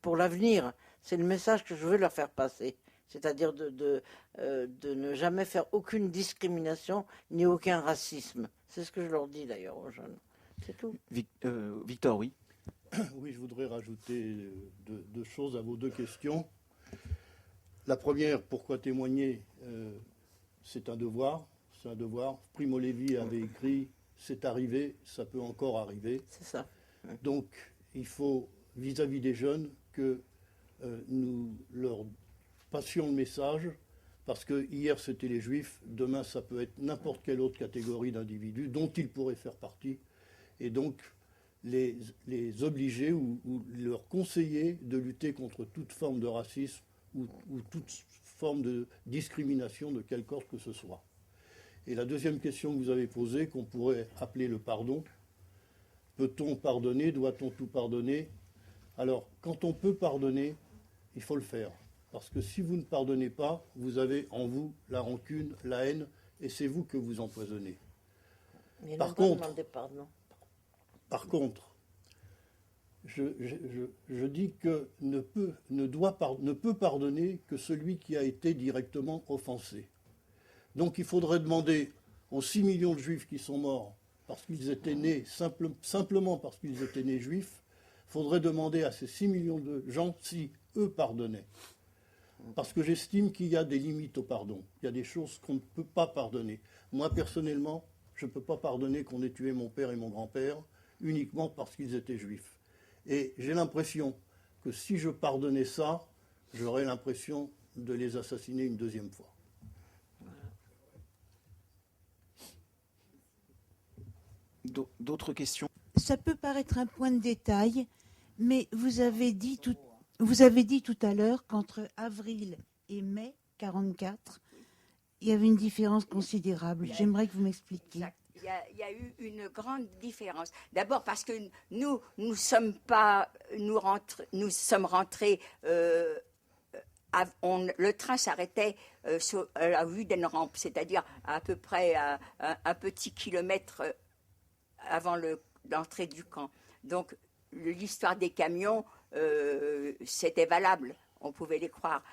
pour l'avenir. C'est le message que je veux leur faire passer, c'est-à-dire de ne jamais faire aucune discrimination, ni aucun racisme. C'est ce que je leur dis d'ailleurs aux jeunes. C'est tout. Victor, oui. Oui, je voudrais rajouter 2 choses à vos 2 questions. La première, pourquoi témoigner, c'est un devoir. C'est un devoir. Primo Levi avait écrit « C'est arrivé, ça peut encore arriver ». C'est ça. Donc, il faut, vis-à-vis des jeunes, que nous leur passions le message, parce que hier c'était les Juifs, demain ça peut être n'importe quelle autre catégorie d'individus dont ils pourraient faire partie. Et donc, les obliger ou leur conseiller de lutter contre toute forme de racisme ou toute forme de discrimination de quelque sorte que ce soit. Et la deuxième question que vous avez posée, qu'on pourrait appeler le pardon, peut-on pardonner, doit-on tout pardonner? Alors, quand on peut pardonner, il faut le faire. Parce que si vous ne pardonnez pas, vous avez en vous la rancune, la haine, et c'est vous que vous empoisonnez. Par contre, je dis que ne peut pardonner que celui qui a été directement offensé. Donc il faudrait demander aux 6 millions de juifs qui sont morts parce qu'ils étaient nés, simplement parce qu'ils étaient nés juifs, il faudrait demander à ces 6 millions de gens si eux pardonnaient. Parce que j'estime qu'il y a des limites au pardon. Il y a des choses qu'on ne peut pas pardonner. Moi, personnellement, je ne peux pas pardonner qu'on ait tué mon père et mon grand-père uniquement parce qu'ils étaient juifs. Et j'ai l'impression que si je pardonnais ça, j'aurais l'impression de les assassiner une 2e fois. D'autres questions? Ça peut paraître un point de détail, mais vous avez dit tout à l'heure qu'entre avril et mai 1944, il y avait une différence considérable. J'aimerais que vous m'expliquiez. Exact. Il y a eu une grande différence. D'abord parce que nous sommes rentrés. Le train s'arrêtait sur la rue d'Enrampe, c'est-à-dire à peu près à un petit kilomètre avant l'entrée du camp. Donc l'histoire des camions, c'était valable, on pouvait les croire.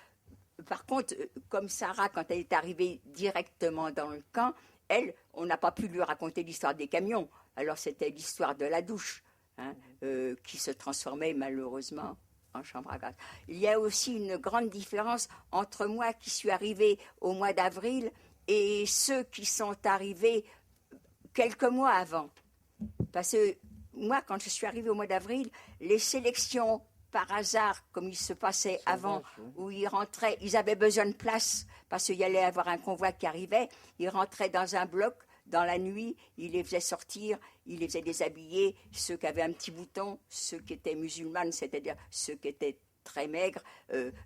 Par contre, comme Sarah, quand elle est arrivée directement dans le camp, elle, on n'a pas pu lui raconter l'histoire des camions. Alors c'était l'histoire de la douche, qui se transformait malheureusement en chambre à gaz. Il y a aussi une grande différence entre moi qui suis arrivée au mois d'avril et ceux qui sont arrivés quelques mois avant. Parce que moi, quand je suis arrivée au mois d'avril, les sélections par hasard, comme il se passait avant, où ils rentraient, ils avaient besoin de place parce qu'il y allait avoir un convoi qui arrivait. Ils rentraient dans un bloc dans la nuit, ils les faisaient sortir, ils les faisaient déshabiller, ceux qui avaient un petit bouton, ceux qui étaient musulmanes, c'est-à-dire ceux qui étaient très maigres,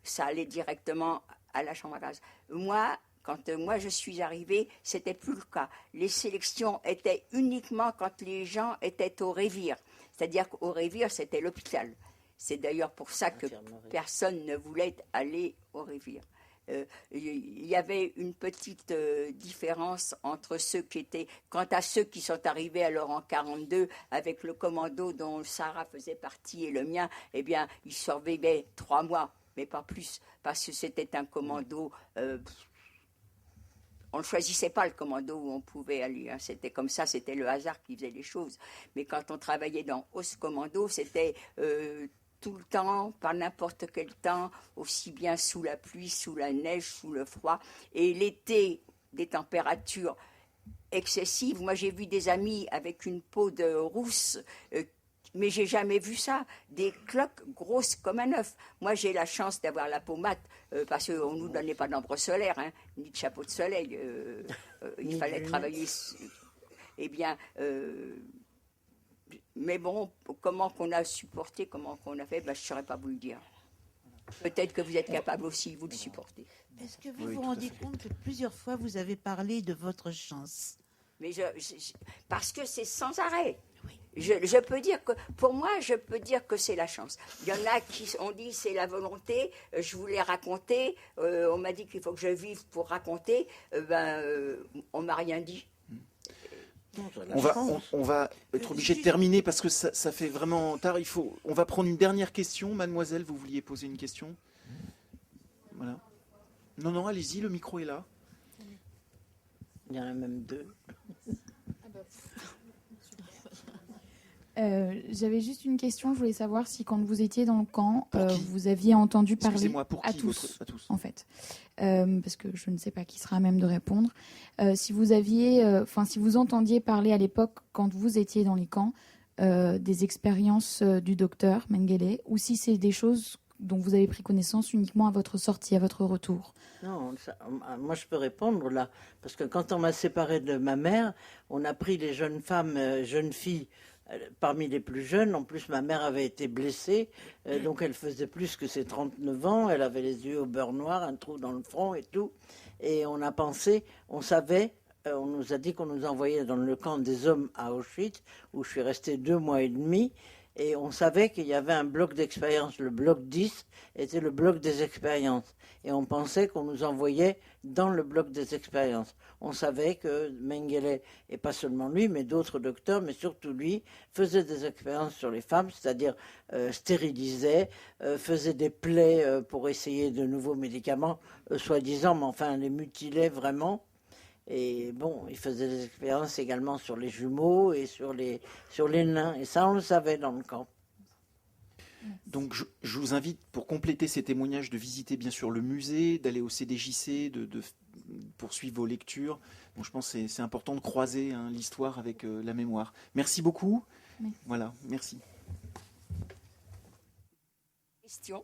ça allait directement à la chambre à gaz. Moi, quand moi je suis arrivée, c'était plus le cas. Les sélections étaient uniquement quand les gens étaient au Révire. C'est-à-dire qu'au Révire, c'était l'hôpital. C'est d'ailleurs pour ça que personne ne voulait aller au Révire. Il y avait une petite différence entre ceux qui étaient... Quant à ceux qui sont arrivés alors en 42 avec le commando dont Sarah faisait partie et le mien, eh bien, ils survivaient 3 mois, mais pas plus, parce que c'était un commando... on ne choisissait pas le commando où on pouvait aller. Hein. C'était comme ça, c'était le hasard qui faisait les choses. Mais quand on travaillait dans Os Commando, c'était tout le temps, par n'importe quel temps, aussi bien sous la pluie, sous la neige, sous le froid. Et l'été, des températures excessives. Moi, j'ai vu des amis avec une peau de rousse, mais j'ai jamais vu ça. Des cloques grosses comme un œuf. Moi, j'ai la chance d'avoir la peau mate, parce qu'on ne nous donnait pas d'ombre solaire, hein, ni de chapeau de soleil. Il fallait travailler. Eh bien, mais bon, comment qu'on a supporté, comment qu'on a fait, ben, je ne saurais pas vous le dire. Peut-être que vous êtes capable aussi, vous, de supporter. Est-ce que vous vous rendez compte que plusieurs fois, vous avez parlé de votre chance? Mais parce que c'est sans arrêt. Je peux dire que, pour moi, je peux dire que c'est la chance. Il y en a qui ont dit c'est la volonté, je voulais raconter, on m'a dit qu'il faut que je vive pour raconter, on m'a rien dit. On va être obligé de terminer parce que ça fait vraiment tard. On va prendre une dernière question. Mademoiselle, vous vouliez poser une question? Voilà. Non, allez-y, le micro est là. Il y en a même 2. J'avais juste une question. Je voulais savoir si, quand vous étiez dans le camp, vous aviez entendu parler Excusez-moi, pour qui, à tous, en fait, parce que je ne sais pas qui sera à même de répondre. Si vous aviez, si vous entendiez parler à l'époque, quand vous étiez dans les camps, des expériences du docteur Mengele, ou si c'est des choses dont vous avez pris connaissance uniquement à votre sortie, à votre retour. Non, moi je peux répondre là, parce que quand on m'a séparé de ma mère, on a pris les jeunes femmes, jeunes filles, parmi les plus jeunes. En plus, ma mère avait été blessée, donc elle faisait plus que ses 39 ans, elle avait les yeux au beurre noir, un trou dans le front et tout, et on a pensé, on savait, on nous a dit qu'on nous envoyait dans le camp des hommes à Auschwitz, où je suis restée 2 mois et demi, et on savait qu'il y avait un bloc d'expérience. Le bloc 10 était le bloc des expériences. Et on pensait qu'on nous envoyait dans le bloc des expériences. On savait que Mengele, et pas seulement lui, mais d'autres docteurs, mais surtout lui, faisait des expériences sur les femmes, c'est-à-dire stérilisait, faisait des plaies pour essayer de nouveaux médicaments, soi-disant, mais enfin les mutilait vraiment. Et bon, il faisait des expériences également sur les jumeaux et sur les nains. Et ça, on le savait dans le camp. Donc, je vous invite, pour compléter ces témoignages, de visiter bien sûr le musée, d'aller au CDJC, de poursuivre vos lectures. Bon, je pense que c'est important de croiser l'histoire avec la mémoire. Merci beaucoup. Merci. Voilà, merci. Question.